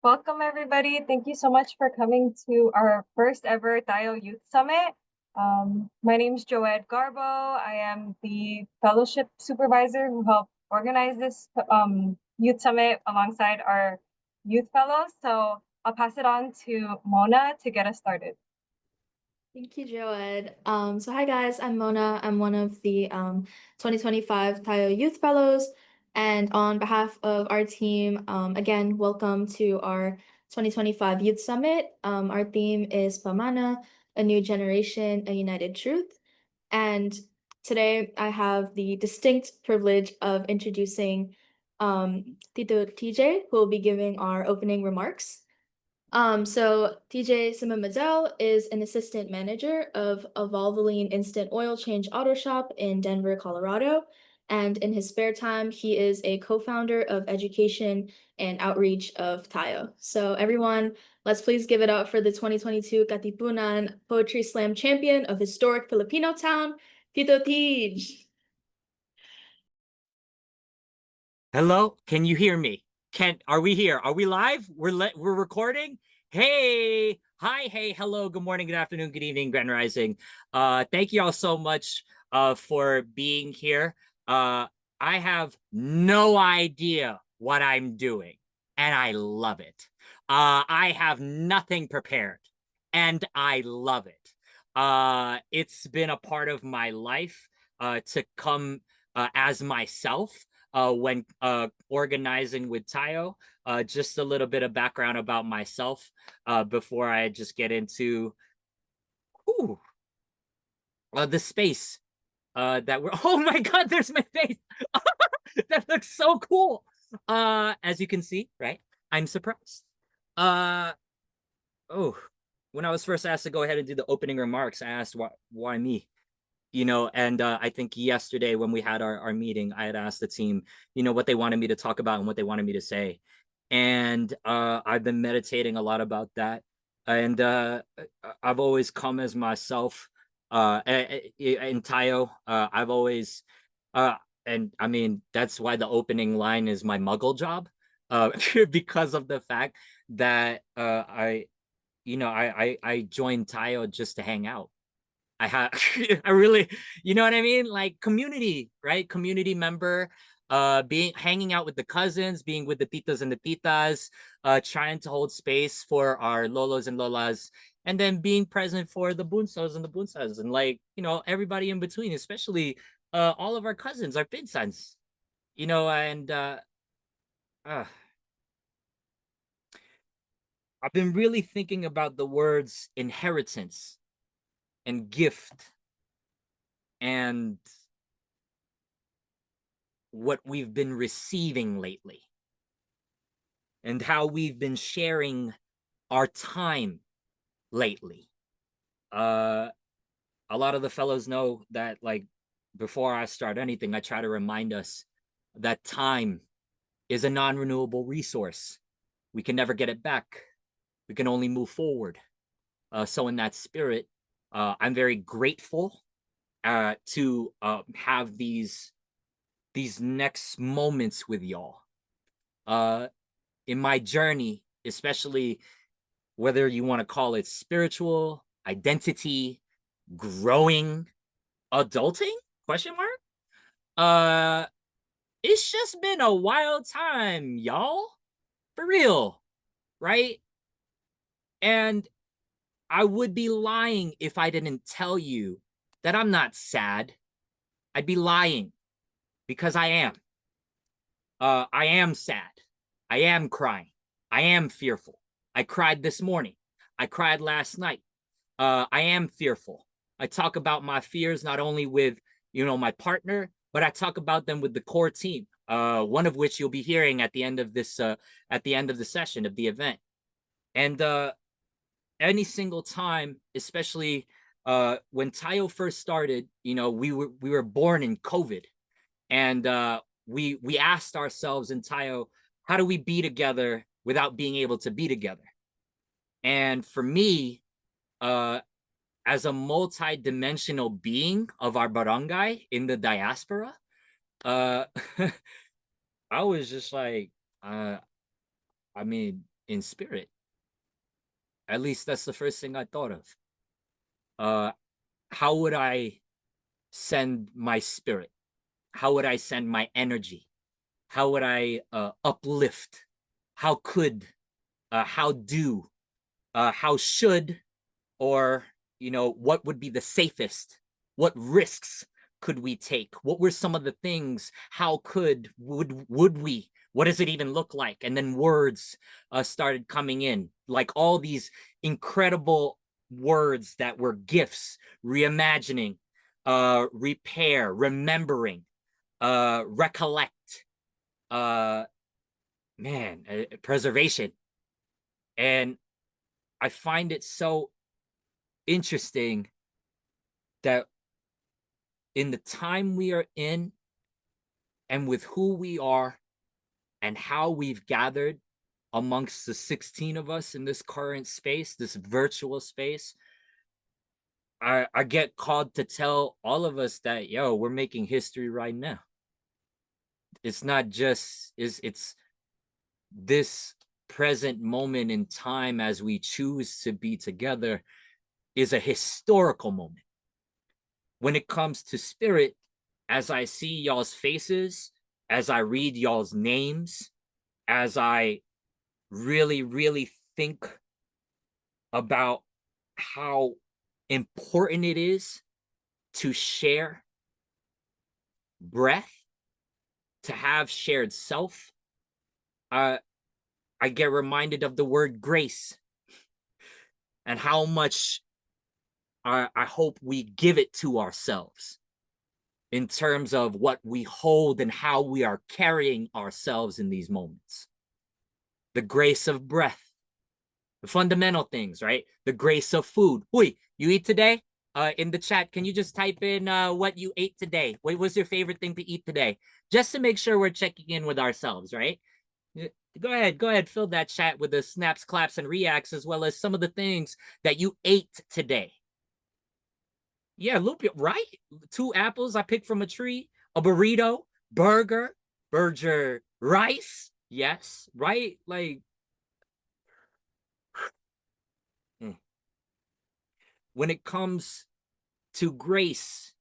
Welcome, everybody. Thank you so much for coming to our first ever Tayo Youth Summit. My name is Joed Garbo. I am the fellowship supervisor who helped organize this youth summit alongside our youth fellows. So I'll pass it on to Mona to get us started. Thank you, Joed. So hi guys, I'm Mona. I'm one of the 2025 Tayo Youth Fellows. And on behalf of our team, again, welcome to our 2025 Youth Summit. Our theme is Pamana, a new generation, a united truth. And today I have the distinct privilege of introducing Tito TJ, who will be giving our opening remarks. So TJ Simamazel is an assistant manager of a Valvoline Instant Oil Change Auto Shop in Denver, Colorado. And in his spare time, he is a co-founder of education and outreach of Tayo. So everyone, let's please give it up for the 2022 Katipunan Poetry Slam champion of historic Filipino town, Tito Tej. Hello, can you hear me? Are we here? Are we live? We're recording? Hey, hi, hey, hello, good morning, good afternoon, good evening, Grand Rising. Thank you all so much for being here. I have no idea what I'm doing, and I love it. I have nothing prepared, and I love it. It's been a part of my life to come as myself when organizing with Tayo. Just a little bit of background about myself before I just get into the space that we're. Oh my God, there's my face. That looks so cool. As you can see, right? I'm surprised. Oh, when I was first asked to go ahead and do the opening remarks, I asked why me? And I think yesterday when we had our meeting, I had asked the team, what they wanted me to talk about and what they wanted me to say. And I've been meditating a lot about that. And I've always come as myself in Tayo. I've always, and I mean, that's why the opening line is my muggle job, because of the fact that I joined Tayo just to hang out. I have I really, you know what I mean? Like community, right? Community member, being hanging out with the cousins, being with the titos and the titas, trying to hold space for our lolos and lolas, and then being present for the bunsos and the bunsas, and like, everybody in between, especially all of our cousins, our pinsans, and uh, I've been really thinking about the words inheritance and gift and what we've been receiving lately and how we've been sharing our time lately. A lot of the fellows know that, like, before I start anything, I try to remind us that time is a non-renewable resource. We can never get it back. We can only move forward. So in that spirit, I'm very grateful to have these next moments with y'all. In my journey, especially whether you want to call it spiritual, identity, growing, adulting, question mark? It's just been a wild time, y'all. For real, right? And I would be lying if I didn't tell you that I'm not sad. I'd be lying because I am. I am sad. I am crying. I am fearful. I cried this morning. I cried last night. I am fearful. I talk about my fears not only with, my partner, but I talk about them with the core team. One of which you'll be hearing at the end of this, at the end of the session of the event. And any single time, especially when Tayo first started, we were born in COVID, and we asked ourselves in Tayo, how do we be together without being able to be together? And for me, as a multi-dimensional being of our barangay in the diaspora, I was just like, I mean, in spirit. At least that's the first thing I thought of. How would I send my spirit? How would I send my energy? How would I uplift? How could, how do, how should, or, what would be the safest? What risks could we take? What were some of the things? How would we? What does it even look like? And then words started coming in, like all these incredible words that were gifts: reimagining, repair, remembering, recollect, preservation. And I find it so interesting that in the time we are in, and with who we are and how we've gathered amongst the 16 of us in this current space, this virtual space, I get called to tell all of us that, yo, we're making history right now. It's not just, it's this present moment in time as we choose to be together is a historical moment. When it comes to spirit, as I see y'all's faces, as I read y'all's names, as I really, really think about how important it is to share breath, to have shared self, I get reminded of the word grace and how much I hope we give it to ourselves in terms of what we hold and how we are carrying ourselves in these moments. The grace of breath, the fundamental things, right? The grace of food. Hui, you eat today? In the chat, can you just type in what you ate today? What was your favorite thing to eat today? Just to make sure we're checking in with ourselves, right? Go ahead, fill that chat with the snaps, claps, and reacts, as well as some of the things that you ate today. Yeah, Lupia, right? 2 apples I picked from a tree, a burrito, burger, rice. Yes, right? Like, when it comes to grace,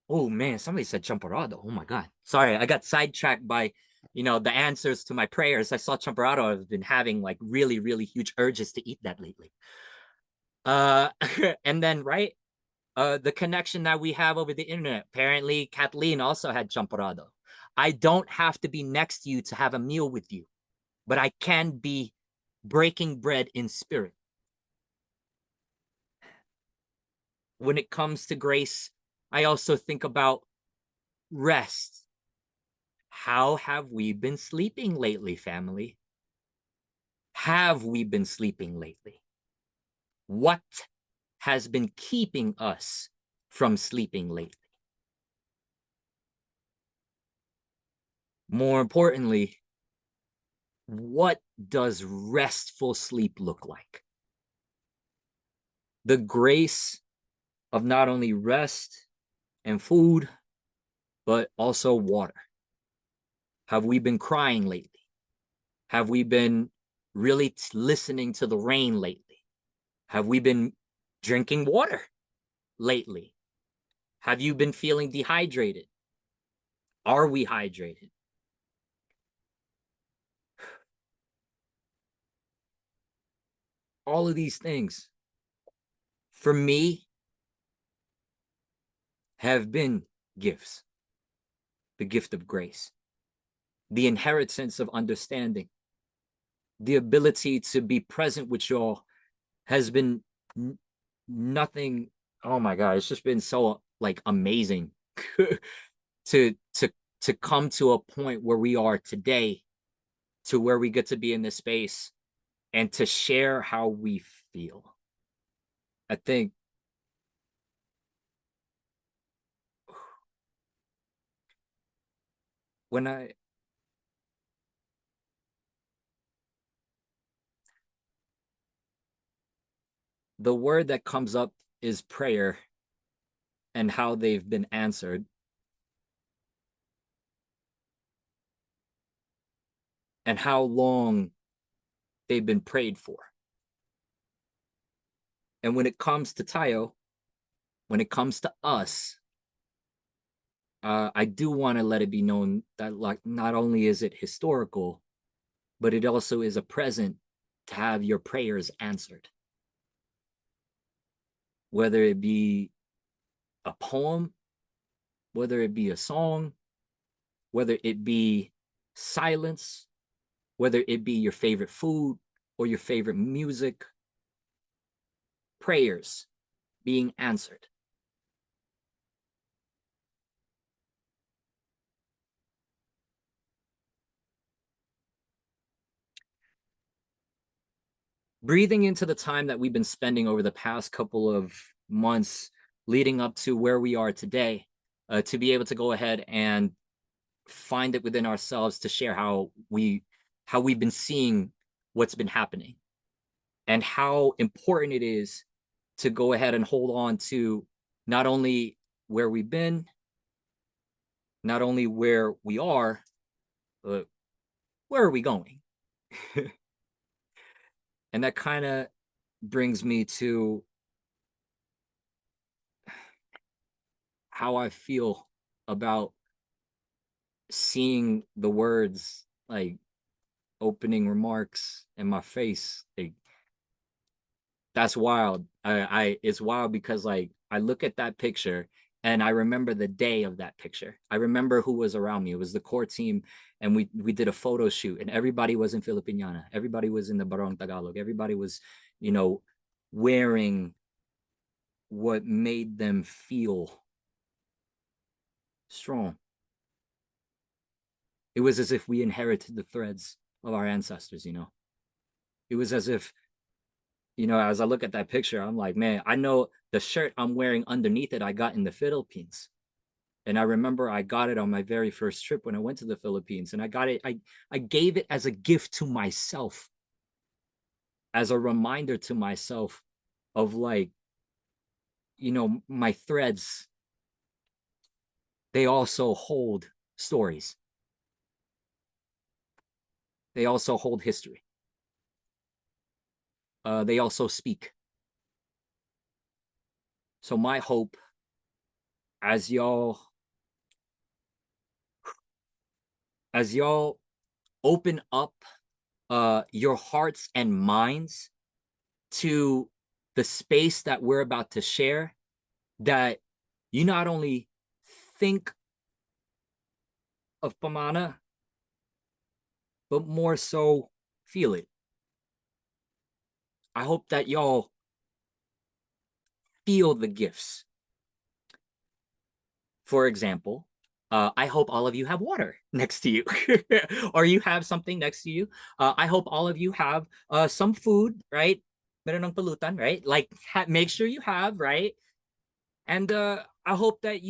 oh man, somebody said champorado. Oh my God. Sorry, I got sidetracked by, the answers to my prayers. I saw champorado. I've been having like really, really huge urges to eat that lately. And then, right? The connection that we have over the internet. Apparently, Kathleen also had champorado. I don't have to be next to you to have a meal with you, but I can be breaking bread in spirit. When it comes to grace, I also think about rest. How have we been sleeping lately, family? Have we been sleeping lately? What has been keeping us from sleeping lately? More importantly, what does restful sleep look like? The grace of not only rest and food, but also water. Have we been crying lately? Have we been really listening to the rain lately? Have we been drinking water lately? Have you been feeling dehydrated? Are we hydrated? All of these things, for me, have been gifts. The gift of grace, the inheritance of understanding, the ability to be present with y'all has been nothing. Oh my God, it's just been so like amazing to come to a point where we are today, to where we get to be in this space and to share how we feel. I think the word that comes up is prayer and how they've been answered. And how long they've been prayed for. And when it comes to Tayo, when it comes to us, I do want to let it be known that like not only is it historical, but it also is a present to have your prayers answered. Whether it be a poem, whether it be a song, whether it be silence, whether it be your favorite food or your favorite music, prayers being answered. Breathing into the time that we've been spending over the past couple of months leading up to where we are today, to be able to go ahead and find it within ourselves to share how we've been seeing what's been happening and how important it is to go ahead and hold on to not only where we've been, not only where we are, but where are we going? And that kind of brings me to how I feel about seeing the words like opening remarks in my face. Like, that's wild. I it's wild because like I look at that picture and I remember the day of that picture. I remember who was around me. It was the core team, and we did a photo shoot, and everybody was in Filipiniana. Everybody was in the Barong Tagalog. Everybody was, you know, wearing what made them feel strong. It was as if we inherited the threads of our ancestors, you know. It was as if, you know, as I look at that picture, I'm like, man, I know the shirt I'm wearing underneath it, I got in the Philippines. And I remember I got it on my very first trip when I went to the Philippines. And I got it, I gave it as a gift to myself, as a reminder to myself of like, you know, my threads, they also hold stories. They also hold history. They also speak. So my hope as y'all open up your hearts and minds to the space that we're about to share, that you not only think of Pamana, but more so feel it. I hope that y'all feel the gifts. For example, I hope all of you have water next to you, or you have something next to you. I hope all of you have some food, right? Meron ng pulutan, right? Like make sure you have, right? And I hope that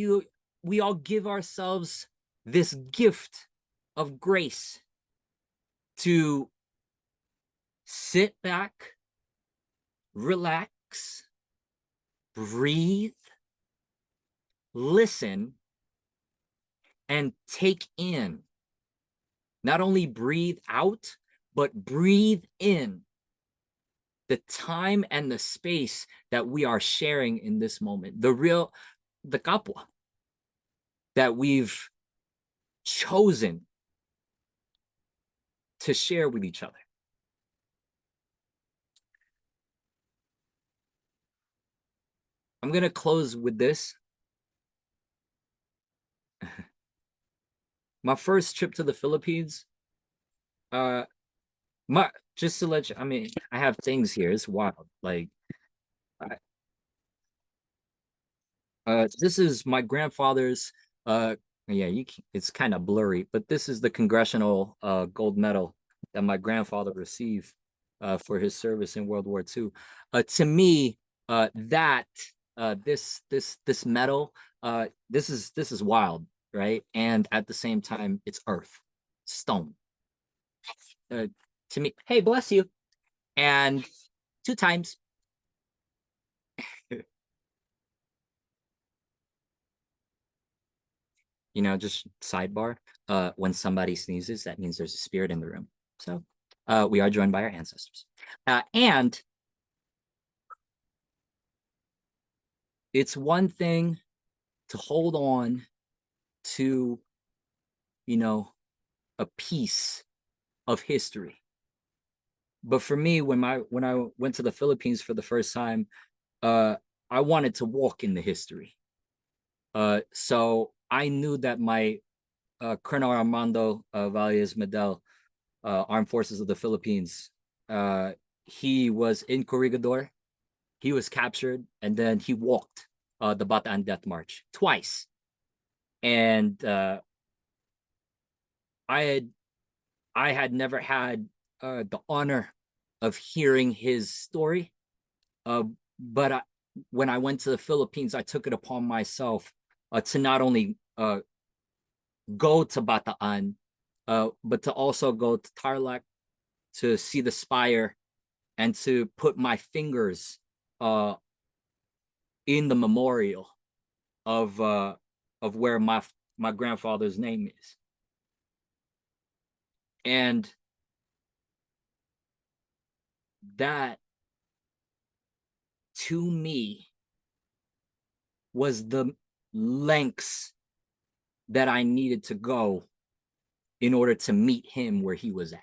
we all give ourselves this gift of grace to sit back, relax, breathe, listen, and take in. Not only breathe out, but breathe in the time and the space that we are sharing in this moment. The kapwa that we've chosen to share with each other. I'm going to close with this. My first trip to the Philippines, just to let you, I mean, I have things here. It's wild. Like, this is my grandfather's, yeah, it's kind of blurry, but this is the congressional gold medal that my grandfather received for his service in World War II. To me, this medal, this is wild, right? And at the same time, it's earth, stone. To me, hey, bless you. And 2 times. You know, just sidebar, when somebody sneezes, that means there's a spirit in the room. So We are joined by our ancestors. And it's one thing to hold on to, you know, a piece of history. But for me, when I went to the Philippines for the first time, I wanted to walk in the history. So I knew that my Colonel Armando Valles Medel, Armed Forces of the Philippines, he was in Corregidor. He was captured, and then he walked the Bataan Death March twice. And I had never had the honor of hearing his story, but when I went to the Philippines, I took it upon myself to not only go to Bataan, but to also go to Tarlac to see the spire and to put my fingers in the memorial of where my grandfather's name is. And that, to me, was the lengths that I needed to go in order to meet him where he was at.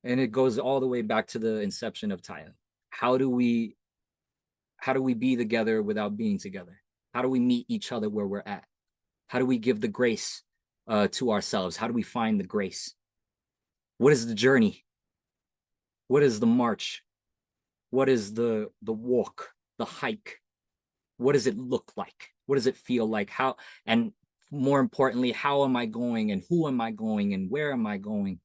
And it goes all the way back to the inception of Tayo. How do we be together without being together? How do we meet each other where we're at? How do we give the grace to ourselves? How do we find the grace? What is the journey? What is the march? What is the walk, the hike? What does it look like? What does it feel like? How, and more importantly, how am I going, and who am I going, and where am I going?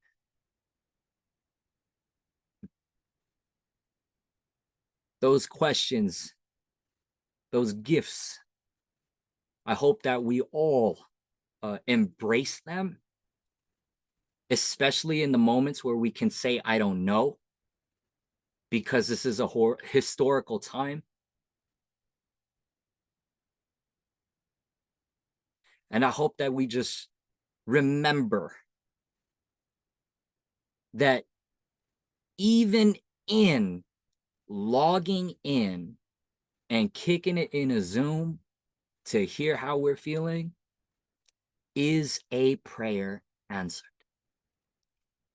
Those questions, those gifts, I hope that we all embrace them, especially in the moments where we can say, I don't know, because this is a historical time. And I hope that we just remember that even in logging in and kicking it in a Zoom to hear how we're feeling is a prayer answered.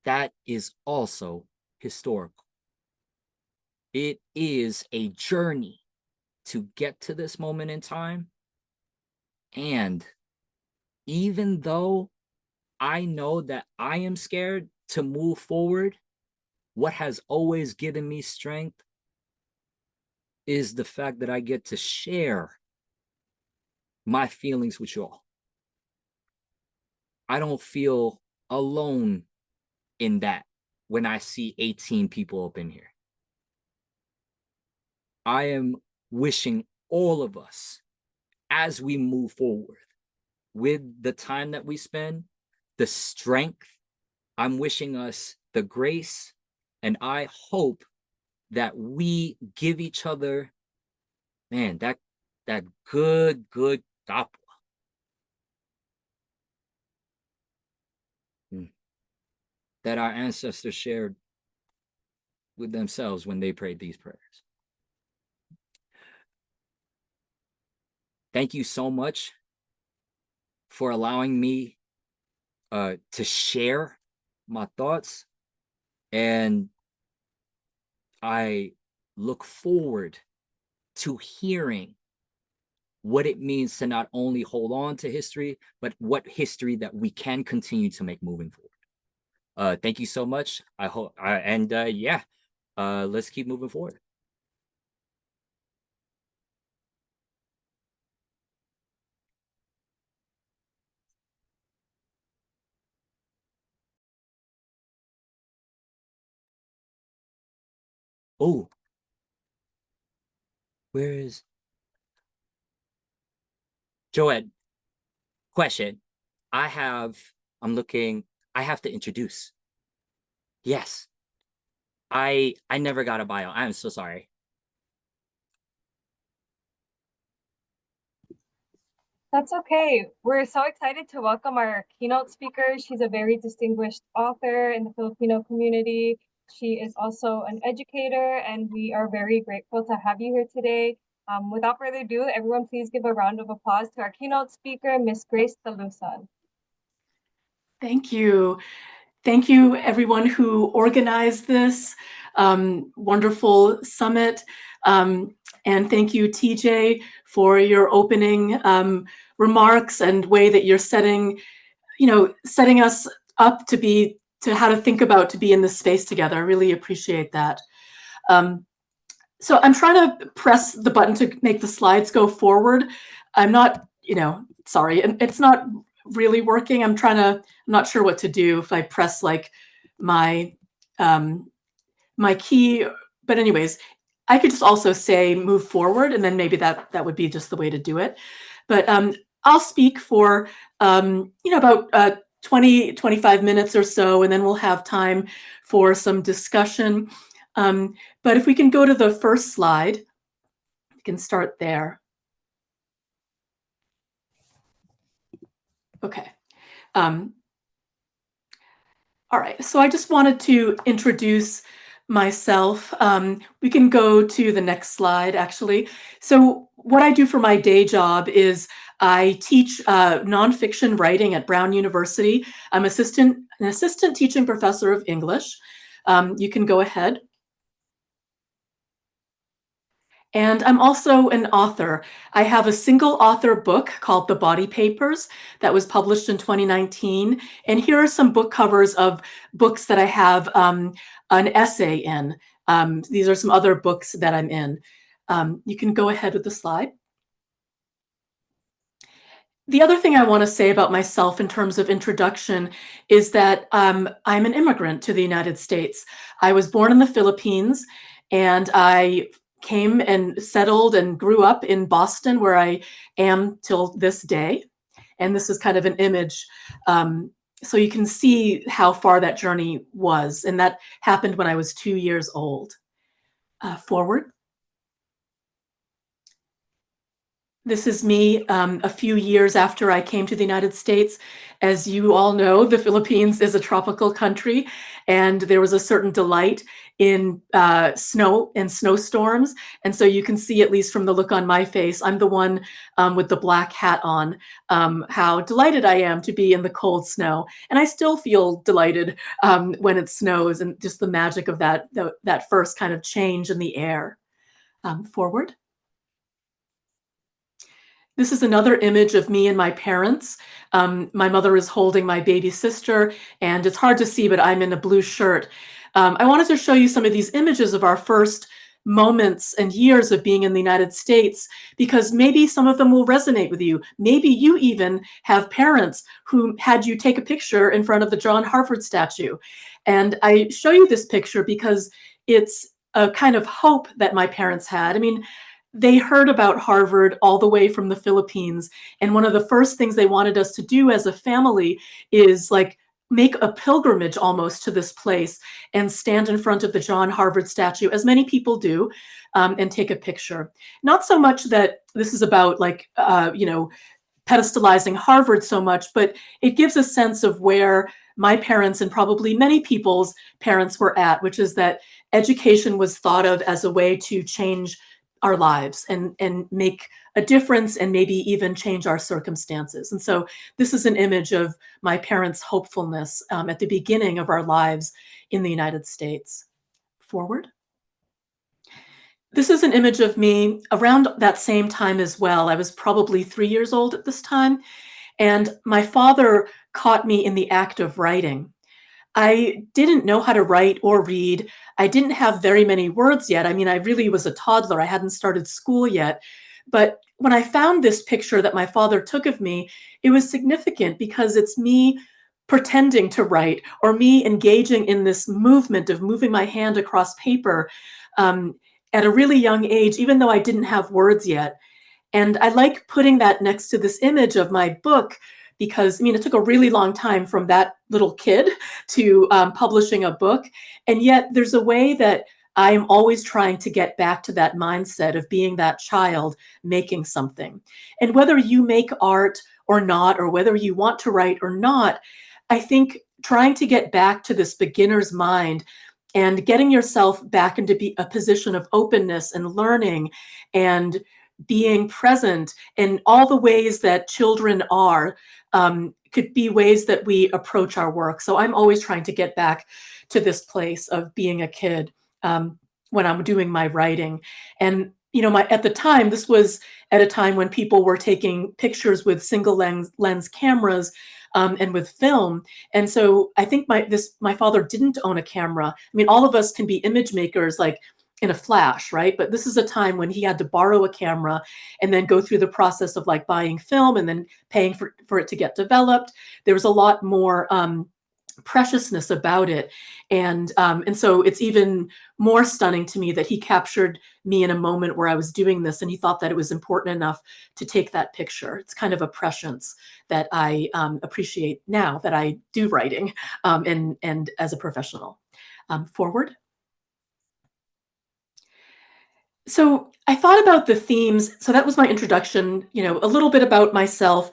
That is also historical. It is a journey to get to this moment in time. And even though I know that I am scared to move forward, what has always given me strength is the fact that I get to share my feelings with y'all. I don't feel alone in that when I see 18 people up in here. I am wishing all of us, as we move forward with the time that we spend, the strength, I'm wishing us the grace, and I hope that we give each other, man, that good kapwa. That our ancestors shared with themselves when they prayed these prayers. Thank you so much for allowing me to share my thoughts, and I look forward to hearing what it means to not only hold on to history, but what history that we can continue to make moving forward. Thank you so much. I hope, yeah, let's keep moving forward. Oh, where is Joed? Question. I'm looking, I have to introduce. Yes. I never got a bio. I'm so sorry. That's okay. We're so excited to welcome our keynote speaker. She's a very distinguished author in the Filipino community. She is also an educator, and we are very grateful to have you here today. Without further ado, everyone please give a round of applause to our keynote speaker, Ms. Grace Talusan. Thank you. Thank you, everyone who organized this wonderful summit. And thank you, TJ, for your opening remarks and way that you're setting us up to how to think about to be in this space together. I really appreciate that. So I'm trying to press the button to make the slides go forward. I'm not, sorry, it's not really working. I'm not sure what to do if I press like my key, but anyways, I could just also say move forward, and then maybe that would be just the way to do it. But I'll speak for about 20, 25 minutes or so, and then we'll have time for some discussion. But if we can go to the first slide, we can start there. Okay. All right, so I just wanted to introduce myself. We can go to the next slide, actually. So what I do for my day job is I teach nonfiction writing at Brown University. I'm an assistant teaching professor of English. You can go ahead. And I'm also an author. I have a single author book called The Body Papers that was published in 2019. And here are some book covers of books that I have an essay in. These are some other books that I'm in. You can go ahead with the slide. The other thing I want to say about myself in terms of introduction is that I'm an immigrant to the United States. I was born in the Philippines, and I came and settled and grew up in Boston, where I am till this day. And this is kind of an image. So you can see how far that journey was. And that happened when I was 2 years old. Forward. This is me a few years after I came to the United States. As you all know, the Philippines is a tropical country, and there was a certain delight in snow and snowstorms. And so you can see, at least from the look on my face, I'm the one with the black hat on, how delighted I am to be in the cold snow. And I still feel delighted when it snows, and just the magic of that first kind of change in the air. Forward. This is another image of me and my parents. My mother is holding my baby sister, and it's hard to see, but I'm in a blue shirt. I wanted to show you some of these images of our first moments and years of being in the United States, because maybe some of them will resonate with you. Maybe you even have parents who had you take a picture in front of the John Harvard statue. And I show you this picture because it's a kind of hope that my parents had. I mean, they heard about Harvard all the way from the Philippines. And one of the first things they wanted us to do as a family is like make a pilgrimage almost to this place and stand in front of the John Harvard statue, as many people do, and take a picture. Not so much that this is about like, pedestalizing Harvard so much, but it gives a sense of where my parents and probably many people's parents were at, which is that education was thought of as a way to change our lives and make a difference and maybe even change our circumstances. And so this is an image of my parents' hopefulness at the beginning of our lives in the United States. Forward. This is an image of me around that same time as well. I was probably 3 years old at this time, and my father caught me in the act of writing. I didn't know how to write or read. I didn't have very many words yet. I mean, I really was a toddler. I hadn't started school yet. But when I found this picture that my father took of me, it was significant because it's me pretending to write, or me engaging in this movement of moving my hand across paper at a really young age, even though I didn't have words yet. And I like putting that next to this image of my book, because I mean, it took a really long time from that little kid to publishing a book. And yet there's a way that I'm always trying to get back to that mindset of being that child making something. And whether you make art or not, or whether you want to write or not, I think trying to get back to this beginner's mind and getting yourself back into a position of openness and learning and being present in all the ways that children are, could be ways that we approach our work. So I'm always trying to get back to this place of being a kid when I'm doing my writing. And at the time, this was at a time when people were taking pictures with single lens cameras and with film. And so I think my father didn't own a camera. I mean, all of us can be image makers, like in a flash, right? But this is a time when he had to borrow a camera and then go through the process of like buying film and then paying for it to get developed. There was a lot more preciousness about it. And so it's even more stunning to me that he captured me in a moment where I was doing this, and he thought that it was important enough to take that picture. It's kind of a prescience that I appreciate now that I do writing and as a professional. Forward. So I thought about the themes. So that was my introduction, a little bit about myself,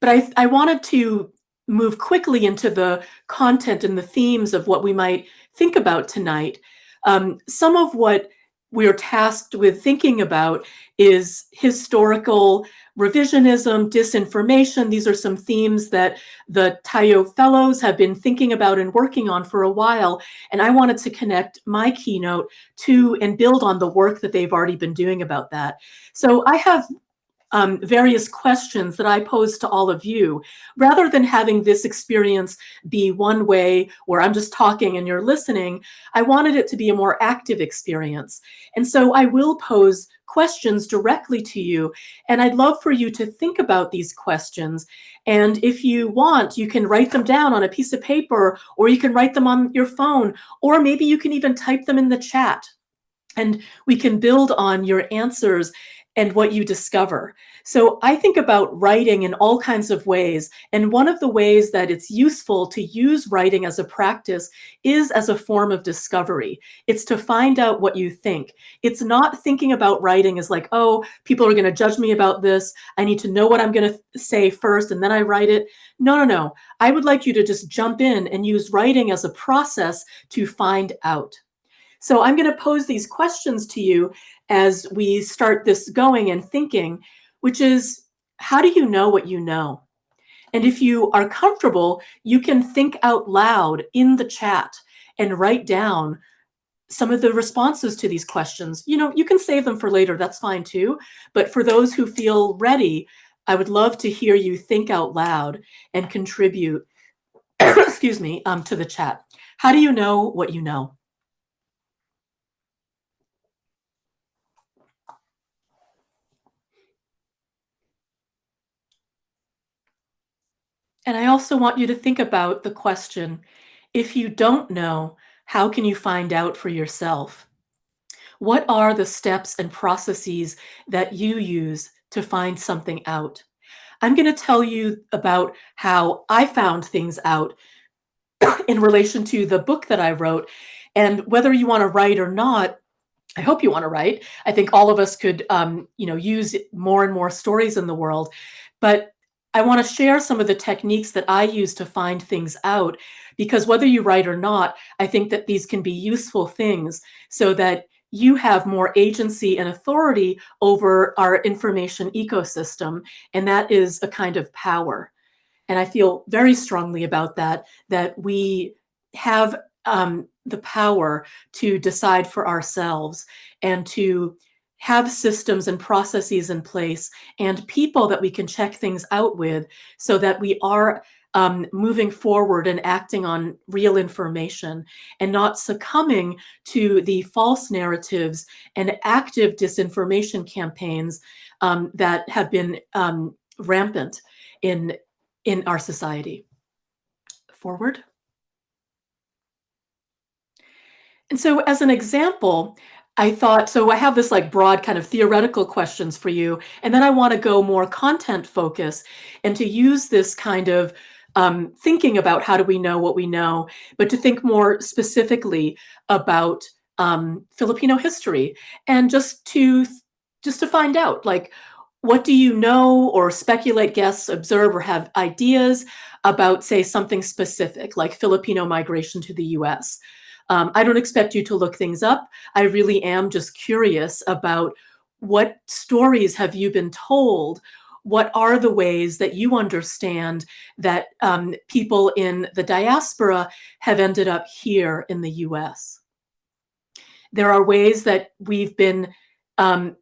but I wanted to move quickly into the content and the themes of what we might think about tonight. Some of what we are tasked with thinking about is historical revisionism, disinformation. These are some themes that the Tayo Fellows have been thinking about and working on for a while. And I wanted to connect my keynote to and build on the work that they've already been doing about that. So I have various questions that I pose to all of you, rather than having this experience be one way where I'm just talking and you're listening. I wanted it to be a more active experience. And so I will pose questions directly to you, and I'd love for you to think about these questions. And if you want, you can write them down on a piece of paper, or you can write them on your phone, or maybe you can even type them in the chat. And we can build on your answers and what you discover. So I think about writing in all kinds of ways. And one of the ways that it's useful to use writing as a practice is as a form of discovery. It's to find out what you think. It's not thinking about writing as like, oh, people are going to judge me about this. I need to know what I'm going to say first, and then I write it. No. I would like you to just jump in and use writing as a process to find out. So I'm going to pose these questions to you as we start this going and thinking, which is, how do you know what you know? And if you are comfortable, you can think out loud in the chat and write down some of the responses to these questions. You can save them for later, that's fine too. But for those who feel ready, I would love to hear you think out loud and contribute, excuse me, to the chat. How do you know what you know? And I also want you to think about the question, if you don't know, how can you find out for yourself? What are the steps and processes that you use to find something out? I'm going to tell you about how I found things out in relation to the book that I wrote. And whether you want to write or not, I hope you want to write. I think all of us could, use more and more stories in the world. But I want to share some of the techniques that I use to find things out, because whether you write or not, I think that these can be useful things so that you have more agency and authority over our information ecosystem. And that is a kind of power. And I feel very strongly about that we have the power to decide for ourselves and to have systems and processes in place and people that we can check things out with, so that we are moving forward and acting on real information and not succumbing to the false narratives and active disinformation campaigns that have been rampant in our society. Forward. And so as an example, I thought, so I have this like broad kind of theoretical questions for you, and then I want to go more content focused and to use this kind of thinking about how do we know what we know, but to think more specifically about Filipino history, and just to find out, like, what do you know, or speculate, guess, observe, or have ideas about, say, something specific, like Filipino migration to the US. I don't expect you to look things up. I really am just curious about what stories have you been told? What are the ways that you understand that people in the diaspora have ended up here in the US? There are ways that we've been,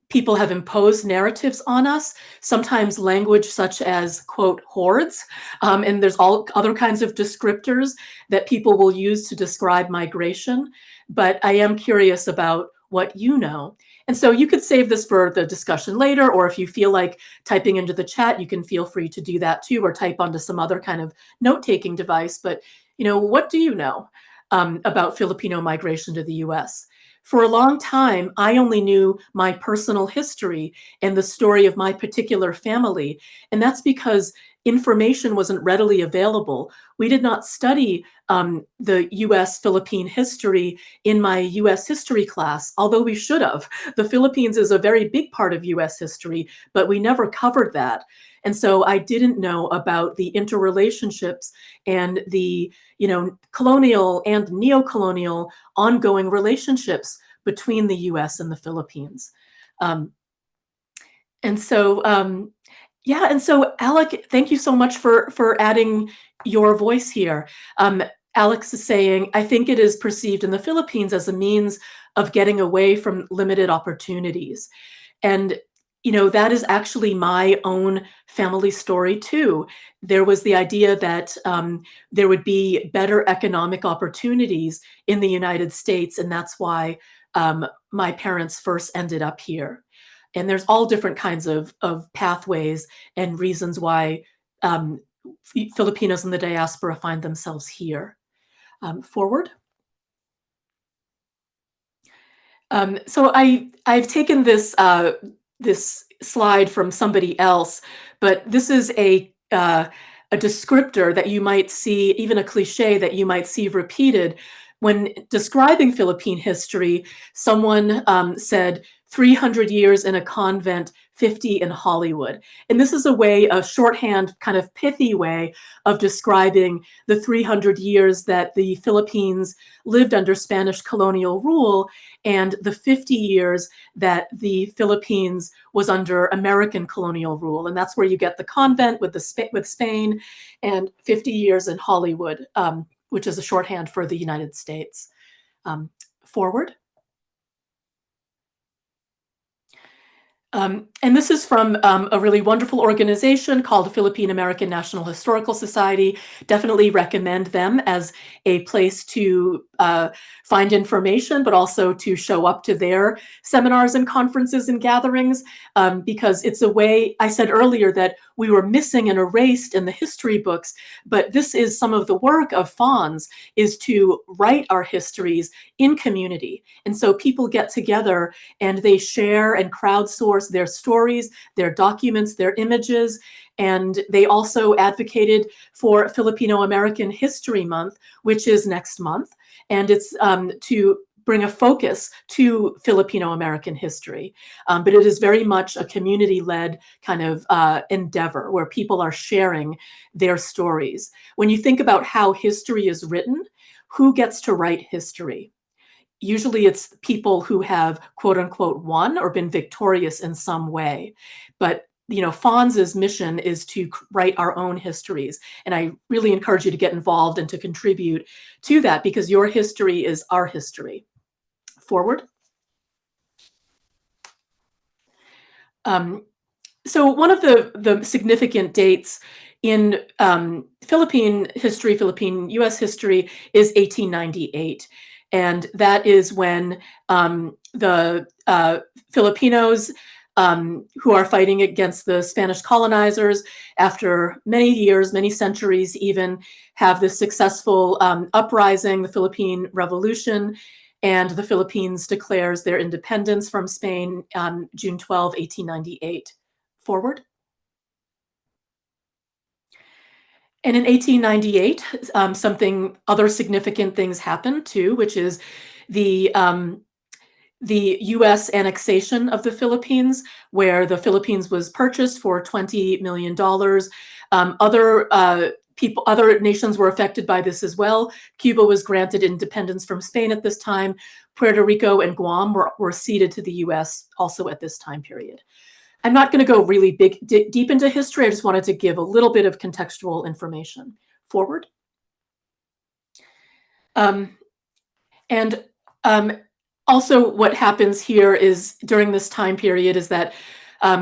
people have imposed narratives on us, sometimes language such as, quote, hordes, and there's all other kinds of descriptors that people will use to describe migration. But I am curious about what you know. And so you could save this for the discussion later, or if you feel like typing into the chat, you can feel free to do that too, or type onto some other kind of note-taking device. But, what do you know about Filipino migration to the US? For a long time, I only knew my personal history and the story of my particular family. And that's because information wasn't readily available. We did not study the US Philippine history in my US history class, although we should have. The Philippines is a very big part of US history, but we never covered that. And so I didn't know about the interrelationships and the, colonial and neo-colonial ongoing relationships between the US and the Philippines. And so, yeah, and so Alec, thank you so much for adding your voice here. Alex is saying, I think it is perceived in the Philippines as a means of getting away from limited opportunities. And that is actually my own family story too. There was the idea that there would be better economic opportunities in the United States, and that's why my parents first ended up here. And there's all different kinds of pathways and reasons why Filipinos in the diaspora find themselves here. Forward. So I've taken this this slide from somebody else, but this is a descriptor that you might see, even a cliche that you might see repeated when describing Philippine history. Someone said 300 years in a convent, 50 in Hollywood. And this is a way, a shorthand, kind of pithy way of describing the 300 years that the Philippines lived under Spanish colonial rule and the 50 years that the Philippines was under American colonial rule. And that's where you get the convent with Spain, and 50 years in Hollywood, which is a shorthand for the United States. Forward. And this is from a really wonderful organization called the Philippine American National Historical Society. Definitely recommend them as a place to find information, but also to show up to their seminars and conferences and gatherings, because it's a way, I said earlier that we were missing and erased in the history books, but this is some of the work of FONS, is to write our histories in community. And so people get together and they share and crowdsource their stories, their documents, their images, and they also advocated for Filipino American History Month, which is next month, and it's to bring a focus to Filipino American history. But it is very much a community-led kind of endeavor where people are sharing their stories. When you think about how history is written, who gets to write history? Usually it's people who have, quote unquote, won or been victorious in some way. But FONS's mission is to write our own histories. And I really encourage you to get involved and to contribute to that, because your history is our history. Forward. So one of the significant dates in Philippine history, Philippine US history, is 1898. And that is when the Filipinos who are fighting against the Spanish colonizers, after many years, many centuries even, have this successful uprising, the Philippine Revolution, and the Philippines declares their independence from Spain on June 12, 1898. Forward. And in 1898, other significant things happened too, which is the the US annexation of the Philippines, where the Philippines was purchased for $20 million. Other nations were affected by this as well. Cuba was granted independence from Spain at this time. Puerto Rico and Guam were ceded to the US also at this time period. I'm not going to go really deep into history. I just wanted to give a little bit of contextual information. Forward. Also, what happens here is during this time period is that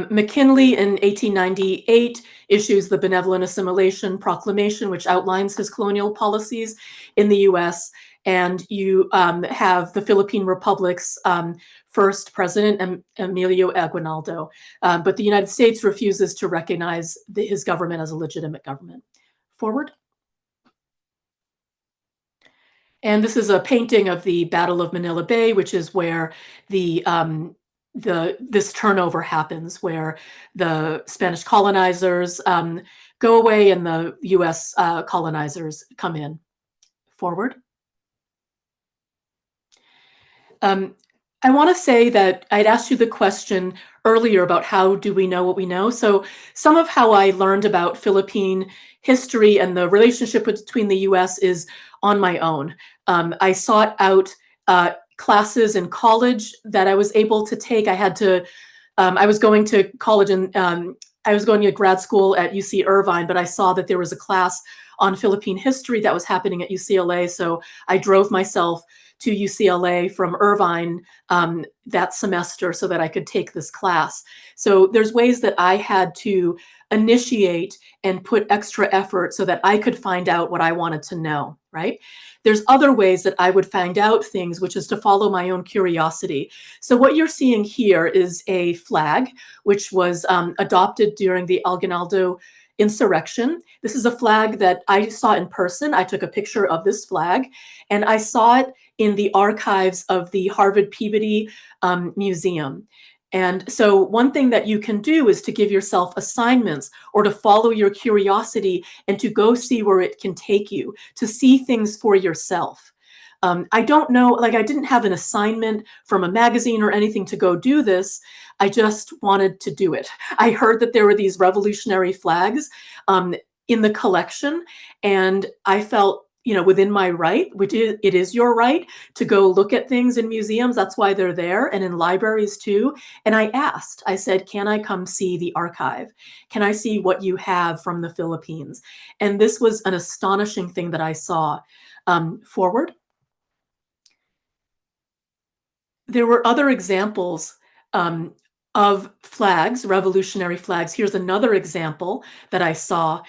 McKinley in 1898 issues the Benevolent Assimilation Proclamation, which outlines his colonial policies in the US. And you have the Philippine Republic's first president, Emilio Aguinaldo. But the United States refuses to recognize his government as a legitimate government. Forward. And this is a painting of the Battle of Manila Bay, which is where this turnover happens, where the Spanish colonizers go away and the US colonizers come in. Forward. I want to say that I'd asked you the question earlier about how do we know what we know. So some of how I learned about Philippine history and the relationship between the US is on my own. I sought out classes in college that I was able to take. I was going to college and I was going to grad school at UC Irvine, but I saw that there was a class on Philippine history that was happening at UCLA. So I drove myself to UCLA from Irvine that semester so that I could take this class. So there's ways that I had to initiate and put extra effort so that I could find out what I wanted to know, right? There's other ways that I would find out things, which is to follow my own curiosity. So what you're seeing here is a flag, which was adopted during the Aguinaldo insurrection. This is a flag that I saw in person. I took a picture of this flag, and I saw it in the archives of the Harvard Peabody Museum. And so one thing that you can do is to give yourself assignments or to follow your curiosity and to go see where it can take you, to see things for yourself. I don't know, like I didn't have an assignment from a magazine or anything to go do this. I just wanted to do it. I heard that there were these revolutionary flags in the collection, and I felt, within my right, which it is your right to go look at things in museums. That's why they're there, and in libraries too. And I said, can I come see the archive? Can I see what you have from the Philippines? And this was an astonishing thing that I saw. Forward. There were other examples of flags, revolutionary flags. Here's another example that I saw,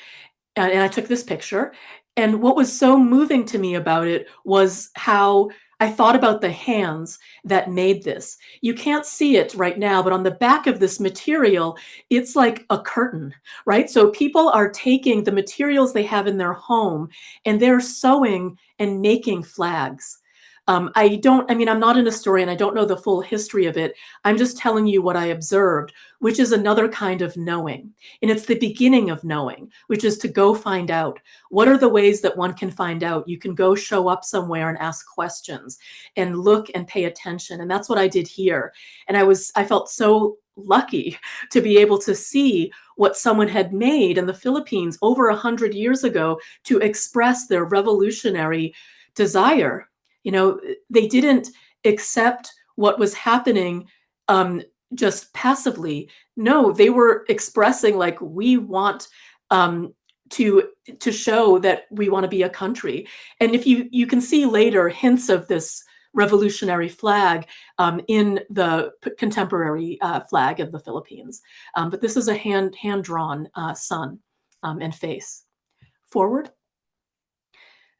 and I took this picture. And what was so moving to me about it was how I thought about the hands that made this. You can't see it right now, but on the back of this material, it's like a curtain, right? So people are taking the materials they have in their home and they're sewing and making flags. I'm not an historian. I don't know the full history of it. I'm just telling you what I observed, which is another kind of knowing. And it's the beginning of knowing, which is to go find out. What are the ways that one can find out? You can go show up somewhere and ask questions and look and pay attention. And that's what I did here. And I felt so lucky to be able to see what someone had made in the Philippines over 100 years ago to express their revolutionary desire. They didn't accept what was happening just passively. No, they were expressing like, we want to show that we want to be a country. And if you can see later hints of this revolutionary flag in the contemporary flag of the Philippines. But this is a hand-drawn sun and face. Forward.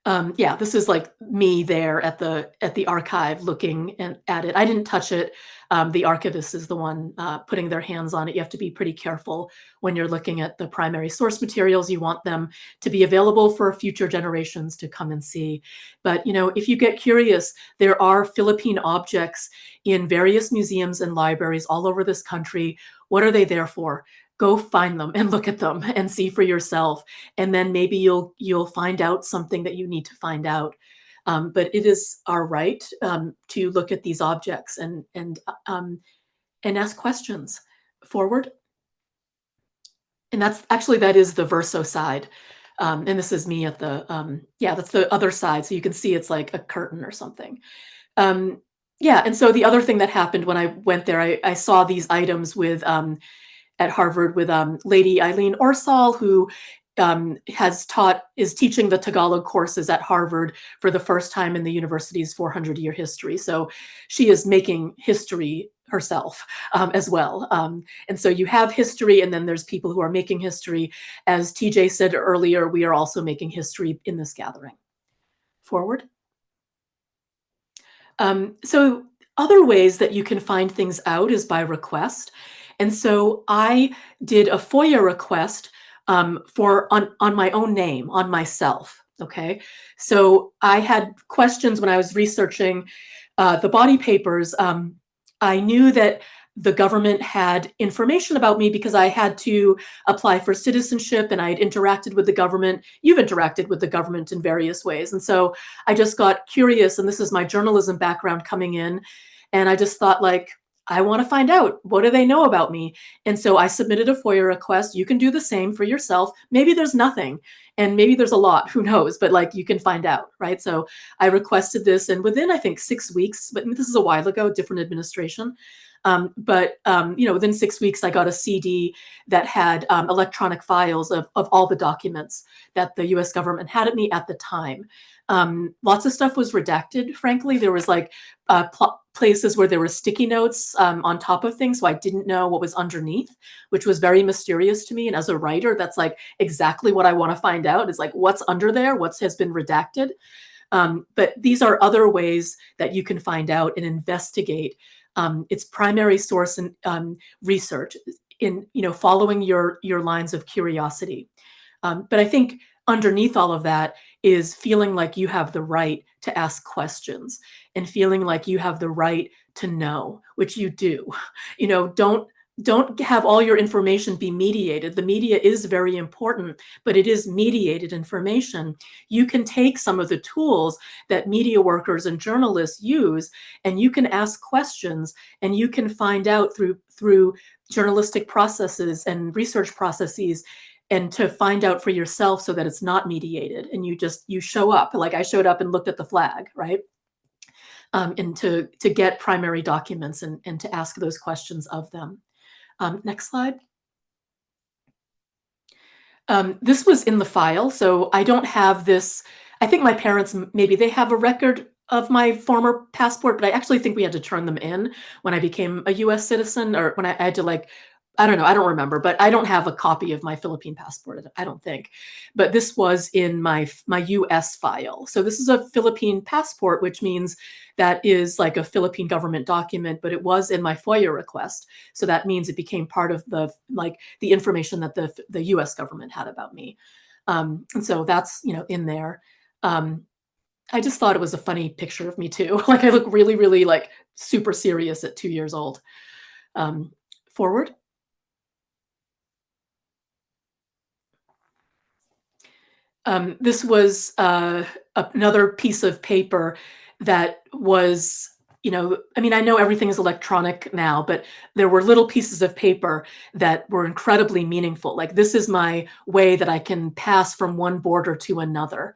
This is like me there at the archive looking at it. I didn't touch it. The archivist is the one putting their hands on it. You have to be pretty careful when you're looking at the primary source materials. You want them to be available for future generations to come and see. But if you get curious, there are Philippine objects in various museums and libraries all over this country. What are they there for? Go find them and look at them and see for yourself. And then maybe you'll find out something that you need to find out. but it is our right to look at these objects and ask questions. Forward. And that is the verso side. And this is me at the, that's the other side. So you can see it's like a curtain or something. And so the other thing that happened when I went there, I saw these items with, at Harvard with Lady Eileen Orsal, who is teaching the Tagalog courses at Harvard for the first time in the university's 400-year history. So she is making history herself as well. And so you have history, and then there's people who are making history. As TJ said earlier, we are also making history in this gathering. Forward. So other ways that you can find things out is by request. And so I did a FOIA request on my own name, on myself. Okay. So I had questions when I was researching the body papers. I knew that the government had information about me because I had to apply for citizenship, and I had interacted with the government. You've interacted with the government in various ways. And so I just got curious, and this is my journalism background coming in. And I just thought, like, I want to find out, what do they know about me? And so I submitted a FOIA request. You can do the same for yourself. Maybe there's nothing, and maybe there's a lot, who knows, but like, you can find out, right? So I requested this, and within, I think, 6 weeks, but this is a while ago, different administration. Within 6 weeks, I got a CD that had electronic files of all the documents that the US government had at me at the time. Lots of stuff was redacted, frankly. There was like places where there were sticky notes on top of things, so I didn't know what was underneath, which was very mysterious to me. And as a writer, that's like exactly what I want to find out, is like, what's under there, what has been redacted. But these are other ways that you can find out and investigate. Its primary source and research in following your lines of curiosity. But I think underneath all of that is feeling like you have the right to ask questions and feeling like you have the right to know, which you do. Don't have all your information be mediated. The media is very important, but it is mediated information. You can take some of the tools that media workers and journalists use, and you can ask questions, and you can find out through journalistic processes and research processes, and to find out for yourself so that it's not mediated. And you show up, like I showed up and looked at the flag, right? And to get primary documents and to ask those questions of them. Next slide. This was in the file, so I don't have this. I think my parents, maybe they have a record of my former passport, but I actually think we had to turn them in when I became a US citizen, or when I had to, like, I don't know, I don't remember, but I don't have a copy of my Philippine passport, I don't think. But this was in my US file. So this is a Philippine passport, which means that is like a Philippine government document, but it was in my FOIA request. So that means it became part of the information that the US government had about me. And so that's, in there. I just thought it was a funny picture of me too. Like, I look really, really like super serious at 2 years old. Forward. This was another piece of paper that was, I know everything is electronic now, but there were little pieces of paper that were incredibly meaningful. Like, this is my way that I can pass from one border to another.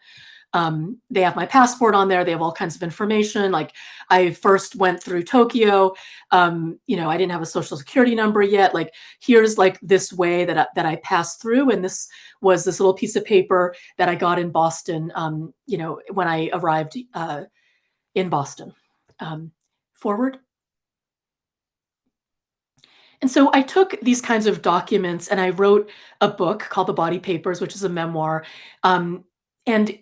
They have my passport on there. They have all kinds of information. Like, I first went through Tokyo. I didn't have a social security number yet. Like, here's like this way that I passed through. And this was this little piece of paper that I got in Boston, when I arrived in Boston. Forward. And so I took these kinds of documents and I wrote a book called The Body Papers, which is a memoir. And,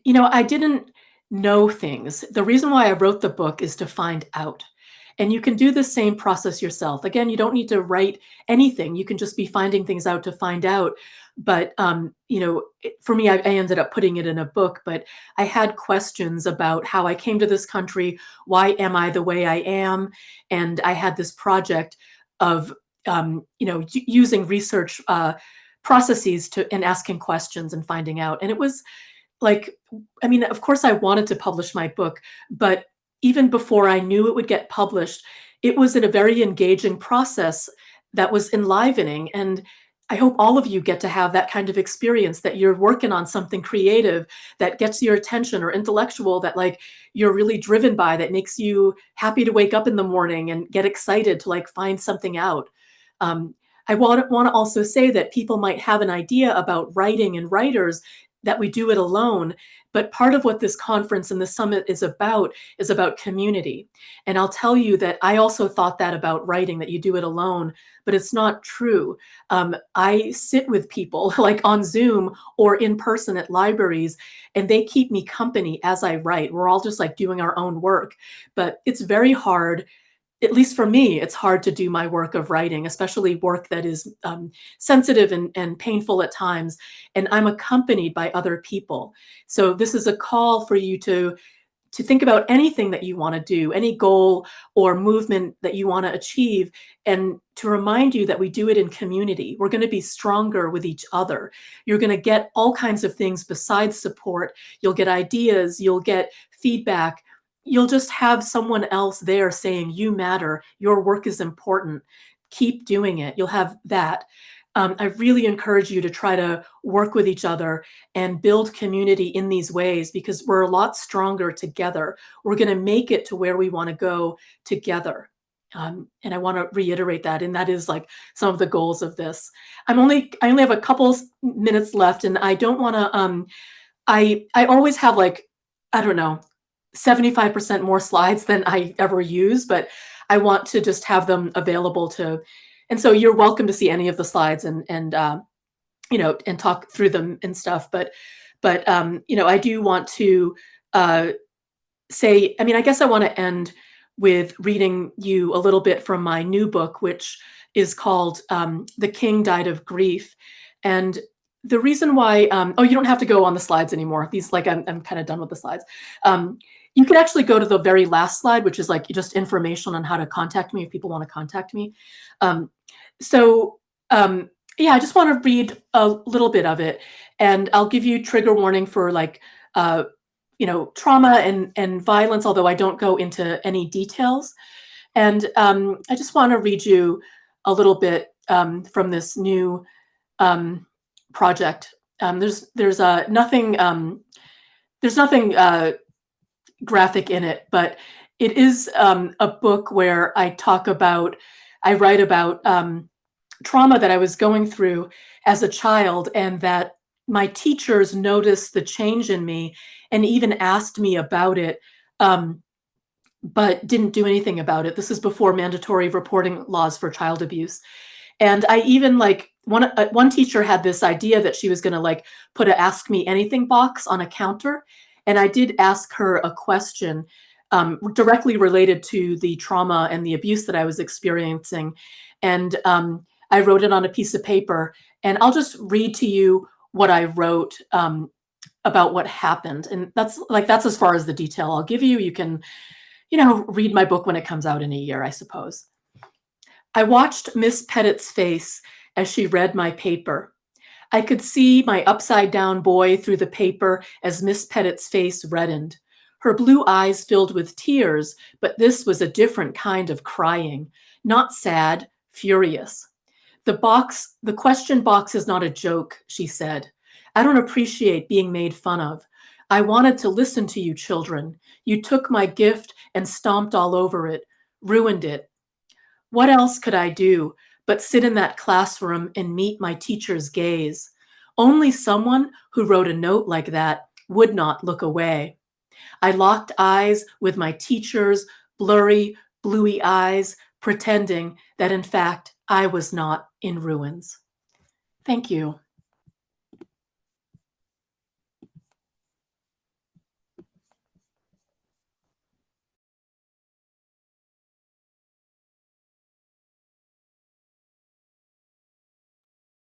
I didn't know things. The reason why I wrote the book is to find out. And you can do the same process yourself. Again, you don't need to write anything. You can just be finding things out to find out. But, for me, I ended up putting it in a book, but I had questions about how I came to this country. Why am I the way I am? And I had this project of, using research processes and asking questions and finding out. And it was like I mean, of course I wanted to publish my book, but even before I knew it would get published, it was in a very engaging process that was enlivening. And I hope all of you get to have that kind of experience, that you're working on something creative that gets your attention, or intellectual that like you're really driven by, that makes you happy to wake up in the morning and get excited to like find something out. Um, I want to also say that people might have an idea about writing and writers, that we do it alone. But part of what this conference and the summit is about community. And I'll tell you that I also thought that about writing, that you do it alone, but it's not true. I sit with people like on Zoom or in person at libraries, and they keep me company as I write. We're all just like doing our own work, but it's very hard. At least for me, it's hard to do my work of writing, especially work that is sensitive and painful at times. And I'm accompanied by other people. So this is a call for you to think about anything that you want to do, any goal or movement that you want to achieve, and to remind you that we do it in community. We're going to be stronger with each other. You're going to get all kinds of things besides support. You'll get ideas, you'll get feedback. You'll just have someone else there saying, you matter, your work is important, keep doing it. You'll have that. I really encourage you to try to work with each other and build community in these ways, because we're a lot stronger together. We're going to make it to where we want to go together. And I want to reiterate that. And that is like some of the goals of this. I only have a couple minutes left, and I don't want to, I always have like, I don't know, 75% more slides than I ever use, but I want to just have them available to, and so you're welcome to see any of the slides and talk through them and stuff. But I do want to say, I mean, I guess I want to end with reading you a little bit from my new book, which is called The King Died of Grief. And the reason why, oh, you don't have to go on the slides anymore. These, like, I'm kind of done with the slides. You can actually go to the very last slide, which is like just information on how to contact me if people want to contact me. Yeah, I just want to read a little bit of it, and I'll give you trigger warning for like, trauma and violence, although I don't go into any details. And I just want to read you a little bit from this new project. There's nothing graphic in it, but it is a book where I write about trauma that I was going through as a child, and that my teachers noticed the change in me and even asked me about it, but didn't do anything about it. This is before mandatory reporting laws for child abuse. And I even like one teacher had this idea that she was going to like put a ask me anything box on a counter. And I did ask her a question directly related to the trauma and the abuse that I was experiencing. And I wrote it on a piece of paper, and I'll just read to you what I wrote about what happened. And that's as far as the detail I'll give you. You can, read my book when it comes out in a year, I suppose. I watched Miss Pettit's face as she read my paper. I could see my upside-down boy through the paper as Miss Pettit's face reddened. Her blue eyes filled with tears, but this was a different kind of crying, not sad, furious. The question box is not a joke, she said. I don't appreciate being made fun of. I wanted to listen to you children. You took my gift and stomped all over it, ruined it. What else could I do but sit in that classroom and meet my teacher's gaze? Only someone who wrote a note like that would not look away. I locked eyes with my teacher's blurry, bluey eyes, pretending that in fact I was not in ruins. Thank you.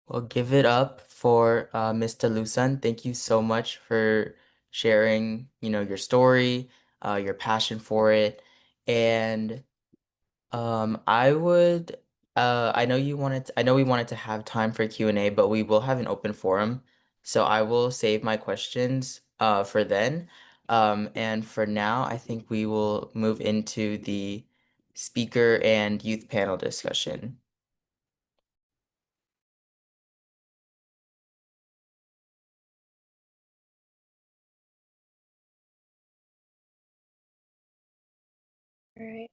Well, give it up for Mr. Lusan. Thank you so much for sharing, your story, your passion for it. And I know we wanted to have time for Q&A, but we will have an open forum. So I will save my questions for then. And for now, I think we will move into the speaker and youth panel discussion. All right.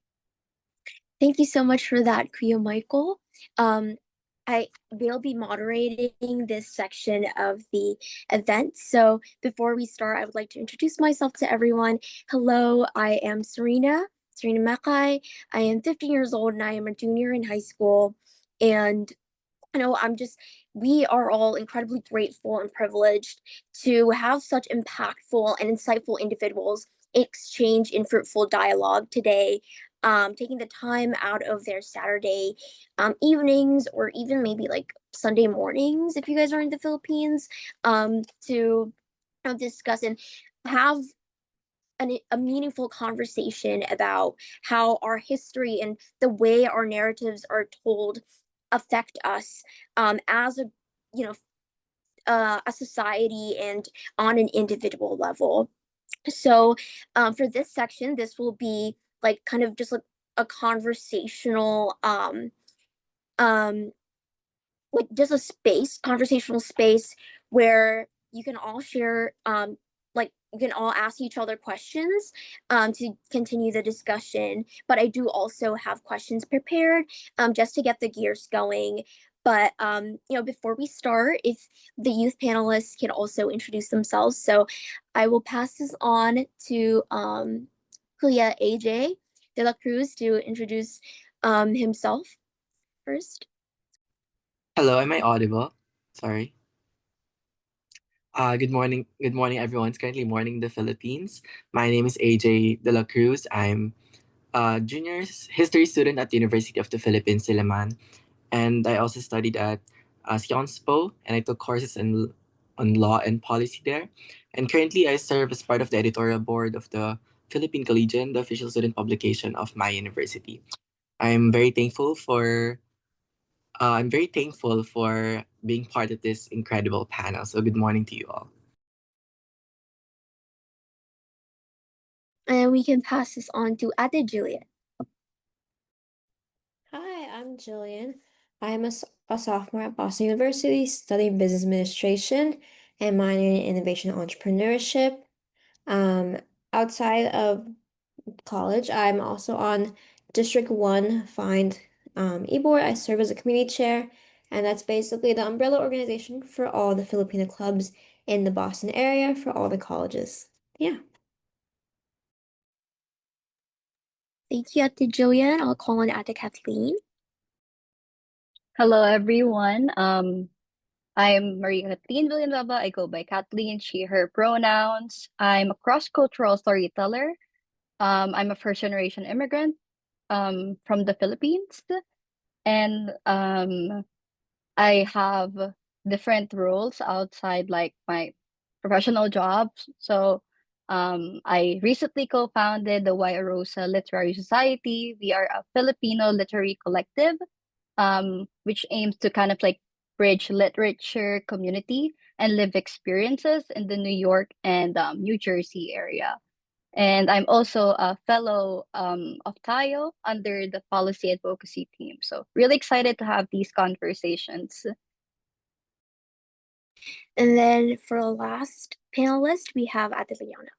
Thank you so much for that, Kuya Michael. I will be moderating this section of the event. So before we start, I would like to introduce myself to everyone. Hello, I am Serena Mackay. I am 15 years old and I am a junior in high school. And we are all incredibly grateful and privileged to have such impactful and insightful individuals exchange in fruitful dialogue today, taking the time out of their Saturday evenings or even maybe like Sunday mornings if you guys are in the Philippines, to discuss and have a meaningful conversation about how our history and the way our narratives are told affect us, as a society and on an individual level. So for this section, this will be like kind of just like a conversational like just a conversational space where you can all share, like you can all ask each other questions to continue the discussion. But I do also have questions prepared just to get the gears going. But before we start, if the youth panelists can also introduce themselves. So I will pass this on to Kuya AJ de la Cruz to introduce himself first. Hello, am I audible? Sorry. Good morning. Good morning, everyone. It's currently morning in the Philippines. My name is AJ De La Cruz. I'm a junior history student at the University of the Philippines, Silliman. And I also studied at Sion-SPO, and I took courses on law and policy there. And currently, I serve as part of the editorial board of the Philippine Collegian, the official student publication of my university. I'm very thankful for being part of this incredible panel. So good morning to you all. And we can pass this on to Ate Juliet. Hi, I'm Jillian. I'm a sophomore at Boston University studying business administration and minoring in innovation and entrepreneurship. Outside of college, I'm also on District 1 Find e-board. I serve as a community chair, and that's basically the umbrella organization for all the Filipino clubs in the Boston area for all the colleges. Yeah. Thank you, Ate Jillian. I'll call on Ate Kathleen. Hello, everyone. I'm Maria Kathleen Villanueva. I go by Kathleen, she, her pronouns. I'm a cross-cultural storyteller. I'm a first-generation immigrant from the Philippines. And I have different roles outside like my professional jobs. So I recently co-founded the Waiarosa Literary Society. We are a Filipino literary collective, which aims to kind of like bridge literature community and live experiences in the New York and New Jersey area. And I'm also a fellow of TAYO under the policy advocacy team. So really excited to have these conversations. And then for the last panelist, we have Ate Liana.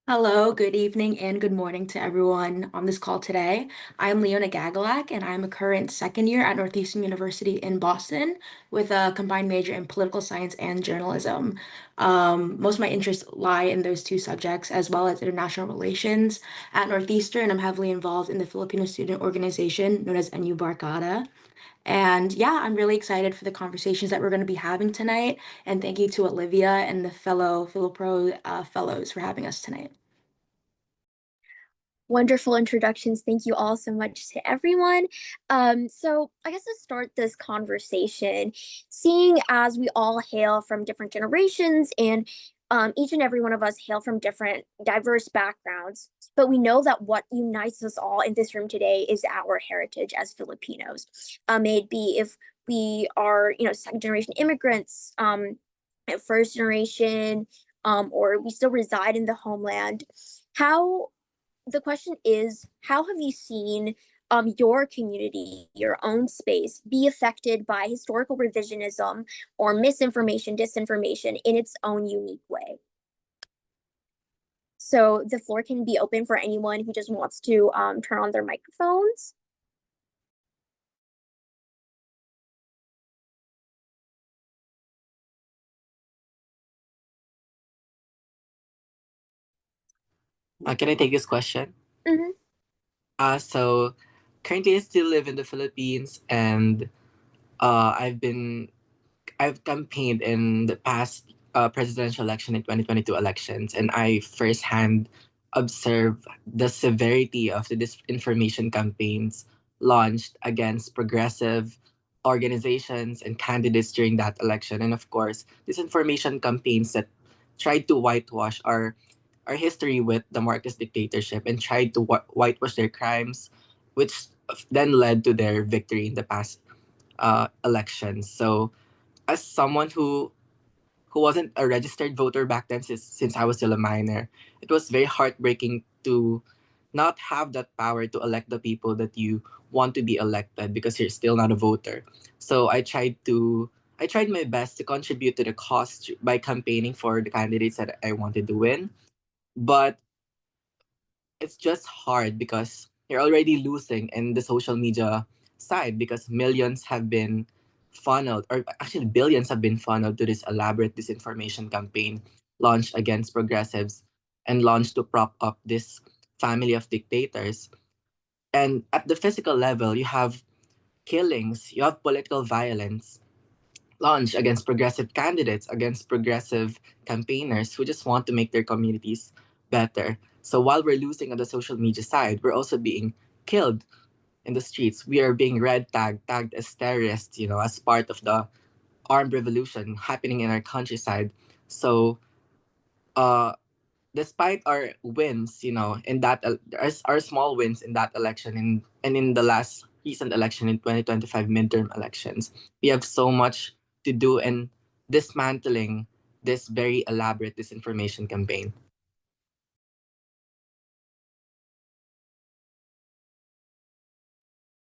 Hello, good evening, and good morning to everyone on this call today. I'm Leona Gagalak, and I'm a current second year at Northeastern University in Boston with a combined major in political science and journalism. Most of my interests lie in those two subjects, as well as international relations. At Northeastern, I'm heavily involved in the Filipino student organization known as NU Barkada. And yeah, I'm really excited for the conversations that we're going to be having tonight. And thank you to Olivia and the fellow Philipro fellows for having us tonight. Wonderful introductions. Thank you all so much to everyone. So I guess to start this conversation, seeing as we all hail from different generations and each and every one of us hail from different diverse backgrounds, but we know that what unites us all in this room today is our heritage as Filipinos. May it be if we are, second generation immigrants, first generation or we still reside in the homeland. The question is, how have you seen your community, your own space, be affected by historical revisionism or misinformation, disinformation in its own unique way? So the floor can be open for anyone who just wants to turn on their microphones. Can I take this question? Mm-hmm. So currently I still live in the Philippines, and I've campaigned in the past presidential election and 2022 elections, and I firsthand observed the severity of the disinformation campaigns launched against progressive organizations and candidates during that election. And of course, disinformation campaigns that tried to whitewash our history with the Marcos dictatorship and tried to whitewash their crimes, which then led to their victory in the past elections. So as someone who wasn't a registered voter back then, since I was still a minor, it was very heartbreaking to not have that power to elect the people that you want to be elected because you're still not a voter. So I tried my best to contribute to the cause by campaigning for the candidates that I wanted to win. But it's just hard because you're already losing in the social media side, because millions have been funneled, or actually billions have been funneled to this elaborate disinformation campaign launched against progressives and launched to prop up this family of dictators. And at the physical level, you have killings, you have political violence launched against progressive candidates, against progressive campaigners who just want to make their communities better. So while we're losing on the social media side, we're also being killed in the streets. We are being tagged as terrorists, as part of the armed revolution happening in our countryside. So uh despite our wins, in that our small wins in that election, and in the last recent election in 2025 midterm elections, we have so much to do in dismantling this very elaborate disinformation campaign.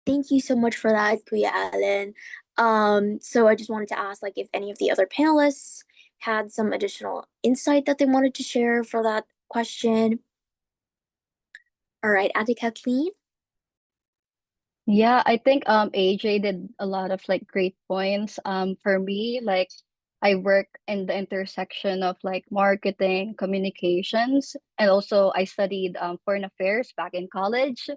Thank you so much for that, Kuya Allen. So I just wanted to ask, like, if any of the other panelists had some additional insight that they wanted to share for that question. All right, Ate Kathleen. Yeah, I think AJ did a lot of like great points. For me, like I work in the intersection of like marketing, communications, and also I studied foreign affairs back in college.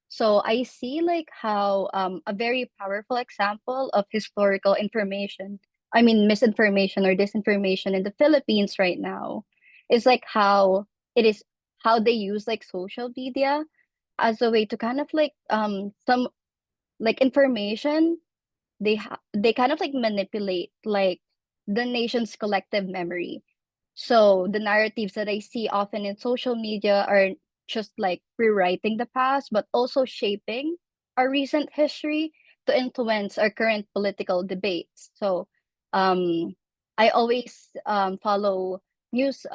So I see like how a very powerful example of historical information, I mean misinformation or disinformation in the Philippines right now, is like how it is how they use like social media as a way to kind of like some like information they kind of like manipulate like the nation's collective memory. So the narratives that I see often in social media are just like rewriting the past, but also shaping our recent history to influence our current political debates. So I always follow news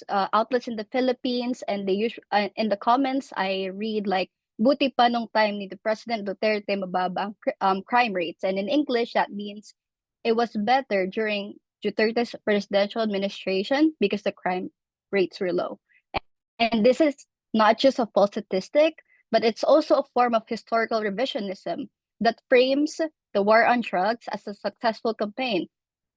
outlets in the Philippines, and they in the comments I read like buti pa nung time ni the President Duterte mababa ang crime rates, and in English that means it was better during Duterte's presidential administration because the crime rates were low. And this is not just a false statistic, but it's also a form of historical revisionism that frames the war on drugs as a successful campaign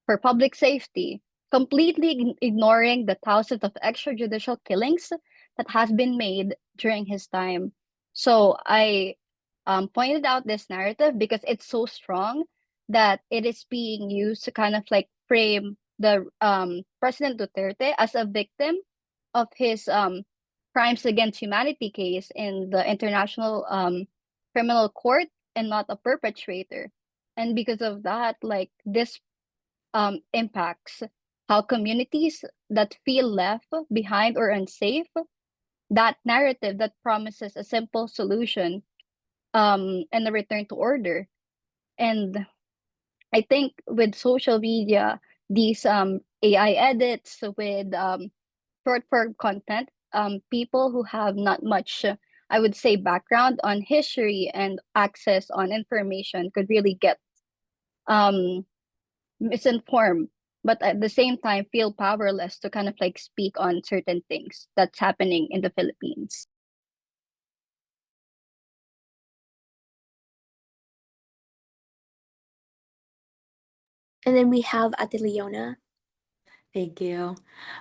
for public safety, completely ignoring the thousands of extrajudicial killings that has been made during his time. So I pointed out this narrative because it's so strong that it is being used to kind of like frame the President Duterte as a victim of his crimes against humanity case in the International Criminal Court, and not a perpetrator. And because of that, like this impacts how communities that feel left behind or unsafe, that narrative that promises a simple solution and a return to order. And I think with social media, these AI edits, with short form content, people who have not much, I would say, background on history and access on information could really get um, misinformed, but at the same time feel powerless to kind of like speak on certain things that's happening in the Philippines. And then we have Ate Leona. Thank you.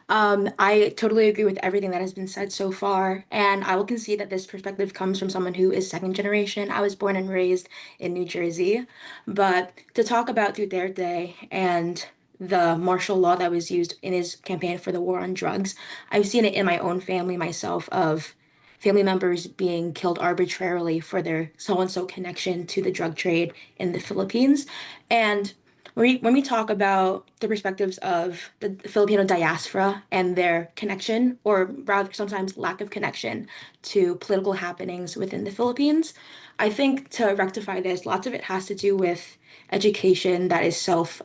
I totally agree with everything that has been said so far, and I will concede that this perspective comes from someone who is second generation. I was born and raised in New Jersey, but to talk about Duterte and the martial law that was used in his campaign for the war on drugs, I've seen it in my own family myself of family members being killed arbitrarily for their so-and-so connection to the drug trade in the Philippines. And when we talk about the perspectives of the Filipino diaspora and their connection, or rather sometimes lack of connection to political happenings within the Philippines, I think to rectify this, lots of it has to do with education that is self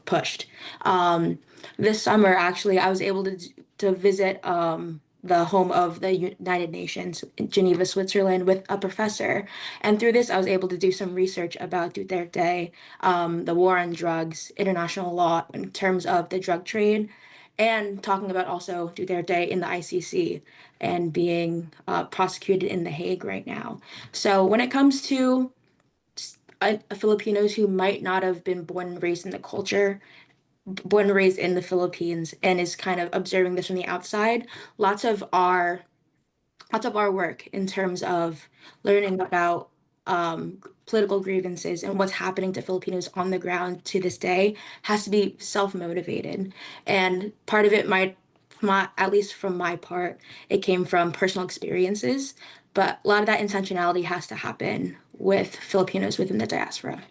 pushed. This summer, actually, I was able to visit the home of the United Nations in Geneva, Switzerland, with a professor, and through this, I was able to do some research about Duterte, the war on drugs, international law in terms of the drug trade, and talking about also Duterte in the ICC and being prosecuted in The Hague right now. So when it comes to Filipinos who might not have been born and raised in the culture, born and raised in the Philippines, and is kind of observing this from the outside, lots of our work in terms of learning about political grievances and what's happening to Filipinos on the ground to this day has to be self-motivated. And part of it might, at least from my part, it came from personal experiences, but a lot of that intentionality has to happen with Filipinos within the diaspora.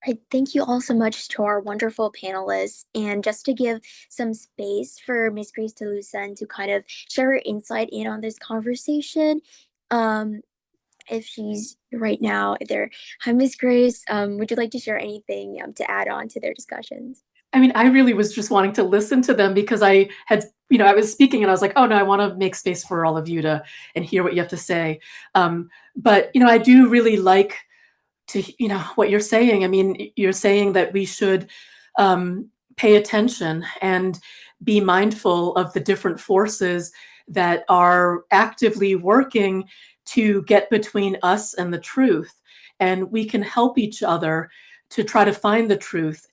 Right, thank you all so much to our wonderful panelists. And just to give some space for Ms. Grace Talusan to kind of share her insight in on this conversation. If she's right now there. Hi, Ms. Grace. Would you like to share anything to add on to their discussions? I mean, I really was just wanting to listen to them because I had, I was speaking and I was like, oh no, I want to make space for all of you to and hear what you have to say. But I do really like to, what you're saying. I mean, you're saying that we should pay attention and be mindful of the different forces that are actively working to get between us and the truth. And we can help each other to try to find the truth.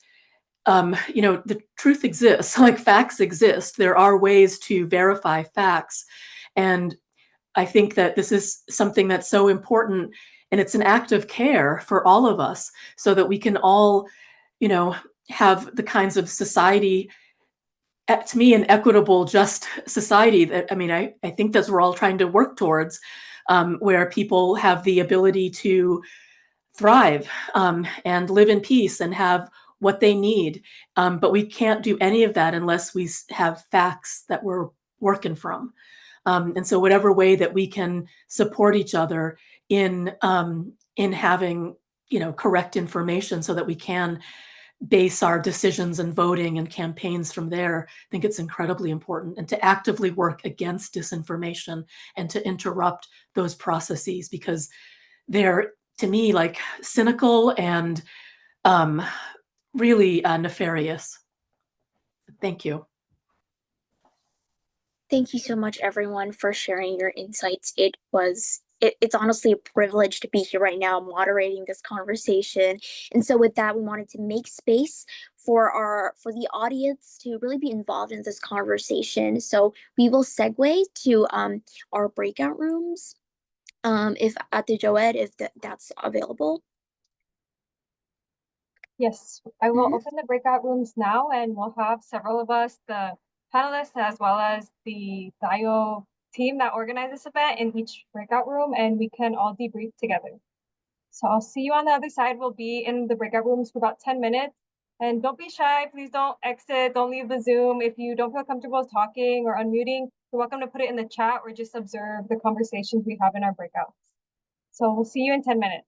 The truth exists, like facts exist. There are ways to verify facts. And I think that this is something that's so important, and it's an act of care for all of us so that we can all, have the kinds of society, to me, an equitable, just society that, I think that's what we're all trying to work towards, where people have the ability to thrive and live in peace and have what they need. But we can't do any of that unless we have facts that we're working from. And so whatever way that we can support each other in having, correct information so that we can base our decisions and voting and campaigns from there, I think it's incredibly important. And to actively work against disinformation and to interrupt those processes, because they're, to me, like cynical and really nefarious. Thank you. Thank you so much, everyone, for sharing your insights. It's honestly a privilege to be here right now moderating this conversation. And so with that, we wanted to make space for the audience to really be involved in this conversation. So we will segue to our breakout rooms. If at the Joed, if that's available. Yes, I will open the breakout rooms now, and we'll have several of us, the panelists, as well as the Tayo team that organized this event in each breakout room, and we can all debrief together. So I'll see you on the other side. We'll be in the breakout rooms for about 10 minutes. And don't be shy. Please don't exit. Don't leave the Zoom. If you don't feel comfortable talking or unmuting, you're welcome to put it in the chat or just observe the conversations we have in our breakouts. So we'll see you in 10 minutes.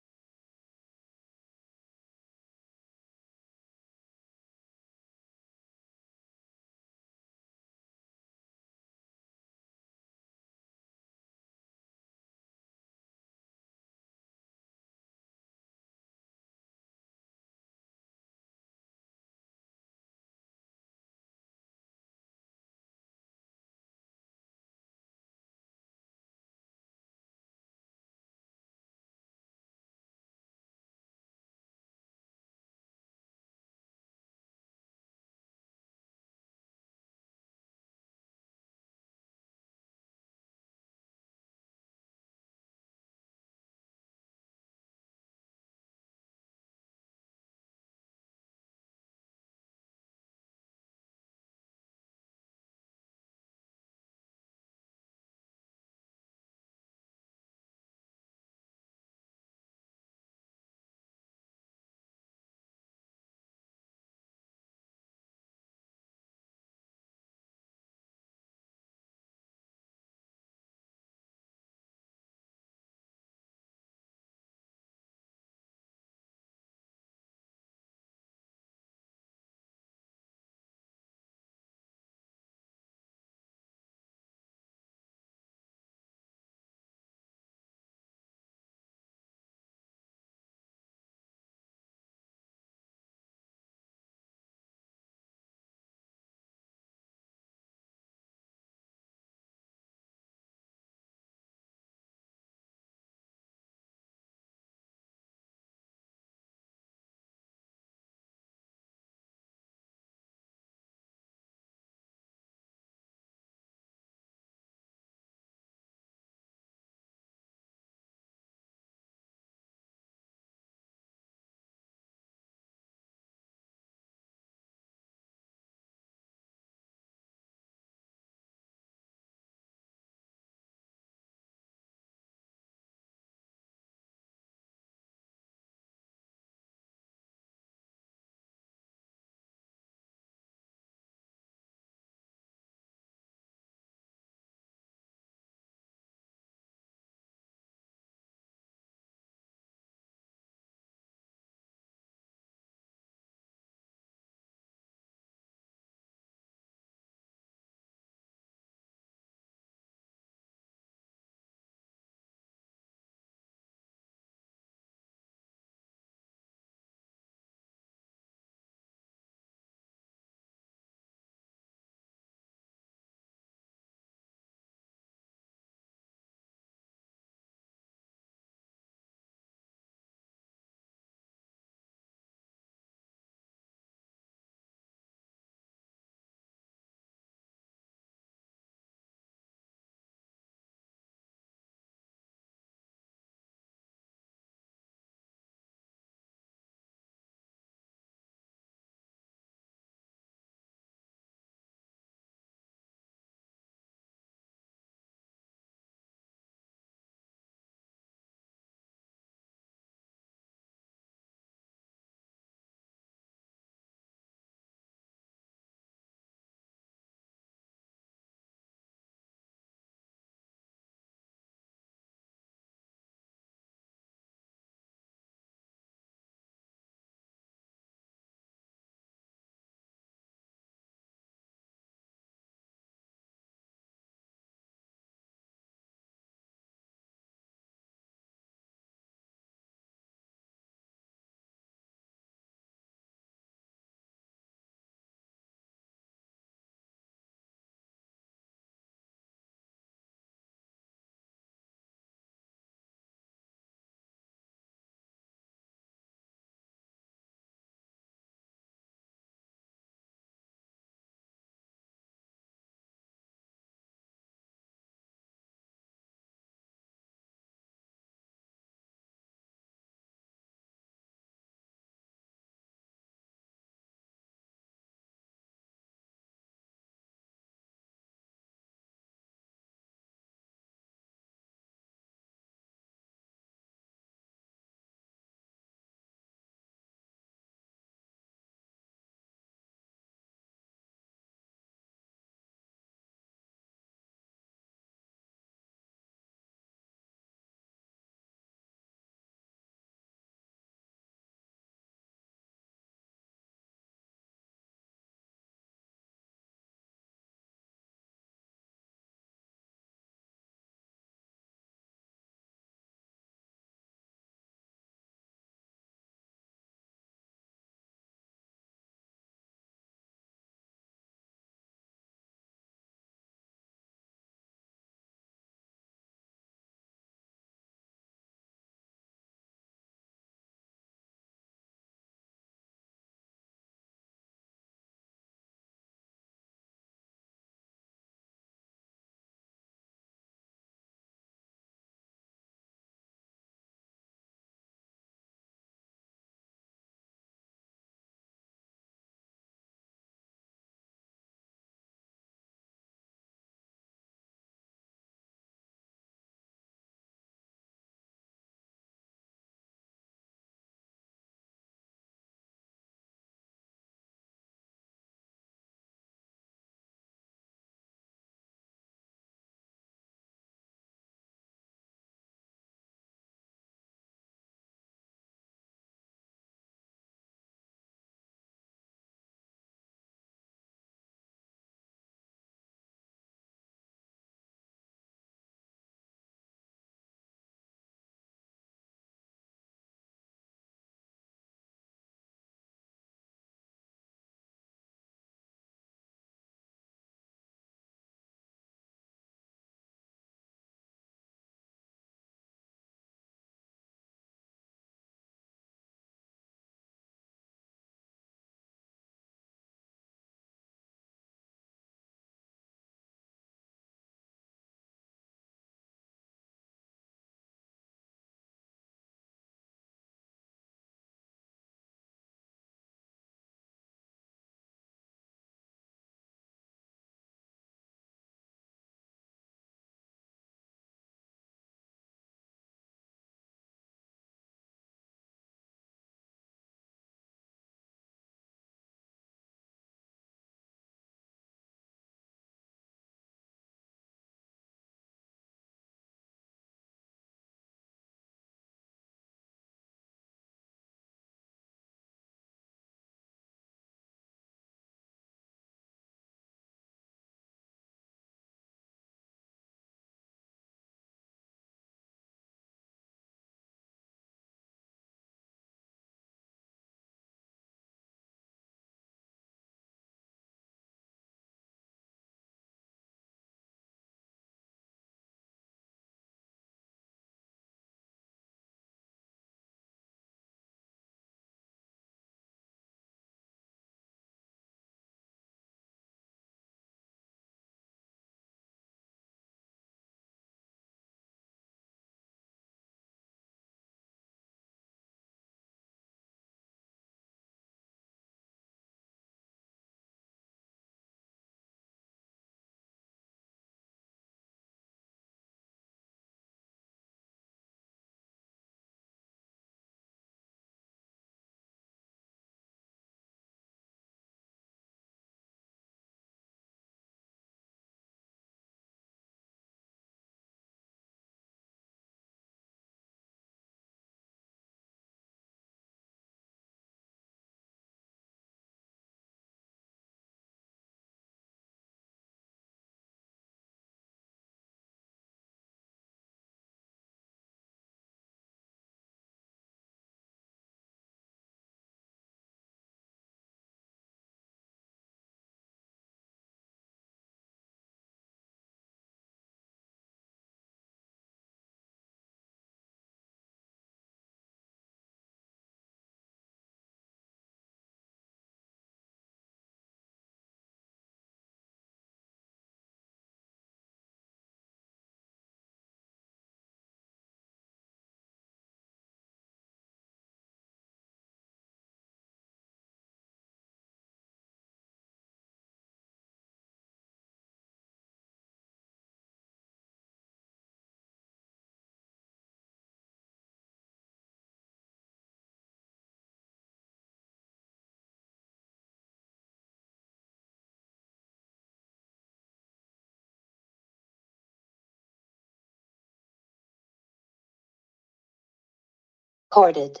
recorded.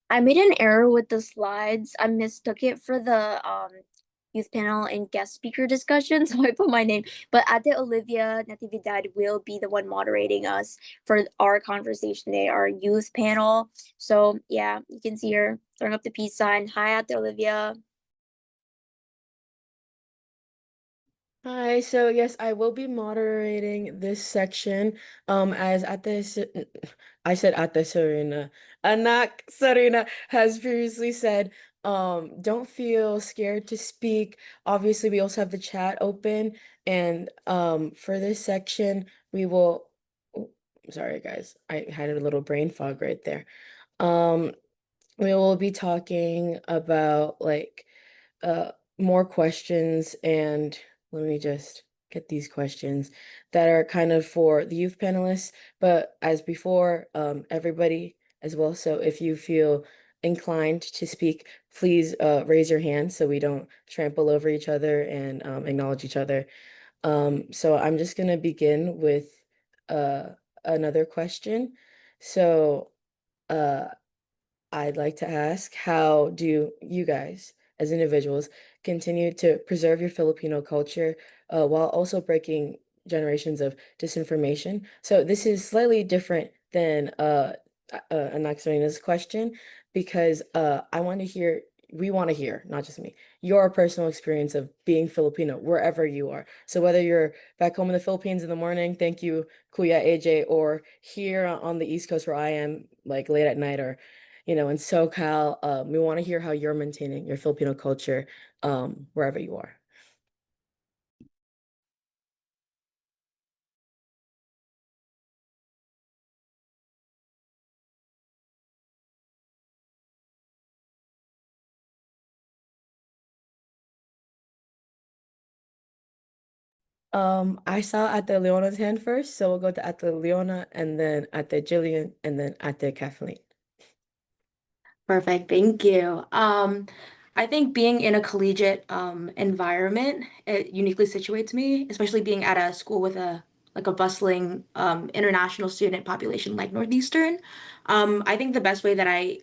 I made an error with the slides. I mistook it for the youth panel and guest speaker discussion, so I put my name. But Ate Olivia Natividad will be the one moderating us for our conversation today, our youth panel. So yeah, you can see her throwing up the peace sign. Hi, Ate Olivia. Hi, so yes, I will be moderating this section. As I said Ate Sarina. Anak Sarina has previously said, don't feel scared to speak. Obviously, we also have the chat open, and for this section, we will. Oh, sorry, guys, I had a little brain fog right there. Um, we will be talking about like uh more questions, and let me just get these questions that are kind of for the youth panelists, but as before, everybody as well. So if you feel inclined to speak, please raise your hand so we don't trample over each other and acknowledge each other. So I'm just gonna begin with uh another question. So uh I'd like to ask, how do you guys, as individuals, continue to preserve your Filipino culture while also breaking generations of disinformation? So this is slightly different than Anaxarina's question, because we want to hear, not just me, your personal experience of being Filipino wherever you are. So whether you're back home in the Philippines in the morning, thank you, Kuya AJ, or here on the East Coast where I am, like late at night, or in SoCal, we want to hear how you're maintaining your Filipino culture wherever you are. I saw Ate Leona's hand first, so we'll go to Ate Leona, and then Ate Jillian, and then Ate Kathleen. Perfect, thank you. I think being in a collegiate environment, it uniquely situates me, especially being at a school with a bustling international student population like Northeastern. I think the best way that I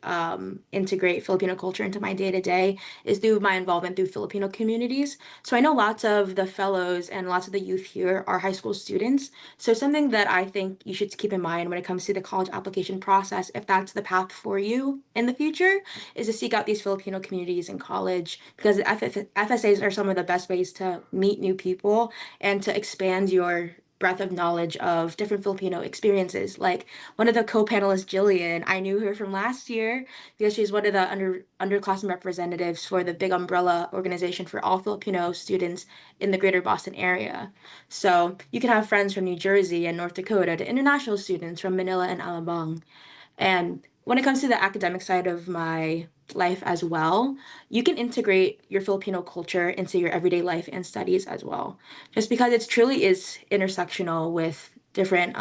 integrate Filipino culture into my day-to-day is through my involvement through Filipino communities. So I know lots of the fellows and lots of the youth here are high school students. So something that I think you should keep in mind when it comes to the college application process, if that's the path for you in the future, is to seek out these Filipino communities in college, because FSAs are some of the best ways to meet new people and to expand your breadth of knowledge of different Filipino experiences. Like one of the co-panelists, Jillian, I knew her from last year because she's one of the underclassmen representatives for the Big Umbrella organization for all Filipino students in the greater Boston area. So you can have friends from New Jersey and North Dakota to international students from Manila and Alabang. And when it comes to the academic side of my life as well, you can integrate your Filipino culture into your everyday life and studies as well. Just because it truly is intersectional with different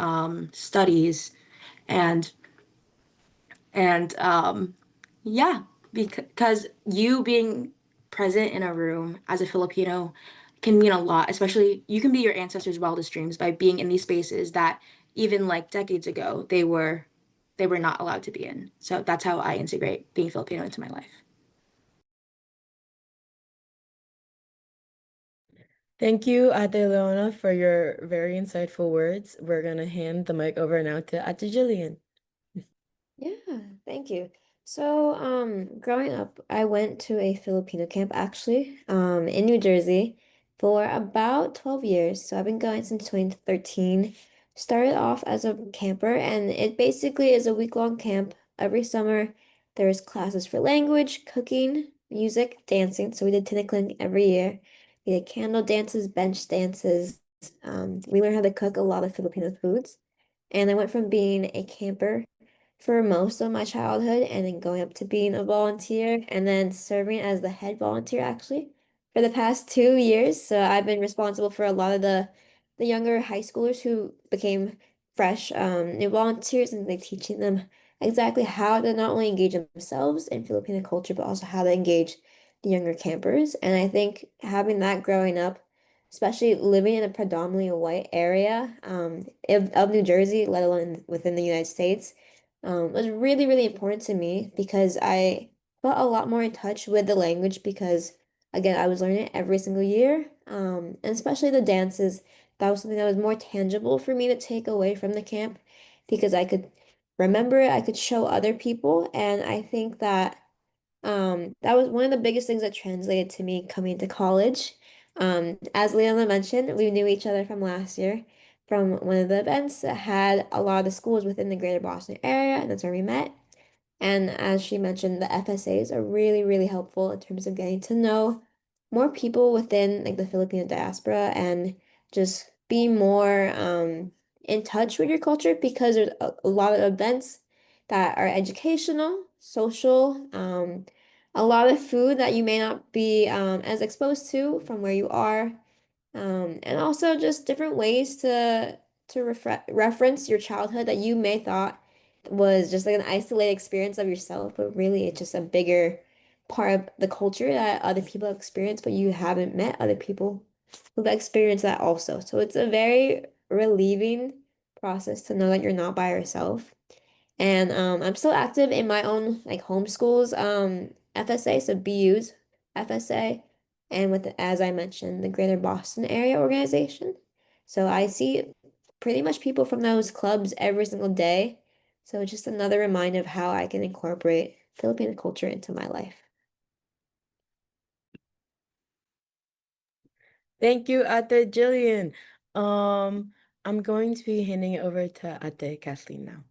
studies and and yeah, because you being present in a room as a Filipino can mean a lot, especially you can be your ancestors' wildest dreams by being in these spaces that even like decades ago they were not allowed to be in. So that's how I integrate being Filipino into my life. Thank you, Ate Leona, for your very insightful words. We're gonna hand the mic over now to Ate Jillian. Yeah, thank you. So, growing up, I went to a Filipino camp actually, in New Jersey for about 12 years. So I've been going since 2013. Started off as a camper, and it basically is a week-long camp. Every summer, there's classes for language, cooking, music, dancing. So we did tinikling every year. We did candle dances, bench dances. We learned how to cook a lot of Filipino foods. And I went from being a camper for most of my childhood and then going up to being a volunteer and then serving as the head volunteer actually for the past 2 years. So I've been responsible for a lot of the younger high schoolers who became fresh new volunteers and like teaching them exactly how to not only engage themselves in Filipino culture, but also how to engage the younger campers. And I think having that growing up, especially living in a predominantly white area of New Jersey, let alone within the United States, was really, really important to me because I felt a lot more in touch with the language because, again, I was learning it every single year. And especially the dances, that was something that was more tangible for me to take away from the camp because I could remember it, I could show other people, and I think that that was one of the biggest things that translated to me coming to college. As Leona mentioned, we knew each other from last year from one of the events that had a lot of the schools within the greater Boston area, and that's where we met. And as she mentioned, the FSAs are really, really helpful in terms of getting to know more people within like the Filipino diaspora and just being more in touch with your culture because there's a lot of events that are educational, social, a lot of food that you may not be as exposed to from where you are, and also just different ways to reference your childhood that you may thought was just like an isolated experience of yourself, but really it's just a bigger part of the culture that other people have experienced, but you haven't met other people who've experienced that also. So it's a very relieving process to know that you're not by yourself. And I'm still active in my own like homeschools FSA, so BU's FSA, and with as I mentioned, the Greater Boston Area Organization. So I see pretty much people from those clubs every single day. So it's just another reminder of how I can incorporate Filipino culture into my life. Thank you, Ate Jillian. I'm going to be handing it over to Ate Kathleen now.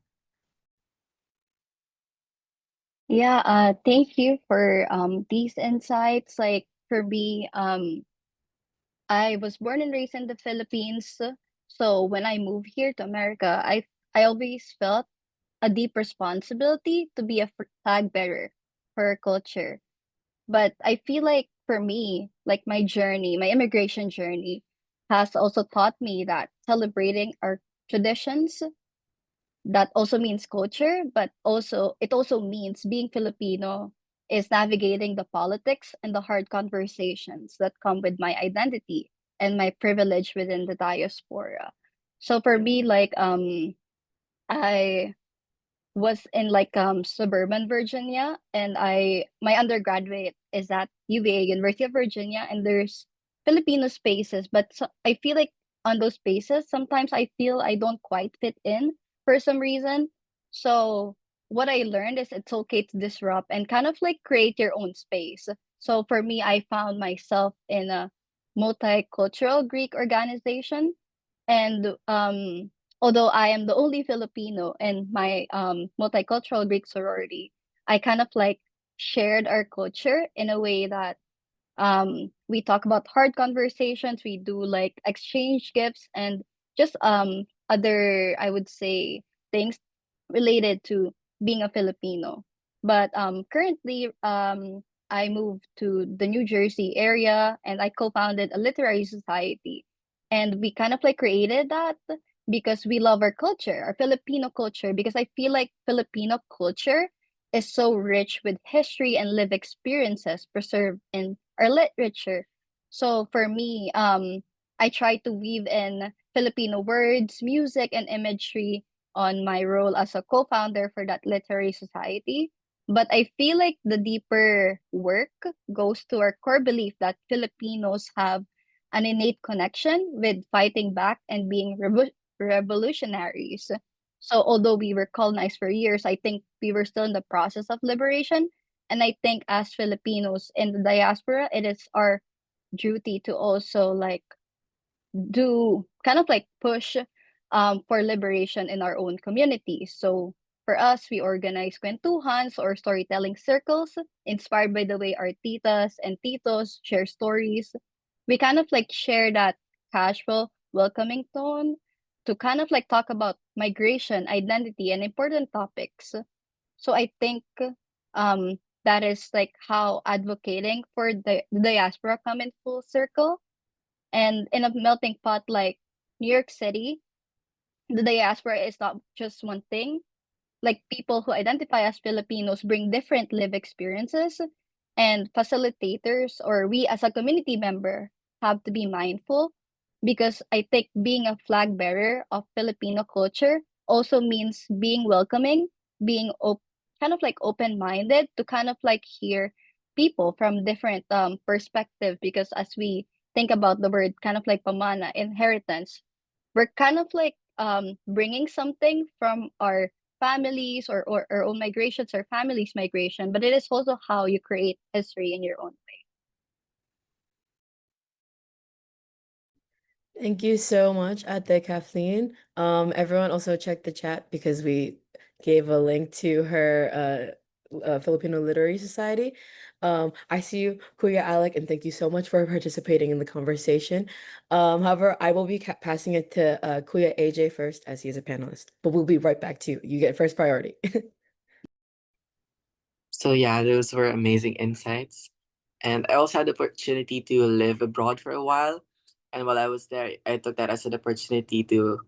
Yeah, thank you for these insights. Like for me, I was born and raised in the Philippines. So when I moved here to America, I always felt a deep responsibility to be a flag bearer for our culture. But I feel like for me, like my journey, my immigration journey, has also taught me that celebrating our traditions, that also means culture, but also it also means being Filipino is navigating the politics and the hard conversations that come with my identity and my privilege within the diaspora. So for me, like I was in like suburban Virginia, and I my undergraduate is at UVA, University of Virginia, and there's Filipino spaces, but I feel like on those spaces sometimes I feel I don't quite fit in for some reason. So what I learned is it's okay to disrupt and kind of like create your own space. So for me, I found myself in a multicultural Greek organization, and although I am the only Filipino in my multicultural Greek sorority, I kind of like shared our culture in a way that we talk about hard conversations, we do like exchange gifts and just other, I would say, things related to being a Filipino. But currently I moved to the New Jersey area and I co-founded a literary society. And we kind of like created that because we love our culture, our Filipino culture, because I feel like Filipino culture is so rich with history and lived experiences preserved in our literature. So for me, I try to weave in Filipino words, music, and imagery on my role as a co-founder for that literary society. But I feel like the deeper work goes to our core belief that Filipinos have an innate connection with fighting back and being revolutionaries. So although we were colonized for years, I think we were still in the process of liberation. And I think as Filipinos in the diaspora, it is our duty to also like do kind of like push for liberation in our own communities. So for us, we organize kwentuhans or storytelling circles inspired by the way our titas and titos share stories. We kind of like share that casual, welcoming tone to kind of like talk about migration, identity, and important topics. So I think that is like how advocating for the diaspora come in full circle. And in a melting pot like New York City, the diaspora is not just one thing. Like people who identify as Filipinos bring different live experiences, and facilitators or we as a community member have to be mindful, because I think being a flag bearer of Filipino culture also means being welcoming, being kind of like open-minded to kind of like hear people from different perspectives, because as we think about the word kind of like pamana, inheritance, we're kind of like bringing something from our families, or our own migrations or families migration, but it is also how you create history in your own way. Thank you so much, Ate Kathleen. Everyone also check the chat because we gave a link to her Filipino Literary Society. I see you, Kuya Alec, and thank you so much for participating in the conversation. However, I will be passing it to Kuya AJ first, as he is a panelist, but we'll be right back to you. You get first priority. So yeah, those were amazing insights. And I also had the opportunity to live abroad for a while. And while I was there, I took that as an opportunity to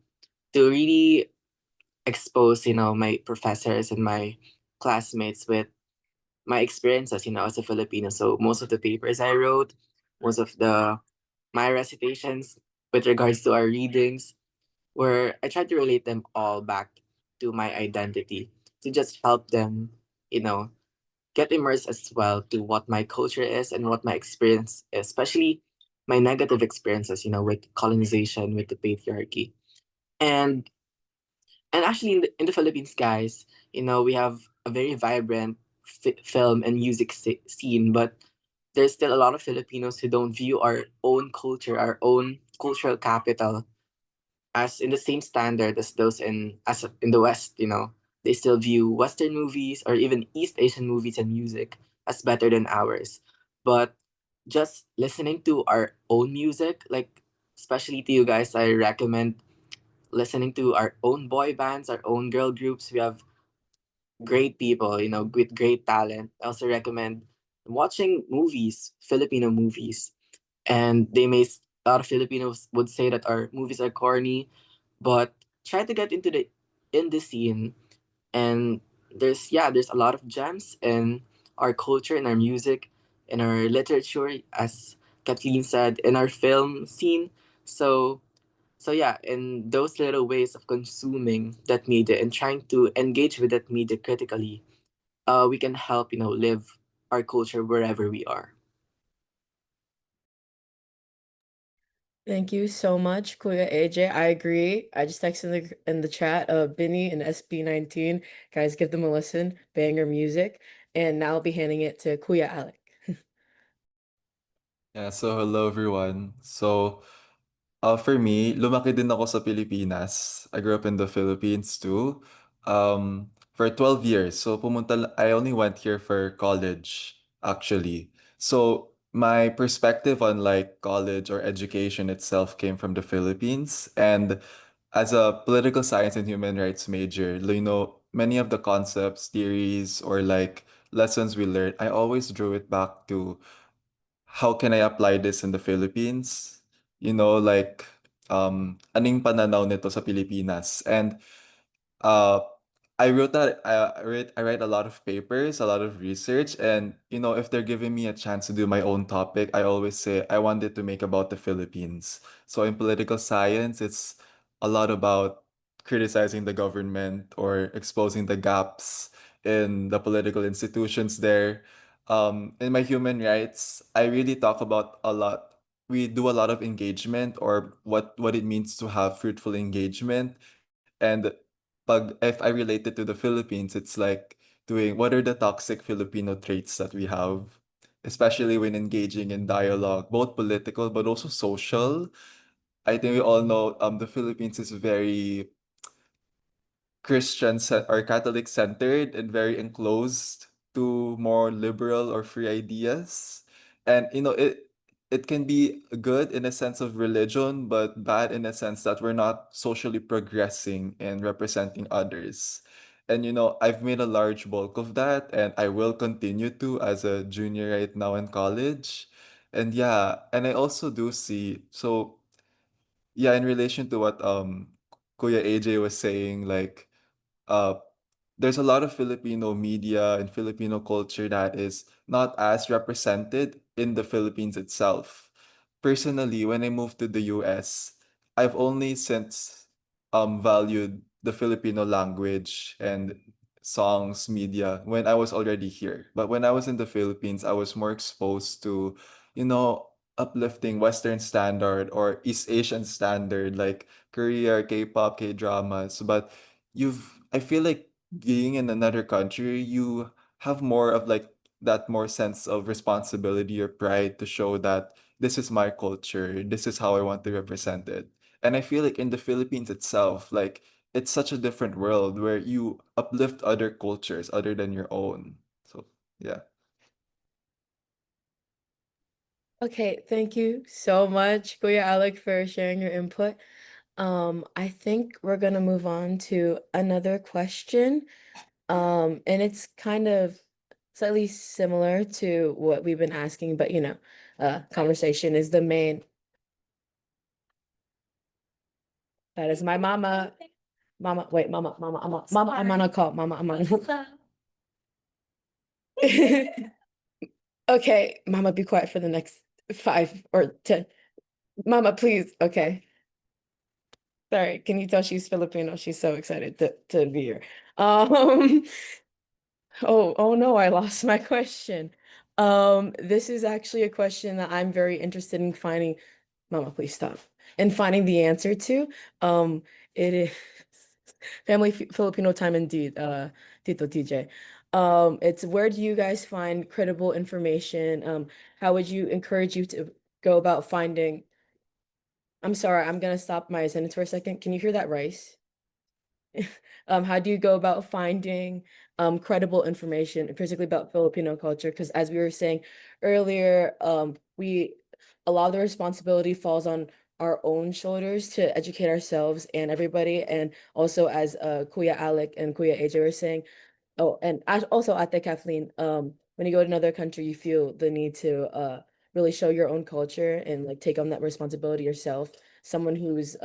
really expose, my professors and my classmates with my experiences, as a Filipino. So most of the papers I wrote, most of the my recitations with regards to our readings, where I tried to relate them all back to my identity, to just help them, you know, get immersed as well to what my culture is and what my experience is, especially my negative experiences, with colonization, with the patriarchy. And actually in the Philippines, guys, we have a very vibrant film and music scene, but there's still a lot of Filipinos who don't view our own culture, our own cultural capital, as in the same standard as those in the West. They still view Western movies or even East Asian movies and music as better than ours. But just listening to our own music, like especially to you guys, I recommend listening to our own boy bands, our own girl groups. We have great people, with great talent. I also recommend watching movies, Filipino movies. And a lot of Filipinos would say that our movies are corny, but try to get into the in the scene. And there's a lot of gems in our culture, in our music, in our literature, as Kathleen said, in our film scene. So yeah, in those little ways of consuming that media and trying to engage with that media critically, we can help, live our culture wherever we are. Thank you so much, Kuya AJ. I agree. I just texted in the chat, Binny and SB19. Guys, give them a listen. Banger music. And now I'll be handing it to Kuya Alec. Yeah, so hello everyone. For me, lumaki din ako sa Pilipinas. I grew up in the Philippines too. For 12 years. I only went here for college, actually. So my perspective on like college or education itself came from the Philippines. And as a political science and human rights major, many of the concepts, theories, or like lessons we learned, I always drew it back to how can I apply this in the Philippines? Like, aning pananaw nito sa Pilipinas? And uh, I write a lot of papers, a lot of research, and if they're giving me a chance to do my own topic, I always say I wanted to make about the Philippines. So in political science, it's a lot about criticizing the government or exposing the gaps in the political institutions there. In my human rights, I really talk about a lot. We do a lot of engagement or what it means to have fruitful engagement. And if I relate it to the Philippines, it's like doing what are the toxic Filipino traits that we have, especially when engaging in dialogue, both political but also social. I think we all know the Philippines is very or Catholic centered and very enclosed to more liberal or free ideas. And it can be good in a sense of religion, but bad in a sense that we're not socially progressing and representing others. And I've made a large bulk of that, and I will continue to as a junior right now in college. And yeah, and I also do see, so yeah, in relation to what Kuya AJ was saying, like uh there's a lot of Filipino media and Filipino culture that is not as represented in the Philippines itself. Personally, when I moved to the US, I've only since valued the Filipino language and songs, media when I was already here. But when I was in the Philippines, I was more exposed to, uplifting Western standard or East Asian standard like Korea, K-pop, K-dramas. But I feel like being in another country, you have more of like that more sense of responsibility or pride to show that this is my culture, this is how I want to represent it. And I feel like in the Philippines itself, like it's such a different world where you uplift other cultures other than your own. So, yeah. Okay, thank you so much, Kuya Alec, for sharing your input. I think we're gonna move on to another question. And it's kind of slightly similar to what we've been asking, but conversation is the main. That is my mama. Mama, wait, mama, I'm on a call. Mama, I'm on. Okay, mama, be quiet for the next 5 or 10. Mama, please. Okay. Sorry, can you tell she's Filipino? She's so excited to be here. Um, oh no, I lost my question. This is actually a question that I'm very interested in finding. Mama, please stop. And finding the answer to. It is Family Filipino time indeed, Tito TJ. It's where do you guys find credible information? How would you encourage you to go about finding? I'm sorry, I'm gonna stop my sentence for a second. Can you hear that, Rice? How do you go about finding credible information, particularly about Filipino culture? Because as we were saying earlier, a lot of the responsibility falls on our own shoulders to educate ourselves and everybody. And also as Kuya Alec and Kuya AJ were saying, oh, and also Ate Kathleen, when you go to another country, you feel the need to really show your own culture and like take on that responsibility yourself. Someone who's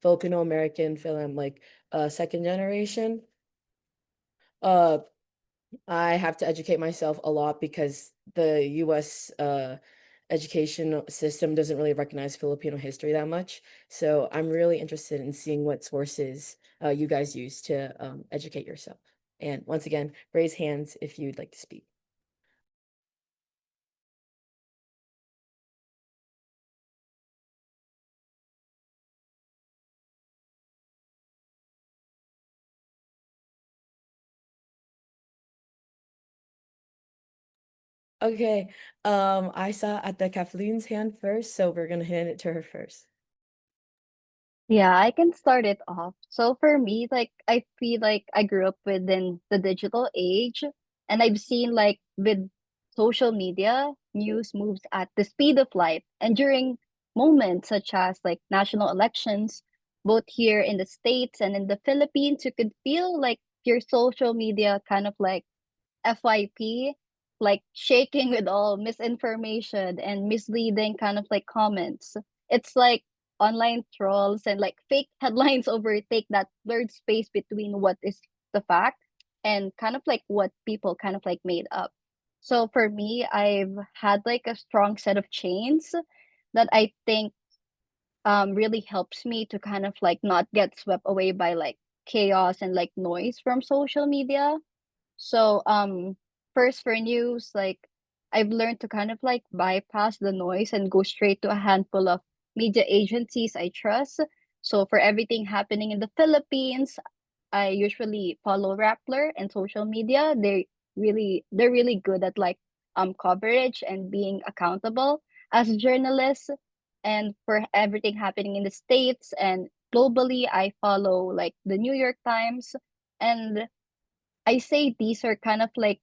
Filipino American, film like second generation. Uh, I have to educate myself a lot because the US education system doesn't really recognize Filipino history that much. So I'm really interested in seeing what sources you guys use to educate yourself. And once again, raise hands if you'd like to speak. Okay, I saw at the Kathleen's hand first, so we're gonna hand it to her first. Yeah, I can start it off. So for me, like I feel like I grew up within the digital age, and I've seen like with social media, news moves at the speed of light. And during moments such as like national elections, both here in the States and in the Philippines, you could feel like your social media kind of like FYP, like shaking with all misinformation and misleading kind of like comments. It's like online trolls and like fake headlines overtake that blurred space between what is the fact and kind of like what people kind of like made up. So for me, I've had like a strong set of chains that I think really helps me to kind of like not get swept away by like chaos and like noise from social media. So, first for news, like I've learned to kind of like bypass the noise and go straight to a handful of media agencies I trust. So for everything happening in the Philippines, I usually follow Rappler and social media. They're really good at like coverage and being accountable as journalists. And for everything happening in the States and globally, I follow like the New York Times. And I say these are kind of like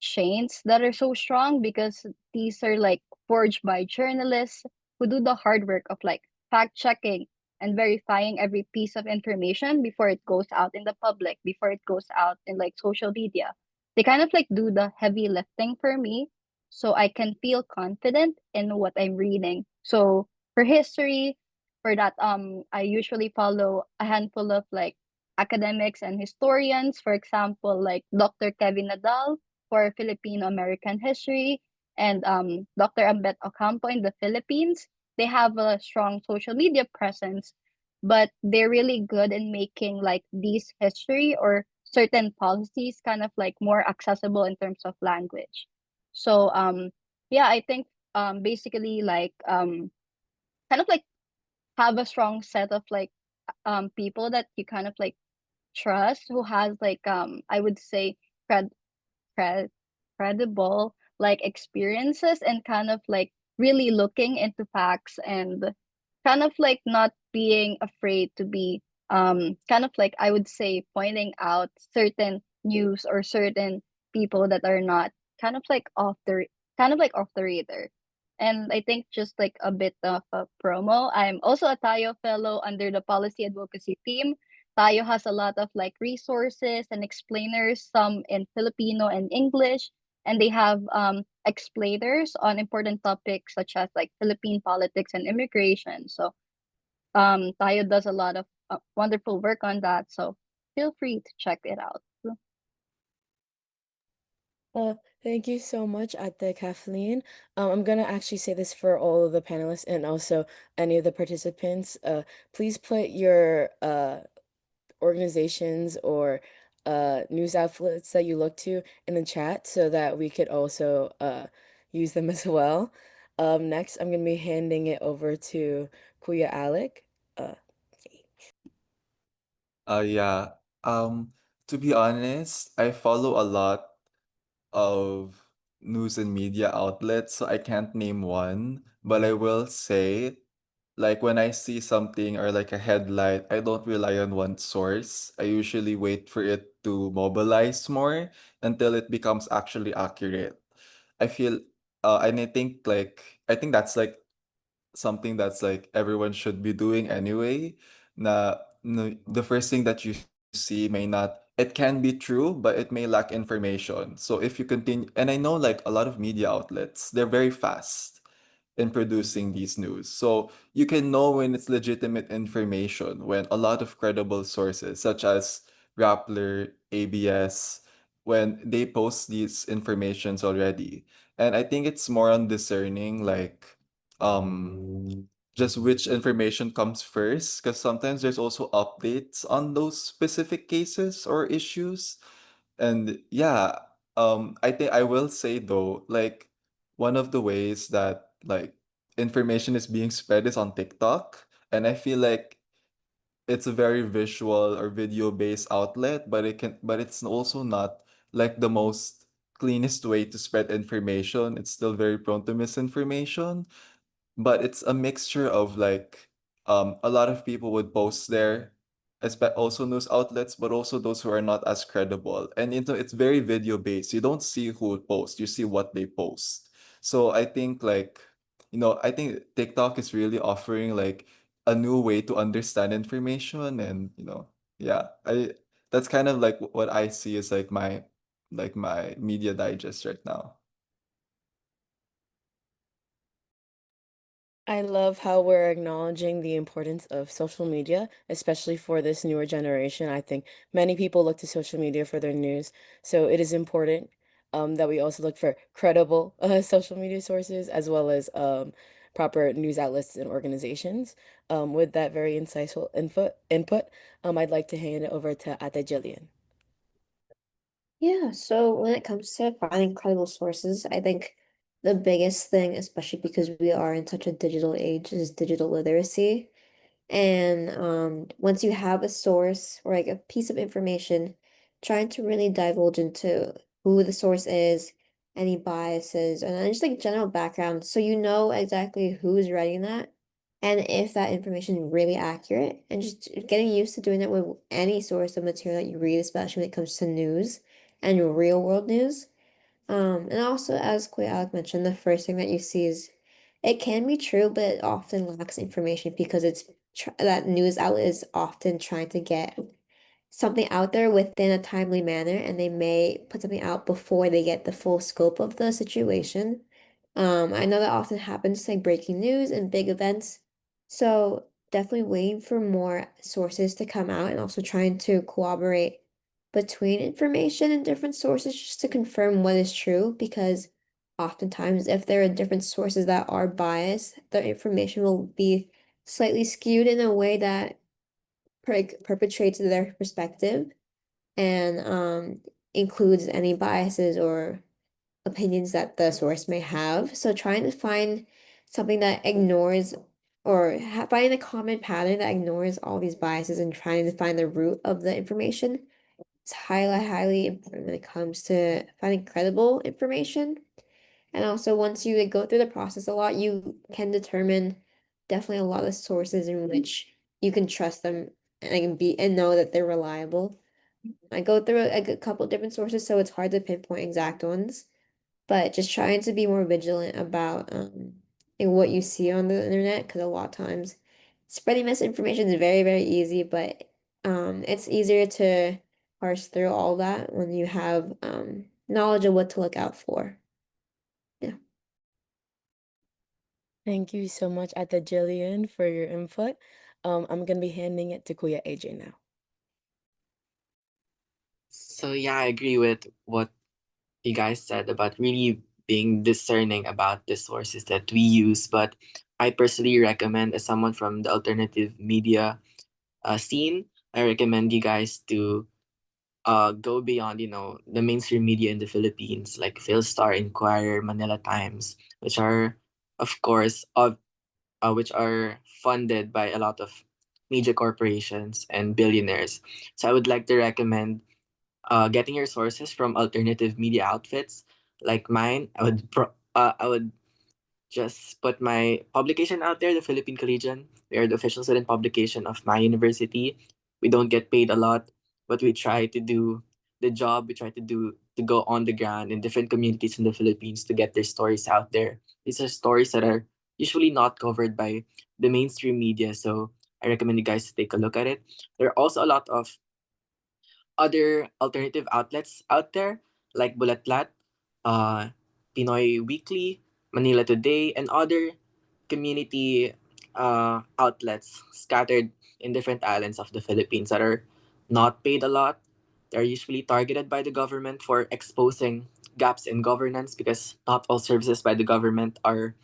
chains that are so strong because these are like forged by journalists who do the hard work of like fact checking and verifying every piece of information before it goes out in the public, before it goes out in like social media. They kind of like do the heavy lifting for me so I can feel confident in what I'm reading. So for history, for that, I usually follow a handful of like academics and historians, for example, like Dr. Kevin Nadal for Filipino American history and Dr. Ambet Ocampo in the Philippines. They have a strong social media presence, but they're really good in making like these history or certain policies kind of like more accessible in terms of language. So yeah, I think basically like kind of like have a strong set of like people that you kind of like trust who has like I would say cred cred credible like experiences and kind of like really looking into facts and kind of like not being afraid to be kind of like I would say pointing out certain news or certain people that are not kind of like off the radar. And I think just like a bit of a promo, I'm also a Tayo fellow under the policy advocacy team. Tayo has a lot of like resources and explainers, some in Filipino and English, and they have explainers on important topics such as like Philippine politics and immigration. So Tayo does a lot of wonderful work on that. So feel free to check it out. Thank you so much, Ate Kathleen. I'm gonna actually say this for all of the panelists and also any of the participants. Please put your organizations or news outlets that you look to in the chat so that we could also use them as well. Next, I'm gonna be handing it over to Kuya Alec. Uh, Yeah. To be honest, I follow a lot of news and media outlets, so I can't name one, but I will say, like when I see something or like a headline, I don't rely on one source. I usually wait for it to mobilize more until it becomes actually accurate. I feel and I think that's like something that's like everyone should be doing anyway. Na no, the first thing that you see may not, it can be true, but it may lack information. So if you continue, and I know like a lot of media outlets, they're very fast in producing these news. So you can know when it's legitimate information when a lot of credible sources such as Rappler, ABS, when they post these informations already. And I think it's more on discerning like just which information comes first, because sometimes there's also updates on those specific cases or issues. And yeah, I think I will say though, like one of the ways that like information is being spread is on TikTok. And I feel like it's a very visual or video based outlet, but it's also not like the most cleanest way to spread information. It's still very prone to misinformation, but it's a mixture of like a lot of people would post there, also news outlets, but also those who are not as credible. And it's very video based. You don't see who would post, you see what they post. So I think like, I think TikTok is really offering like a new way to understand information. And yeah, I that's kind of like what I see as like my media digest right now. I love how we're acknowledging the importance of social media, especially for this newer generation. I think many people look to social media for their news, so it is important that we also look for credible social media sources as well as proper news outlets and organizations. With that very insightful input, I'd like to hand it over to Ate Jillian. Yeah, so when it comes to finding credible sources, I think the biggest thing, especially because we are in such a digital age, is digital literacy. And once you have a source or like a piece of information, trying to really divulge into who the source is, any biases, and then just like general background, so you know exactly who's writing that and if that information is really accurate, and just getting used to doing that with any source of material that you read, especially when it comes to news and real world news. And also, as Kuya Alec mentioned, the first thing that you see is It can be true, but it often lacks information because that news outlet is often trying to get something out there within a timely manner, and they may put something out before they get the full scope of the situation. I know that often happens like breaking news and big events. So definitely waiting for more sources to come out and also trying to corroborate between information and different sources just to confirm what is true, because oftentimes if there are different sources that are biased, the information will be slightly skewed in a way that perpetrates their perspective and includes any biases or opinions that the source may have. So trying to find something that ignores or finding a common pattern that ignores all these biases and trying to find the root of the information is highly, highly important when it comes to finding credible information. And also, once you go through the process a lot, you can determine definitely a lot of sources in which you can trust them and know that they're reliable. I go through a good couple different sources, so it's hard to pinpoint exact ones, but just trying to be more vigilant about and what you see on the internet, because a lot of times spreading misinformation is very, very easy, but it's easier to parse through all that when you have knowledge of what to look out for. Yeah. Thank you so much, Ate Jillian, for your input. I'm gonna be handing it to Kuya AJ now. So yeah, I agree with what you guys said about really being discerning about the sources that we use. But I personally recommend, as someone from the alternative media scene, I recommend you guys to go beyond, the mainstream media in the Philippines, like Philstar, Inquirer, Manila Times, which are, of course, which are funded by a lot of media corporations and billionaires. So I would like to recommend getting your sources from alternative media outfits like mine. I would just put my publication out there, the Philippine Collegian. We are the official student publication of my university. We don't get paid a lot, but we try to do the job. We try to go on the ground in different communities in the Philippines to get their stories out there. These are stories that are usually not covered by the mainstream media. So I recommend you guys to take a look at it. There are also a lot of other alternative outlets out there like Bulatlat, uh, Pinoy Weekly, Manila Today, and other community outlets scattered in different islands of the Philippines that are not paid a lot. They're usually targeted by the government for exposing gaps in governance because not all services by the government are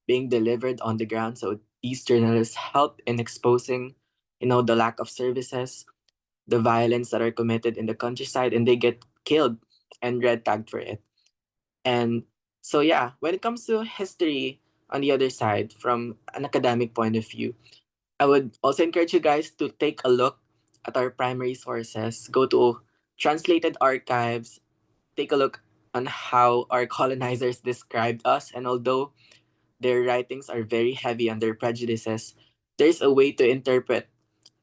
being delivered on the ground. So these journalists help in exposing, the lack of services, the violence that are committed in the countryside, and they get killed and red tagged for it. And so yeah, when it comes to history on the other side, from an academic point of view, I would also encourage you guys to take a look at our primary sources. Go to translated archives, take a look on how our colonizers described us. And although their writings are very heavy on their prejudices, there's a way to interpret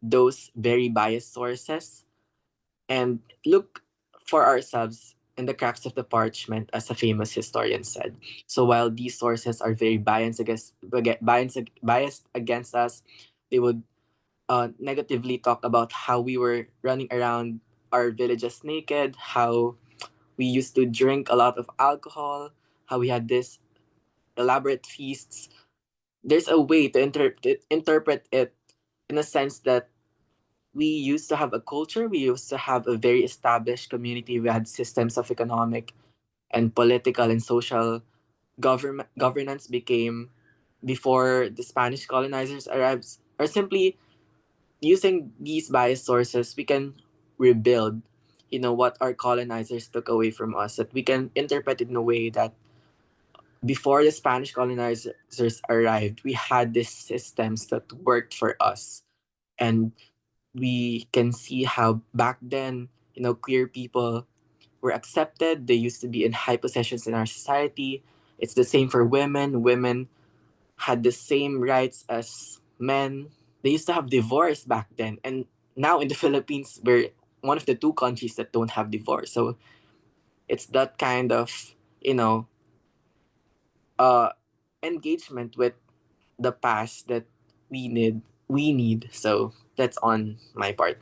those very biased sources and look for ourselves in the cracks of the parchment, as a famous historian said. So while these sources are very biased against us, they would negatively talk about how we were running around our villages naked, how we used to drink a lot of alcohol, how we had this elaborate feasts. There's a way to interpret it in a sense that we used to have a culture, we used to have a very established community, we had systems of economic and political and social governance became before the Spanish colonizers arrived, or simply using these biased sources, we can rebuild, what our colonizers took away from us, that we can interpret it in a way that before the Spanish colonizers arrived, we had these systems that worked for us. And we can see how back then, queer people were accepted. They used to be in high positions in our society. It's the same for women. Women had the same rights as men. They used to have divorce back then. And now in the Philippines, we're one of the two countries that don't have divorce. So it's that kind of, you know, uh, engagement with the past that we need. So that's on my part.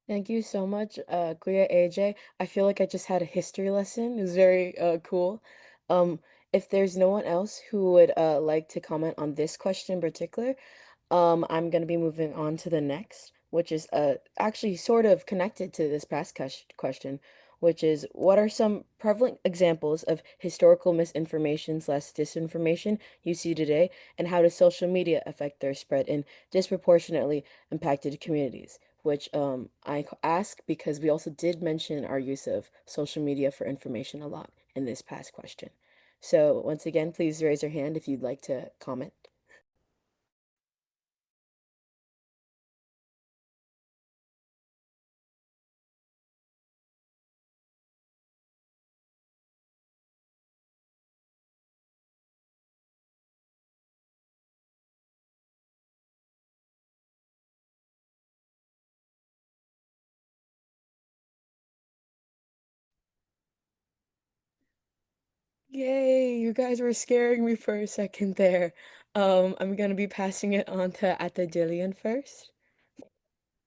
Thank you so much, Kuya AJ. I feel like I just had a history lesson. It was very cool. Um, if there's no one else who would like to comment on this question in particular, I'm gonna be moving on to the next, which is actually sort of connected to this past question, which is what are some prevalent examples of historical misinformation slash disinformation you see today, and how does social media affect their spread in disproportionately impacted communities? Which I ask because we also did mention our use of social media for information a lot in this past question. So once again, please raise your hand if you'd like to comment. Yay, you guys were scaring me for a second there. I'm gonna be passing it on to Ate Jillian first.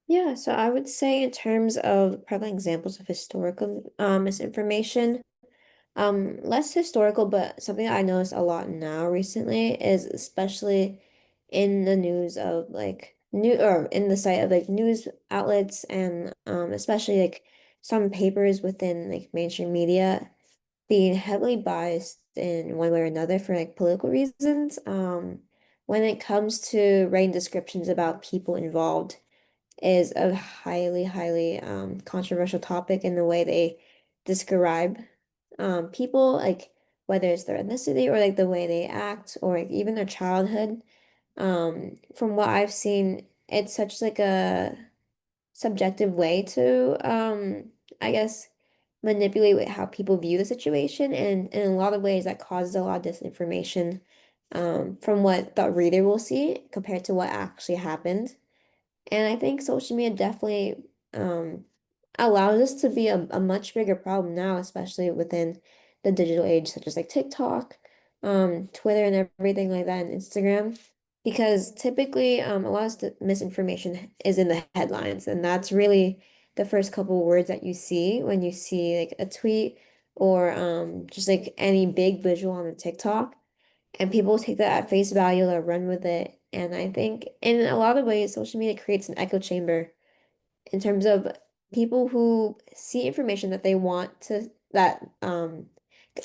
Yeah, so I would say in terms of prevalent examples of historical misinformation, less historical, but something I notice a lot now recently is especially in the news of like new or in the site of like news outlets and especially like some papers within like mainstream media being heavily biased in one way or another for like political reasons. When it comes to writing descriptions about people involved is a highly controversial topic in the way they describe people, like whether it's their ethnicity or like the way they act or like even their childhood. From what I've seen, it's such like a subjective way to I guess manipulate how people view the situation, and in a lot of ways that causes a lot of disinformation from what the reader will see compared to what actually happened. And I think social media definitely um, allows us to be a much bigger problem now, especially within the digital age, such as like TikTok, Twitter, and everything like that, and Instagram. Because typically, a lot of the misinformation is in the headlines, and that's really the first couple words that you see when you see like a tweet or just like any big visual on the TikTok, and people take that at face value, they'll run with it. And I think in a lot of ways, social media creates an echo chamber in terms of people who see information that they want to, that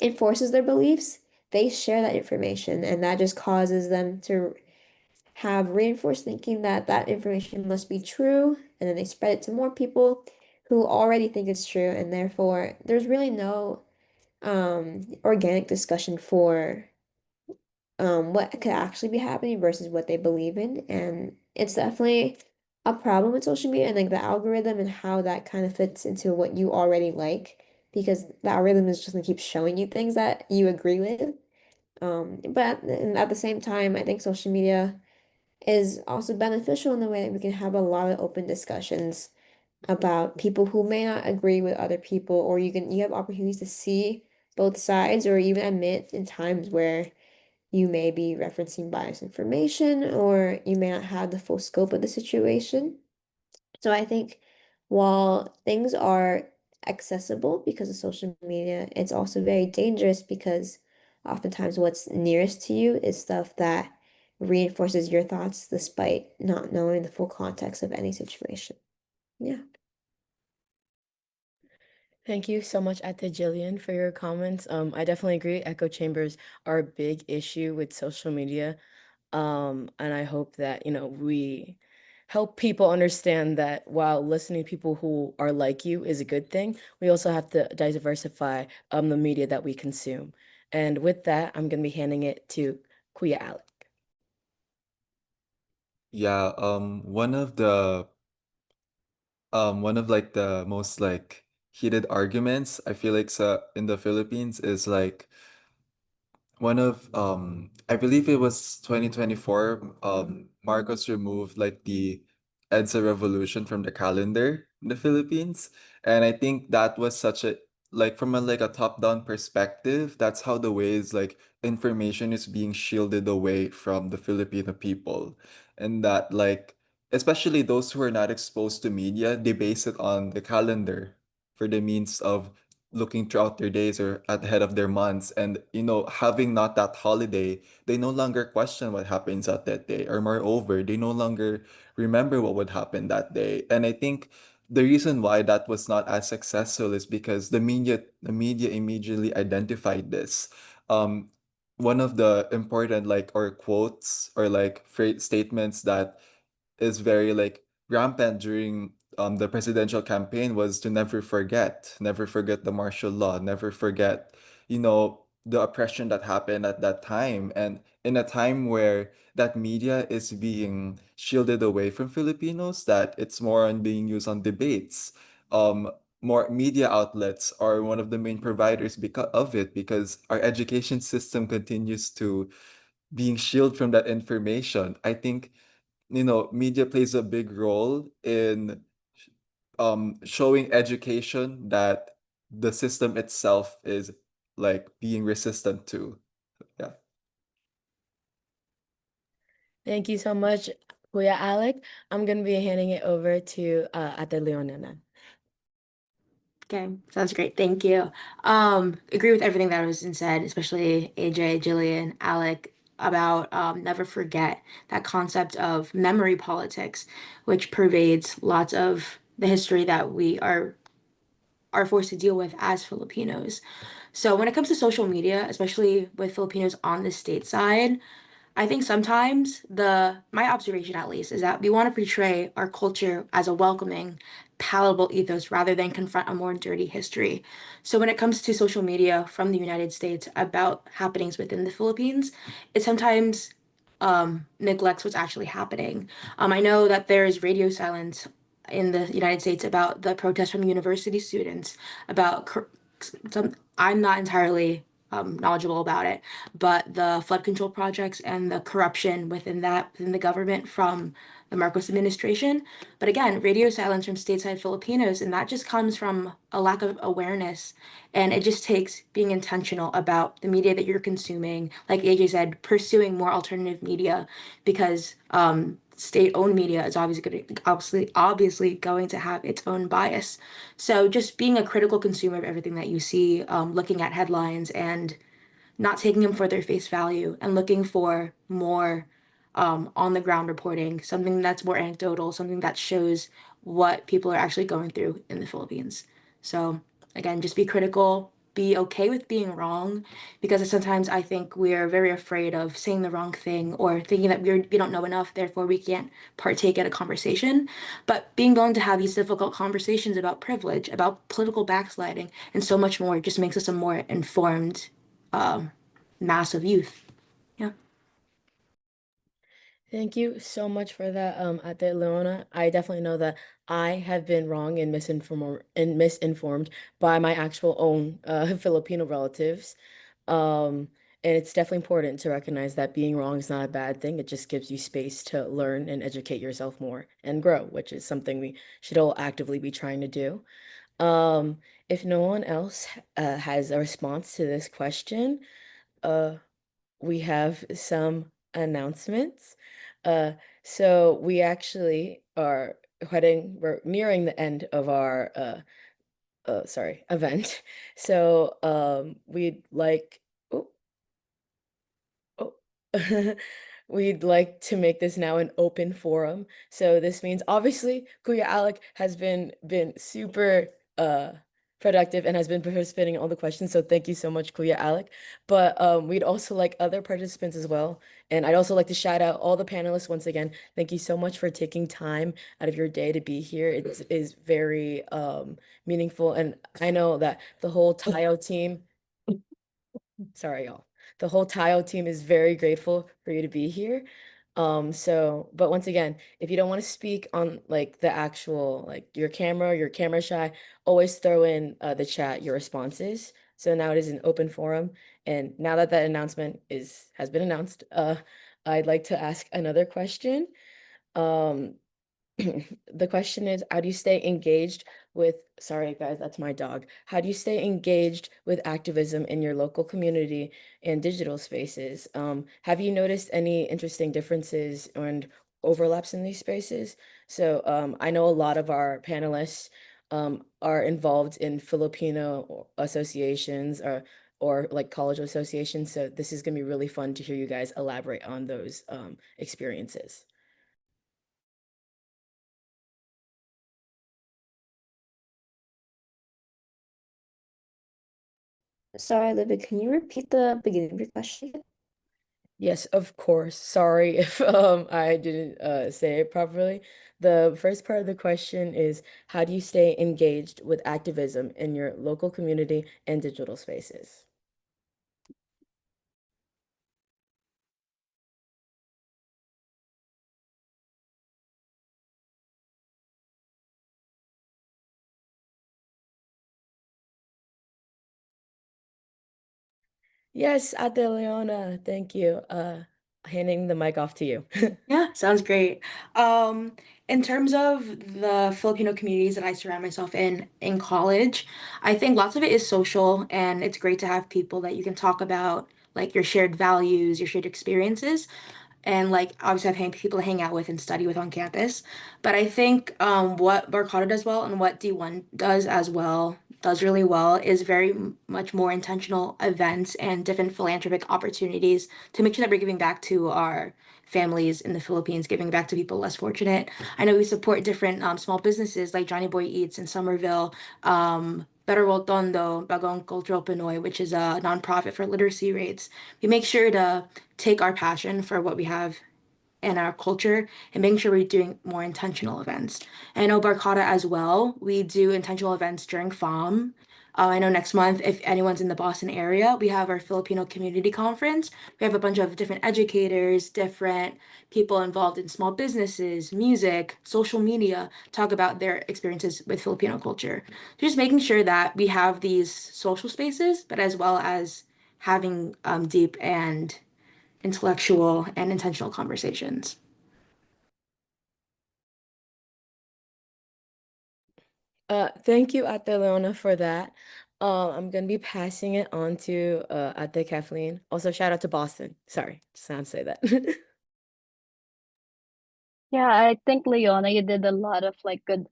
enforces their beliefs, they share that information, and that just causes them to have reinforced thinking that that information must be true, and then they spread it to more people who already think it's true, and therefore there's really no organic discussion for what could actually be happening versus what they believe in. And it's definitely a problem with social media and like the algorithm and how that kind of fits into what you already like, because the algorithm is just gonna keep showing you things that you agree with. But at the same time, I think social media is also beneficial in the way that we can have a lot of open discussions about people who may not agree with other people, or you have opportunities to see both sides, or even admit in times where you may be referencing biased information, or you may not have the full scope of the situation. So I think while things are accessible because of social media, it's also very dangerous because oftentimes what's nearest to you is stuff that reinforces your thoughts despite not knowing the full context of any situation. Yeah. Thank you so much, Ate Jillian, for your comments. I definitely agree. Echo chambers are a big issue with social media. And I hope that, we help people understand that while listening to people who are like you is a good thing, we also have to diversify the media that we consume. And with that, I'm gonna be handing it to Kuya Alec. Yeah, one of like the most like heated arguments I feel like in the Philippines is like one of I believe it was 2024, Marcos removed like the EDSA revolution from the calendar in the Philippines. And I think that was such a like from a top-down perspective, that's how the ways like information is being shielded away from the Filipino people. And that like especially those who are not exposed to media, they base it on the calendar for the means of looking throughout their days or at the head of their months. And having not that holiday, they no longer question what happens at that day. Or moreover, they no longer remember what would happen that day. And I think the reason why that was not as successful is because the media immediately identified this. Um, one of the important like or quotes or like statements that is very like rampant during the presidential campaign was to never forget the martial law, never forget, the oppression that happened at that time. And in a time where that media is being shielded away from Filipinos, that it's more on being used on debates. More media outlets are one of the main providers because of it, because our education system continues to being shielded from that information. I think media plays a big role in showing education that the system itself is like being resistant to. Yeah. Thank you so much, Kuya Alec. I'm gonna be handing it over to Ate Leona now. Okay, sounds great. Thank you. Agree with everything that was said, especially AJ, Jillian, Alec, about never forget that concept of memory politics, which pervades lots of the history that we are forced to deal with as Filipinos. So when it comes to social media, especially with Filipinos on the state side, I think sometimes my observation at least is that we want to portray our culture as a welcoming, palatable ethos rather than confront a more dirty history. So when it comes to social media from the United States about happenings within the Philippines, it sometimes neglects what's actually happening. I know that there is radio silence in the United States about the protests from university students, about some. I'm not entirely knowledgeable about it, but the flood control projects and the corruption within the government from the Marcos administration. But again, radio silence from stateside Filipinos, and that just comes from a lack of awareness. And it just takes being intentional about the media that you're consuming. Like AJ said, pursuing more alternative media because state-owned media is obviously going to have its own bias. So just being a critical consumer of everything that you see, looking at headlines and not taking them for their face value and looking for more on the ground reporting, something that's more anecdotal, something that shows what people are actually going through in the Philippines. So again, just be critical, be okay with being wrong, because sometimes I think we're very afraid of saying the wrong thing or thinking that we don't know enough, therefore we can't partake in a conversation. But being willing to have these difficult conversations about privilege, about political backsliding, and so much more just makes us a more informed mass of youth. Yeah. Thank you so much for that, Ate Leona. I definitely know that I have been wrong and misinformed by my actual own Filipino relatives. And it's definitely important to recognize that being wrong is not a bad thing. It just gives you space to learn and educate yourself more and grow, which is something we should all actively be trying to do. Um, if no one else has a response to this question, uh, we have some announcements. Uh, so we actually are we're nearing the end of our event. So we'd like oh, oh. We'd like to make this now an open forum. So this means obviously Kuya Alec has been super productive and has been participating in all the questions. So thank you so much, Kuya Alec. But we'd also like other participants as well. And I'd also like to shout out all the panelists once again. Thank you so much for taking time out of your day to be here. It is very meaningful. And I know that the whole TIO team, sorry, y'all. The whole TIO team is very grateful for you to be here. But once again, if you don't want to speak on like the actual, like you're camera shy, always throw in the chat your responses. So now it is an open forum. And now that that announcement has been announced, I'd like to ask another question. Um, the question is, how do you stay engaged with, sorry guys, that's my dog. How do you stay engaged with activism in your local community and digital spaces? Have you noticed any interesting differences and overlaps in these spaces? So I know a lot of our panelists are involved in Filipino associations or like college associations. So this is going to be really fun to hear you guys elaborate on those experiences. Sorry, Libby, can you repeat the beginning of your question again? Yes, of course. Sorry if I didn't say it properly. The first part of the question is, how do you stay engaged with activism in your local community and digital spaces? Yes, Ate Leona, thank you. Handing the mic off to you. Yeah, sounds great. Um, in terms of the Filipino communities that I surround myself in college, I think lots of it is social, and it's great to have people that you can talk about like your shared values, your shared experiences, and like obviously have people to hang out with and study with on campus. But I think what Barcata does well and what D1 does as well, does really well, is very much more intentional events and different philanthropic opportunities to make sure that we're giving back to our families in the Philippines, giving back to people less fortunate. I know we support different small businesses like Johnny Boy Eats in Somerville, Better World Tondo, Bagong Cultural Pinoy, which is a nonprofit for literacy rates. We make sure to take our passion for what we have and our culture and making sure we're doing more intentional events. And I know Barcata as well, we do intentional events during FAM. I know next month, if anyone's in the Boston area, we have our Filipino Community Conference. We have a bunch of different educators, different people involved in small businesses, music, social media, talk about their experiences with Filipino culture. Just making sure that we have these social spaces, but as well as having deep and intellectual and intentional conversations. Thank you, Ate Leona, for that. I'm gonna be passing it on to Ate Kathleen. Also, shout out to Boston. Sorry, just not to say that. Yeah, I think Leona, you did a lot of like good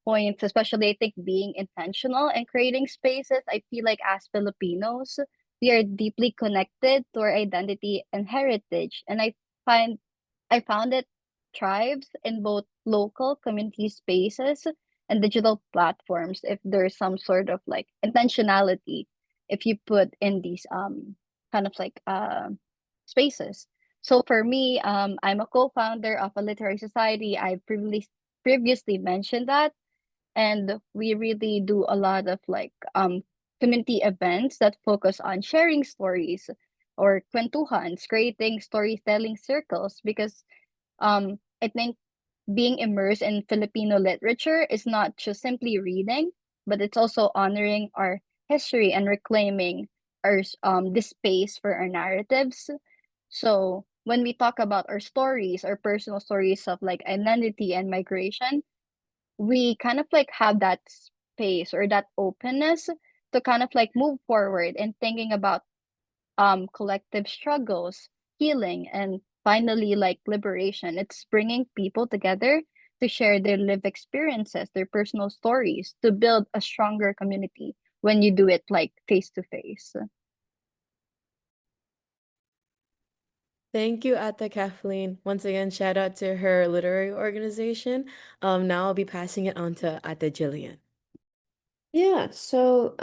points, especially I think being intentional and creating spaces. I feel like as Filipinos, we are deeply connected to our identity and heritage. And find I found it thrives in both local community spaces and digital platforms if there's some sort of like intentionality if you put in these kind of like spaces. So for me, I'm a co-founder of a literary society. I previously mentioned that, and we really do a lot of like community events that focus on sharing stories or kwentuhans, creating storytelling circles because I think being immersed in Filipino literature is not just simply reading, but it's also honoring our history and reclaiming our this space for our narratives. So when we talk about our stories, our personal stories of like identity and migration, we kind of like have that space or that openness to kind of like move forward and thinking about collective struggles, healing, and finally like liberation. It's bringing people together to share their lived experiences, their personal stories, to build a stronger community when you do it like face to face. Thank you, Ate Kathleen. Once again, shout out to her literary organization. Now I'll be passing it on to Ate Jillian. Yeah, so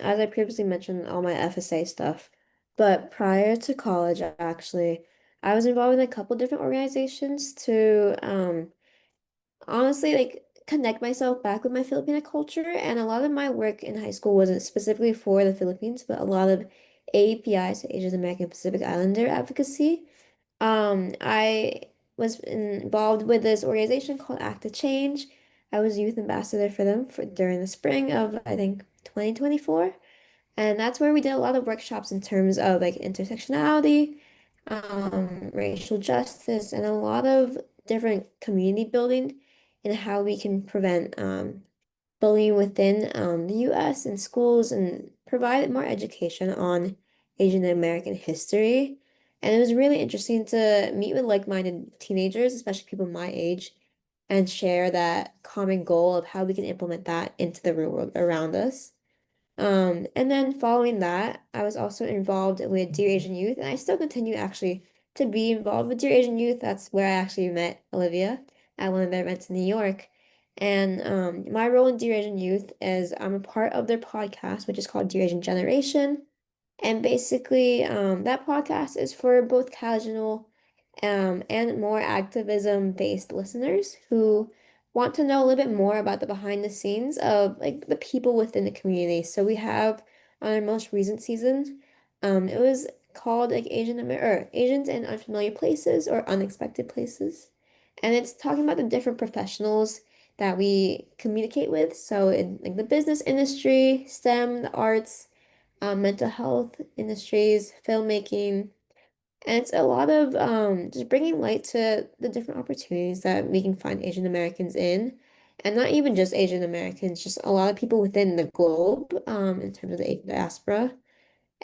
as I previously mentioned, all my FSA stuff, but prior to college, actually, I was involved in a couple different organizations to honestly like connect myself back with my Filipino culture. And a lot of my work in high school wasn't specifically for the Philippines, but a lot of API, so Asian American Pacific Islander advocacy. I was involved with this organization called Act to Change. I was youth ambassador for them for during the spring of I think 2024. And that's where we did a lot of workshops in terms of like intersectionality, racial justice, and a lot of different community building and how we can prevent bullying within the US and schools and provide more education on Asian American history. And it was really interesting to meet with like-minded teenagers, especially people my age, and share that common goal of how we can implement that into the real world around us. And then following that, I was also involved with Dear Asian Youth, and I still continue actually to be involved with Dear Asian Youth. That's where I actually met Olivia at one of their events in New York. And my role in Dear Asian Youth is I'm a part of their podcast, which is called Dear Asian Generation. And basically, that podcast is for both casual and more activism-based listeners who want to know a little bit more about the behind the scenes of like the people within the community. So we have on our most recent season, it was called like Asians in Unfamiliar Places or Unexpected Places. And it's talking about the different professionals that we communicate with. So in like the business industry, STEM, the arts, mental health industries, filmmaking, and it's a lot of just bringing light to the different opportunities that we can find Asian Americans in. And not even just Asian Americans, just a lot of people within the globe, in terms of the Asian diaspora.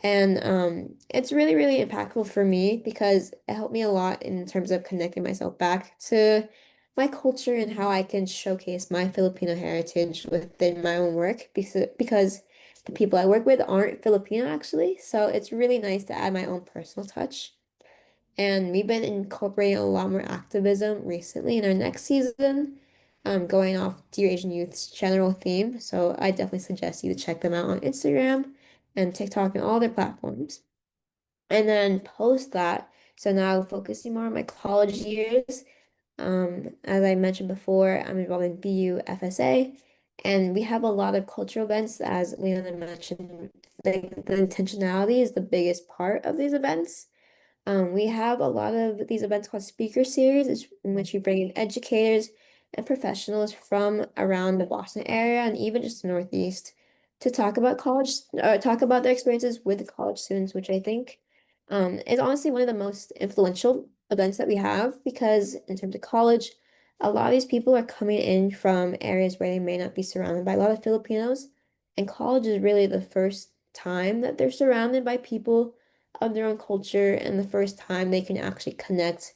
And it's really, really impactful for me because it helped me a lot in terms of connecting myself back to my culture and how I can showcase my Filipino heritage within my own work because the people I work with aren't Filipino actually. So it's really nice to add my own personal touch. And we've been incorporating a lot more activism recently in our next season, going off Dear Asian Youth's general theme. So I definitely suggest you to check them out on Instagram and TikTok and all their platforms. And then post that, so now focusing more on my college years. As I mentioned before, I'm involved in BU FSA, and we have a lot of cultural events, as Leona mentioned. The intentionality is the biggest part of these events. We have a lot of these events called speaker series, in which we bring in educators and professionals from around the Boston area and even just the Northeast to talk about talk about their experiences with college students, which I think is honestly one of the most influential events that we have because in terms of college, a lot of these people are coming in from areas where they may not be surrounded by a lot of Filipinos, and college is really the first time that they're surrounded by people of their own culture and the first time they can actually connect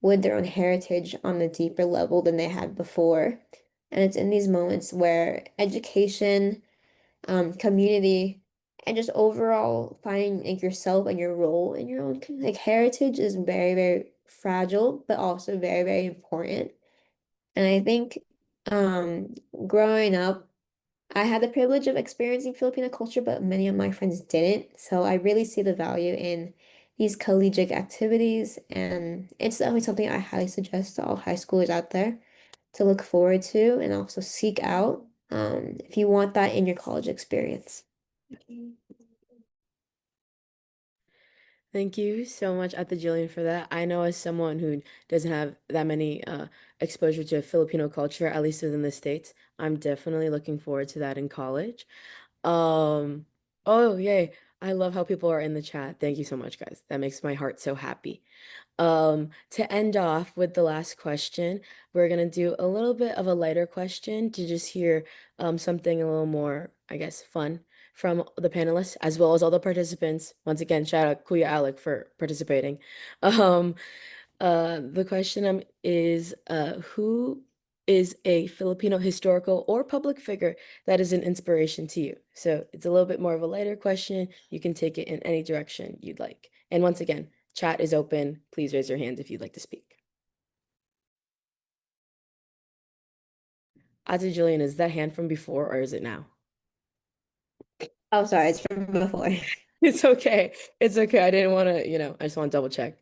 with their own heritage on a deeper level than they had before. And it's in these moments where education, community, and just overall finding like yourself and your role in your own like heritage is very, very fragile, but also very, very important. And I think um growing up I had the privilege of experiencing Filipino culture, but many of my friends didn't. So I really see the value in these collegiate activities, and it's definitely something I highly suggest to all high schoolers out there to look forward to and also seek out if you want that in your college experience. Thank you so much, Ate Jillian, for that. I know as someone who doesn't have that many exposure to Filipino culture, at least within the States, I'm definitely looking forward to that in college. Um, oh, yay. I love how people are in the chat. Thank you so much, guys. That makes my heart so happy. To end off with the last question, we're gonna do a little bit of a lighter question to just hear something a little more, I guess, fun from the panelists as well as all the participants. Once again, shout out Kuya Alec for participating. Um, the question is who is a Filipino historical or public figure that is an inspiration to you? So it's a little bit more of a lighter question. You can take it in any direction you'd like. And once again, chat is open. Please raise your hand if you'd like to speak. Ate Jillian, is that hand from before or is it now? Oh, sorry, it's from before. It's okay. It's okay. I didn't want to, I just want to double check.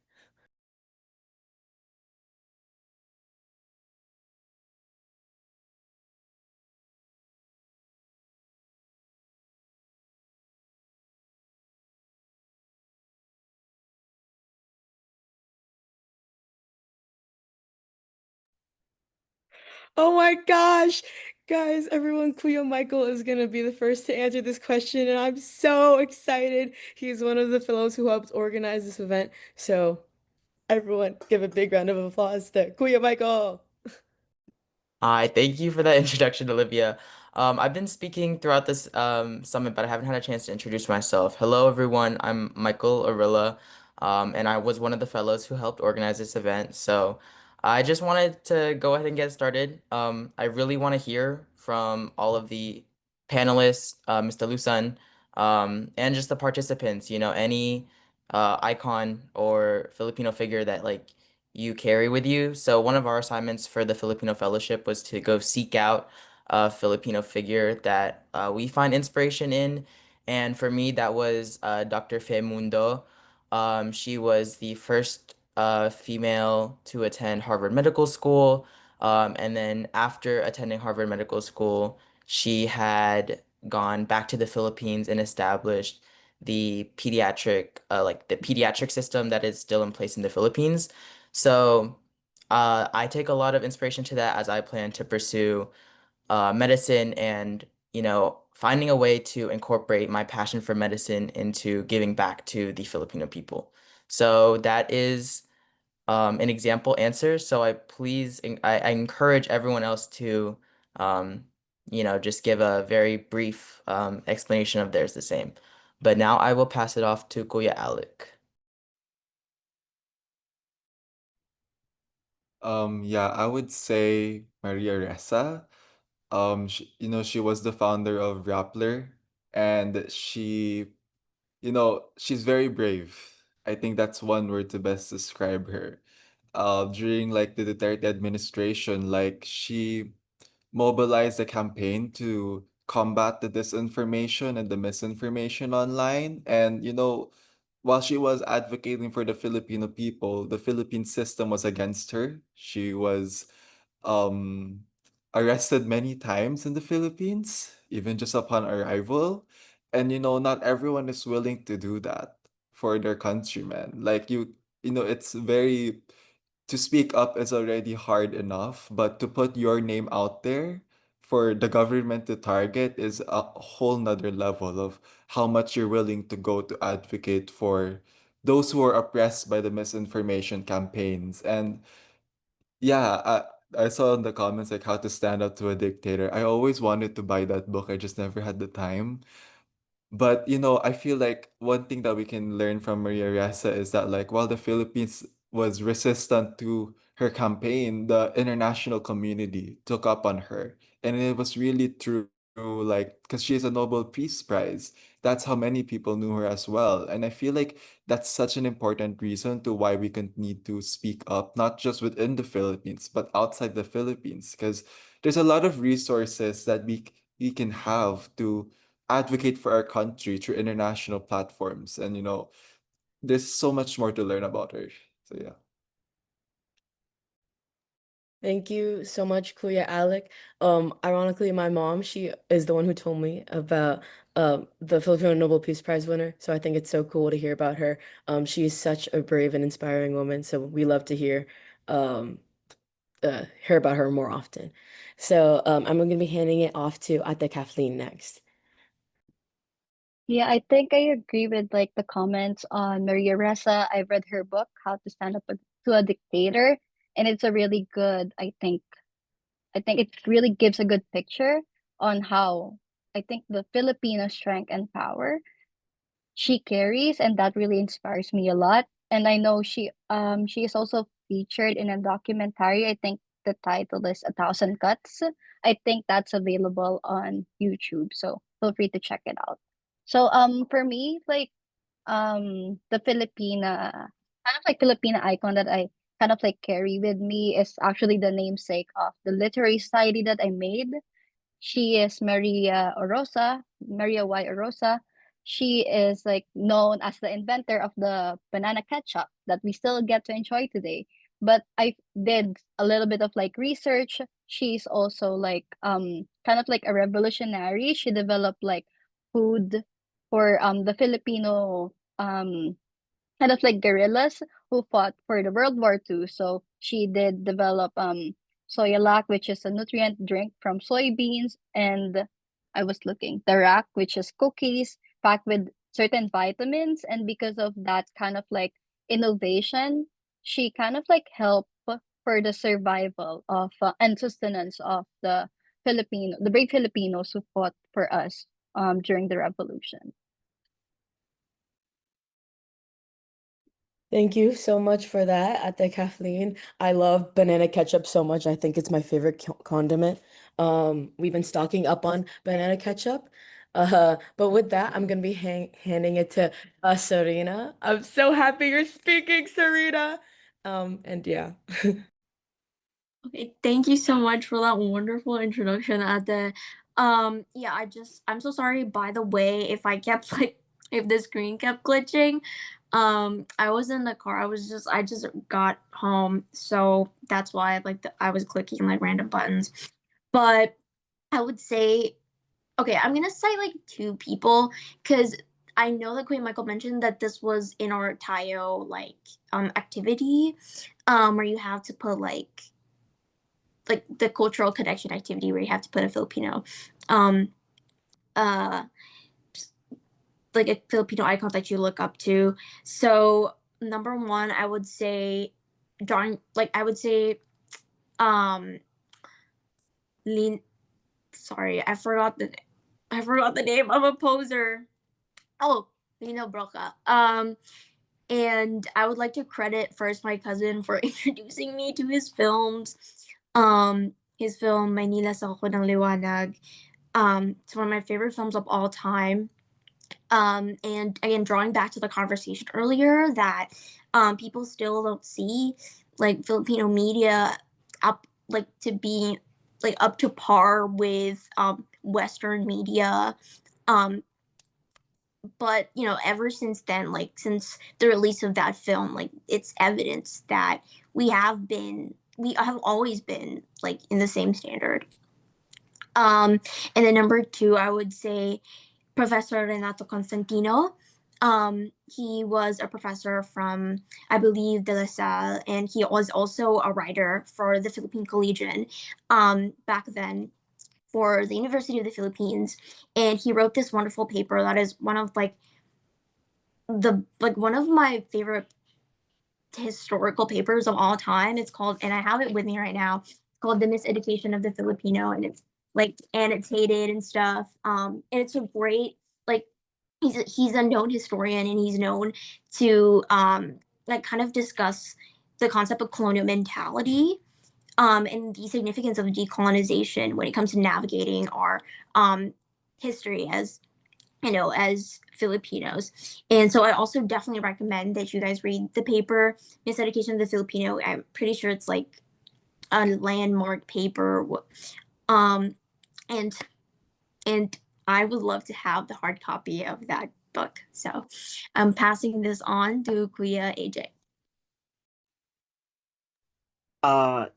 Oh my gosh. Guys, everyone, Cleo Michael is going to be the first to answer this question, and I'm so excited. He's one of the fellows who helped organize this event. So, everyone, give a big round of applause to Cleo Michael. Hi, thank you for that introduction, Olivia. I've been speaking throughout this summit, but I haven't had a chance to introduce myself. Hello, everyone. I'm Michael Arilla, and I was one of the fellows who helped organize this event. So I just wanted to go ahead and get started. I really want to hear from all of the panelists, Mr. Lusan, and just the participants, any icon or Filipino figure that you carry with you. So one of our assignments for the Filipino Fellowship was to go seek out a Filipino figure that we find inspiration in. And for me, that was Dr. Fe Mundo. She was the first female to attend Harvard Medical School. And then after attending Harvard Medical School, she had gone back to the Philippines and established the pediatric system that is still in place in the Philippines. So I take a lot of inspiration to that as I plan to pursue medicine and, finding a way to incorporate my passion for medicine into giving back to the Filipino people. So that is an example answer. So I encourage everyone else to, um, just give a very brief explanation of theirs the same. But now I will pass it off to Kuya Alec. Yeah, I would say Maria Ressa. She was the founder of Rappler, and she's very brave. I think that's one word to best describe her. During like the Duterte administration, like she mobilized a campaign to combat the disinformation and the misinformation online. And, while she was advocating for the Filipino people, the Philippine system was against her. She was um, arrested many times in the Philippines, even just upon arrival. And, not everyone is willing to do that for their countrymen. Like, it's very to speak up is already hard enough, but to put your name out there for the government to target is a whole nother level of how much you're willing to go to advocate for those who are oppressed by the misinformation campaigns. And yeah, I saw in the comments like how to stand up to a dictator. I always wanted to buy that book. I just never had the time. But I feel like one thing that we can learn from Maria Ressa is that like while the Philippines was resistant to her campaign, the international community took up on her. And it was really true, like because she is a Nobel Peace Prize. That's how many people knew her as well. And I feel like that's such an important reason to why we need to speak up, not just within the Philippines, but outside the Philippines. Because there's a lot of resources that we can have to advocate for our country through international platforms. And there's so much more to learn about her. So yeah. Thank you so much, Kuya Alec. Ironically, my mom, she is the one who told me about the Filipino Nobel Peace Prize winner. So I think it's so cool to hear about her. She is such a brave and inspiring woman. So we love to um, hear about her more often. So I'm going to be handing it off to Ate Kathleen next. Yeah, I think I agree with like the comments on Maria Ressa. I've read her book, How to Stand Up to a Dictator, and it's a really good, I think it really gives a good picture on how I think the Filipino strength and power she carries, and that really inspires me a lot. And I know she is also featured in a documentary. I think the title is A Thousand Cuts. I think that's available on YouTube, so feel free to check it out. So for me, like the Filipina icon that I kind of like carry with me is actually the namesake of the literary society that I made. She is Maria Y. Orosa. She is like known as the inventor of the banana ketchup that we still get to enjoy today. But I did a little bit of like research. She's also like kind of like a revolutionary. She developed like food for the Filipino kind of like guerrillas who fought for the World War II. So she did develop soyalak, which is a nutrient drink from soybeans, and I was looking tarak, which is cookies packed with certain vitamins. And because of that kind of like innovation, she kind of like helped for the survival of and sustenance of the brave Filipinos who fought for us during the revolution. Thank you so much for that, Ate Kathleen. I love banana ketchup so much. I think it's my favorite condiment. We've been stocking up on banana ketchup. But with that, I'm gonna be handing it to Serena. I'm so happy you're speaking, Serena. And yeah. Okay, thank you so much for that wonderful introduction, Ate. Yeah, I'm so sorry, by the way, if I kept like, if the screen kept glitching. I was in the car. I just got home, so that's why I was clicking like random buttons. But I would say, okay, I'm gonna cite like two people because I know that Queen Michael mentioned that this was in our Tayo activity, where you have to put like the cultural connection activity where you have to put a Filipino um uh like a Filipino icon that you look up to. So number one, I would say drawing like I would say um lean sorry, I forgot the name of a poser. Oh, Lino Broca. And I would like to credit first my cousin for introducing me to his films. His film Maynila sa Ako ng Liwanag. It's one of my favorite films of all time. And again, drawing back to the conversation earlier that people still don't see like Filipino media up like to be like up to par with Western media. Um, but you know, ever since then, like since the release of that film, like it's evidence that we have always been like in the same standard. And then number two, I would say Professor Renato Constantino. He was a professor from, I believe, De La Salle, and he was also a writer for the Philippine Collegian back then for the University of the Philippines. And he wrote this wonderful paper that is one of one of my favorite historical papers of all time. It's called, and I have it with me right now. It's called "The Miseducation of the Filipino," and it's like annotated and stuff. And it's a great like he's a known historian, and he's known to like kind of discuss the concept of colonial mentality and the significance of decolonization when it comes to navigating our history as you know, as Filipinos. And so I also definitely recommend that you guys read the paper, Miseducation of the Filipino. I'm pretty sure it's like a landmark paper. Um, and and I would love to have the hard copy of that book. So I'm passing this on to Kuya AJ.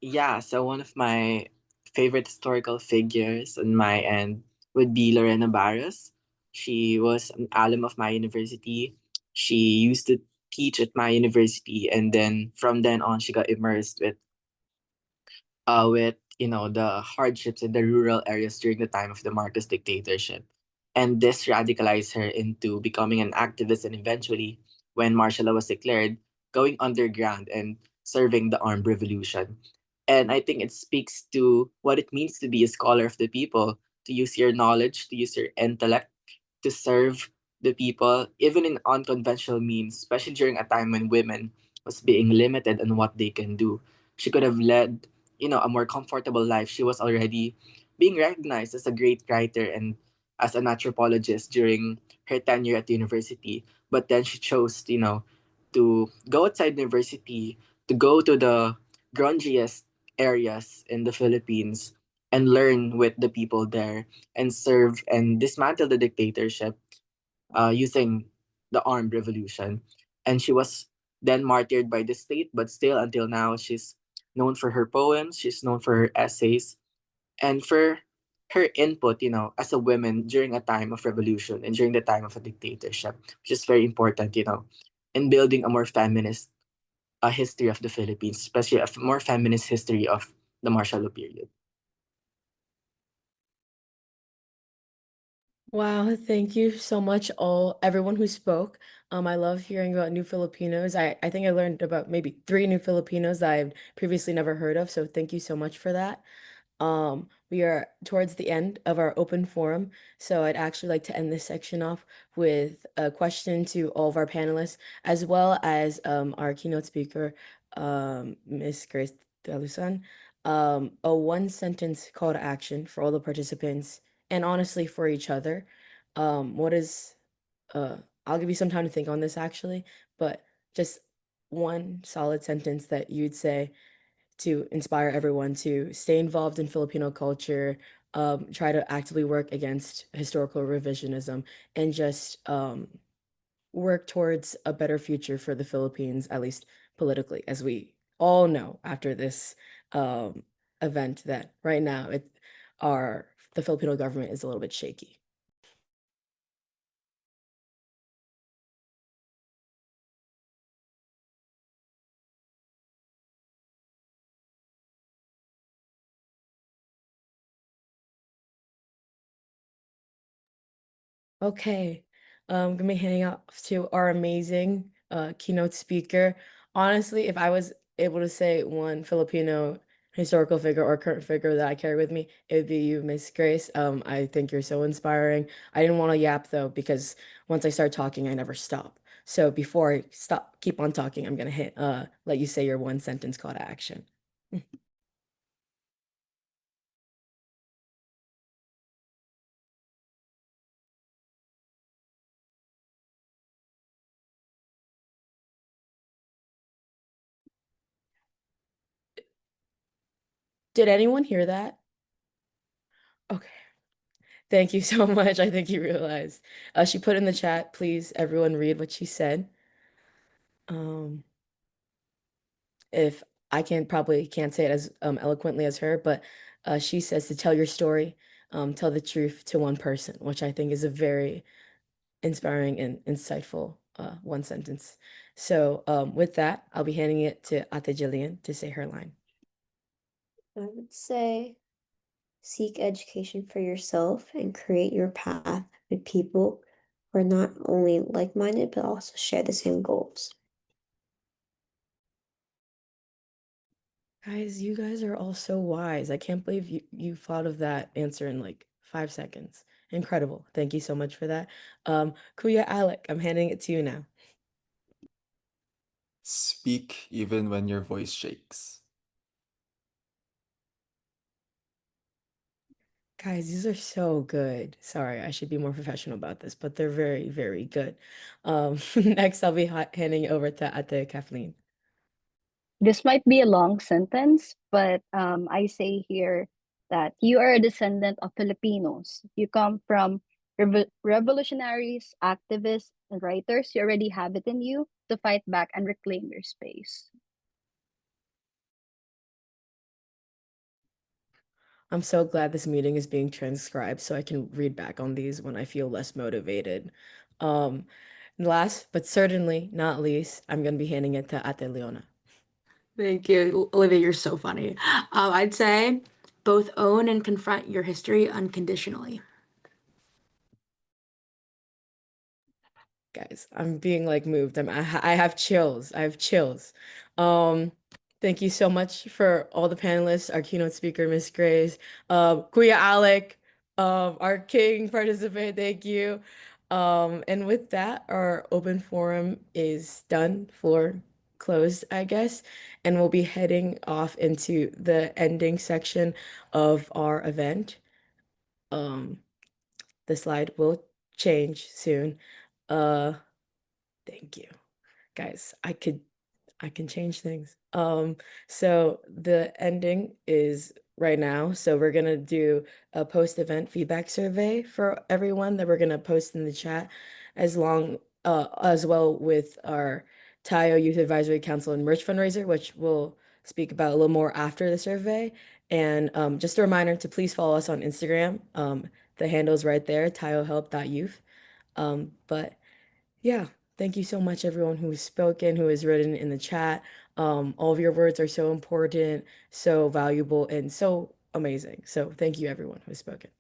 Yeah, so one of my favorite historical figures on my end would be Lorena Barros. She was an alum of my university. She used to teach at my university, and then from then on she got immersed with you know the hardships in the rural areas during the time of the Marcos dictatorship, and this radicalized her into becoming an activist, and eventually, when martial law was declared, going underground and serving the armed revolution. And I think it speaks to what it means to be a scholar of the people, to use your knowledge, to use your intellect to serve the people, even in unconventional means, especially during a time when women was being limited on what they can do. She could have led, you know, a more comfortable life. She was already being recognized as a great writer and as an anthropologist during her tenure at the university. But then she chose, you know, to go outside university, to go to the grungiest areas in the Philippines and learn with the people there and serve and dismantle the dictatorship using the armed revolution. And she was then martyred by the state, but still until now, she's known for her poems, she's known for her essays, and for her input, you know, as a woman during a time of revolution and during the time of a dictatorship, which is very important, you know, in building a more feminist history of the Philippines, especially a more feminist history of the martial law period. Wow, thank you so much, everyone who spoke. I love hearing about new Filipinos. I think I learned about maybe three new Filipinos that I've previously never heard of, so thank you so much for that. We are towards the end of our open forum, so I'd actually like to end this section off with a question to all of our panelists, as well as our keynote speaker, Miss Grace Delusan. A one sentence call to action for all the participants and honestly for each other. What is uh I'll give you some time to think on this actually, but just one solid sentence that you'd say to inspire everyone to stay involved in Filipino culture, try to actively work against historical revisionism, and just work towards a better future for the Philippines, at least politically, as we all know after this um, event that right now the Filipino government is a little bit shaky. Okay, I'm gonna be handing off to our amazing keynote speaker. Honestly, if I was able to say one Filipino historical figure or current figure that I carry with me, it would be you, Miss Grace. I think you're so inspiring. I didn't want to yap though, because once I start talking, I never stop. So before I keep on talking, I'm gonna let you say your one sentence call to action. Did anyone hear that? Okay. Thank you so much. I think you realized. She put in the chat, please, everyone read what she said. Um, if I probably can't say it as eloquently as her, but she says to tell your story, tell the truth to one person, which I think is a very inspiring and insightful one sentence. So with that, I'll be handing it to Ate Jillian to say her line. I would say seek education for yourself and create your path with people who are not only like-minded but also share the same goals. Guys, you guys are all so wise. I can't believe you thought of that answer in like 5 seconds. Incredible. Thank you so much for that. Kuya Alec, I'm handing it to you now. Speak even when your voice shakes. Guys, these are so good. Sorry, I should be more professional about this, but they're very, very good. Next, I'll be handing it over to Ate Kathleen. This might be a long sentence, but I say here that you are a descendant of Filipinos. You come from revolutionaries, activists, and writers. You already have it in you to fight back and reclaim your space. I'm so glad this meeting is being transcribed so I can read back on these when I feel less motivated. Um, Last but certainly not least, I'm going to be handing it to Ate Leona. Thank you, Olivia. You're so funny. I'd say both own and confront your history unconditionally. Guys, I'm being like moved. I have chills. I have chills. Um, Thank you so much for all the panelists, our keynote speaker, Miss Grace, Kuya Alec, our king participant, thank you. And with that, our open forum is done, floor closed, I guess, and we'll be heading off into the ending section of our event. The slide will change soon. Thank you. Guys, I can change things. So the ending is right now. So we're gonna do a post-event feedback survey for everyone that we're gonna post in the chat as well with our Tayo Youth Advisory Council and merch fundraiser, which we'll speak about a little more after the survey. And just a reminder to please follow us on Instagram. The handle is right there, tayohelp.youth. But yeah, thank you so much, everyone who has spoken, who has written in the chat. All of your words are so important, so valuable, and so amazing. So thank you, everyone who has spoken.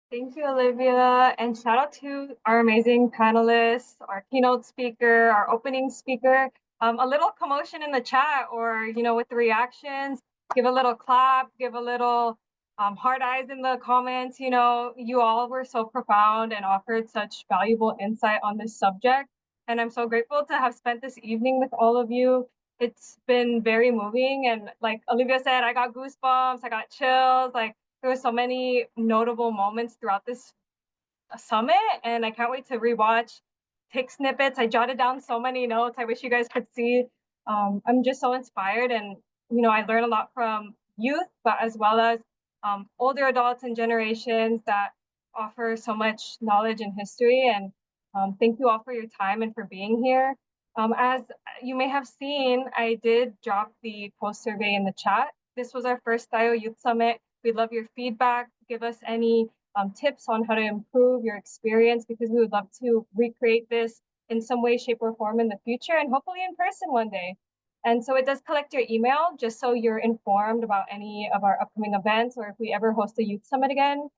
Thank you, Olivia. And shout out to our amazing panelists, our keynote speaker, our opening speaker. A little commotion in the chat or, with the reactions, give a little clap, give a little hard eyes in the comments. You all were so profound and offered such valuable insight on this subject. And I'm so grateful to have spent this evening with all of you. It's been very moving. And like Olivia said, I got goosebumps, I got chills. Like, there were so many notable moments throughout this summit, and I can't wait to rewatch, take snippets. I jotted down so many notes. I wish you guys could see. I'm just so inspired, and I learn a lot from youth, but as well as older adults and generations that offer so much knowledge and history. And thank you all for your time and for being here. As you may have seen, I did drop the post survey in the chat. This was our first Tayo Youth Summit. We'd love your feedback. Give us any tips on how to improve your experience, because we would love to recreate this in some way, shape, or form in the future, and hopefully in person one day. And so it does collect your email just so you're informed about any of our upcoming events or if we ever host a youth summit again.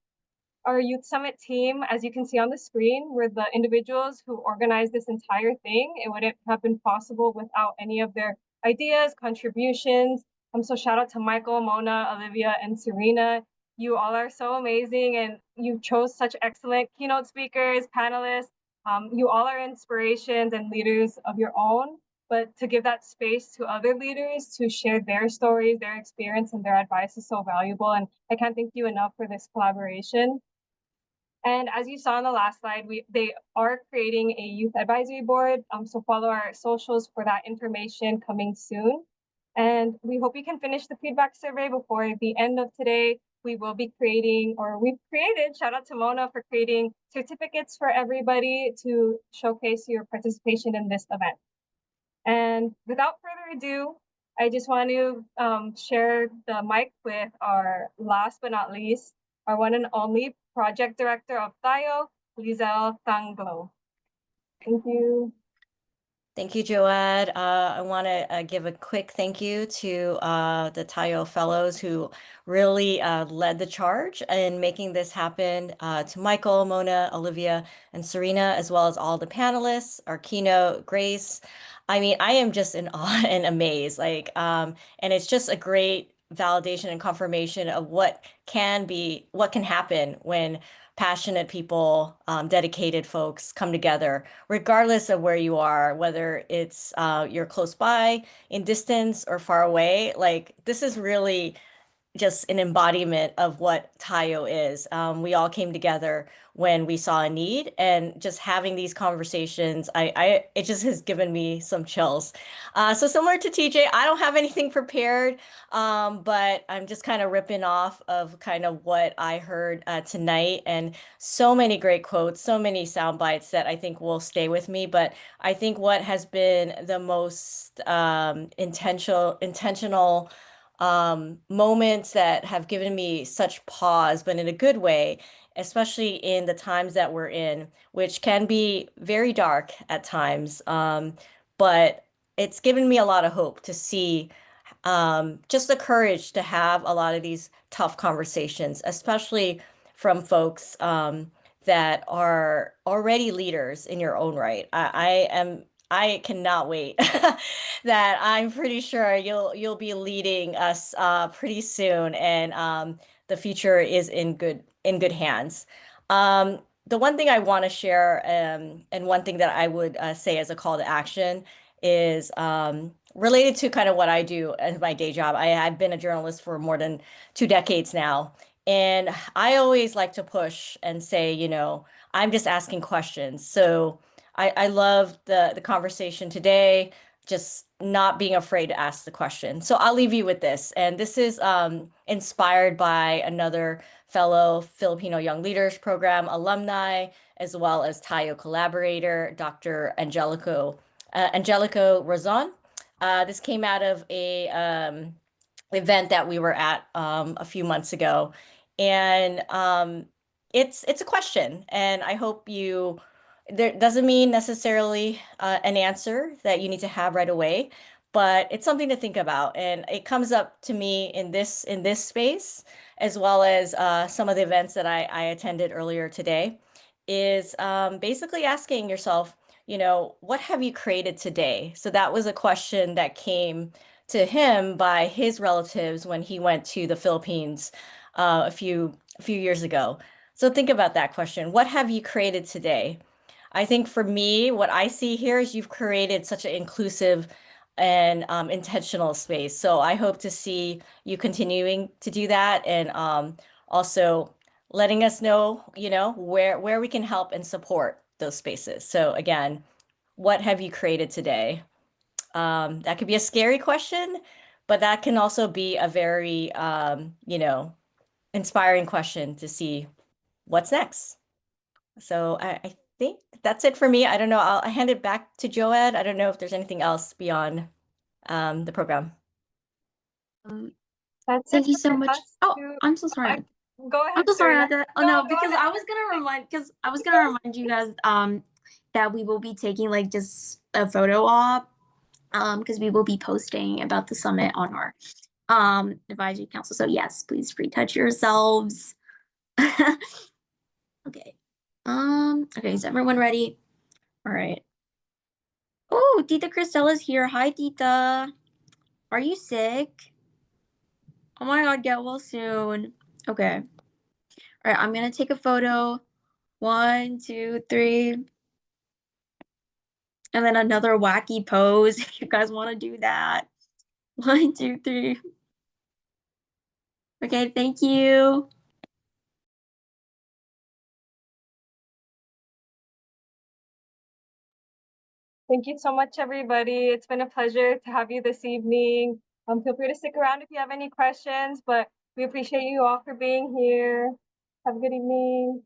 Our Youth Summit team, as you can see on the screen, were the individuals who organized this entire thing. It wouldn't have been possible without any of their ideas, contributions. So shout out to Michael, Mona, Olivia, and Serena. You all are so amazing, and you chose such excellent keynote speakers, panelists. You all are inspirations and leaders of your own, but to give that space to other leaders to share their stories, their experience, and their advice is so valuable. And I can't thank you enough for this collaboration. And as you saw on the last slide, they are creating a youth advisory board. So follow our socials for that information coming soon. And we hope you can finish the feedback survey before the end of today. We will be creating, or we've created, shout out to Mona for creating certificates for everybody to showcase your participation in this event. And without further ado, I just want to share the mic with our last but not least, our one and only project director of Tayo, Lizelle Tanglo. Thank you. Thank you, Joad. I want to give a quick thank you to the Tayo Fellows who really led the charge in making this happen, to Michael, Mona, Olivia, and Serena, as well as all the panelists, our keynote, Grace. I mean, I am just in awe and amazed. And it's just a great validation and confirmation of what can happen when passionate people, dedicated folks come together, regardless of where you are, whether it's you're close by, in distance, or far away. Like, this is really just an embodiment of what Tayo is. We all came together when we saw a need, and just having these conversations, it just has given me some chills. So similar to TJ, I don't have anything prepared, but I'm just kind of ripping off of kind of what I heard tonight, and so many great quotes, so many sound bites that I think will stay with me. But I think what has been the most intentional moments that have given me such pause, but in a good way, especially in the times that we're in, which can be very dark at times. But it's given me a lot of hope to see just the courage to have a lot of these tough conversations, especially from folks that are already leaders in your own right. I cannot wait that I'm pretty sure you'll be leading us pretty soon, and the future is in good hands. The one thing I want to share, and one thing that I would say as a call to action is related to kind of what I do as my day job. I've been a journalist for more than 2 decades now, and I always like to push and say, I'm just asking questions. So I love the conversation today, just not being afraid to ask the question. So I'll leave you with this. And this is inspired by another fellow Filipino Young Leaders Program alumni, as well as Tayo collaborator, Dr. Angelico Razon. This came out of a event that we were at a few months ago. And it's a question, and I hope there doesn't mean necessarily an answer that you need to have right away, but it's something to think about. And it comes up to me in this space, as well as some of the events that I attended earlier today, is basically asking yourself, what have you created today? So that was a question that came to him by his relatives when he went to the Philippines a few years ago. So think about that question. What have you created today? I think for me, what I see here is you've created such an inclusive and intentional space. So I hope to see you continuing to do that, and also letting us know, where we can help and support those spaces. So again, what have you created today? That could be a scary question, but that can also be a very, inspiring question to see what's next. So I think that's it for me. I don't know. I'll hand it back to Joed. I don't know if there's anything else beyond the program. That's Thank it you so for much. us Oh, to- I'm so sorry. Go I'm ahead, so sorry. Serena. Oh No, no, go because ahead. I was gonna remind you guys that we will be taking like just a photo op because we will be posting about the summit on our advisory council. So yes, please retouch yourselves. Okay. Okay, is everyone ready? All right. Oh, Tita Cristella's here. Hi, Tita. Are you sick? Oh my god, get well soon. Okay. All right, I'm gonna take a photo. 1, 2, 3. And then another wacky pose if you guys want to do that. 1, 2, 3. Okay, thank you. Thank you so much, everybody. It's been a pleasure to have you this evening. Feel free to stick around if you have any questions, but we appreciate you all for being here. Have a good evening.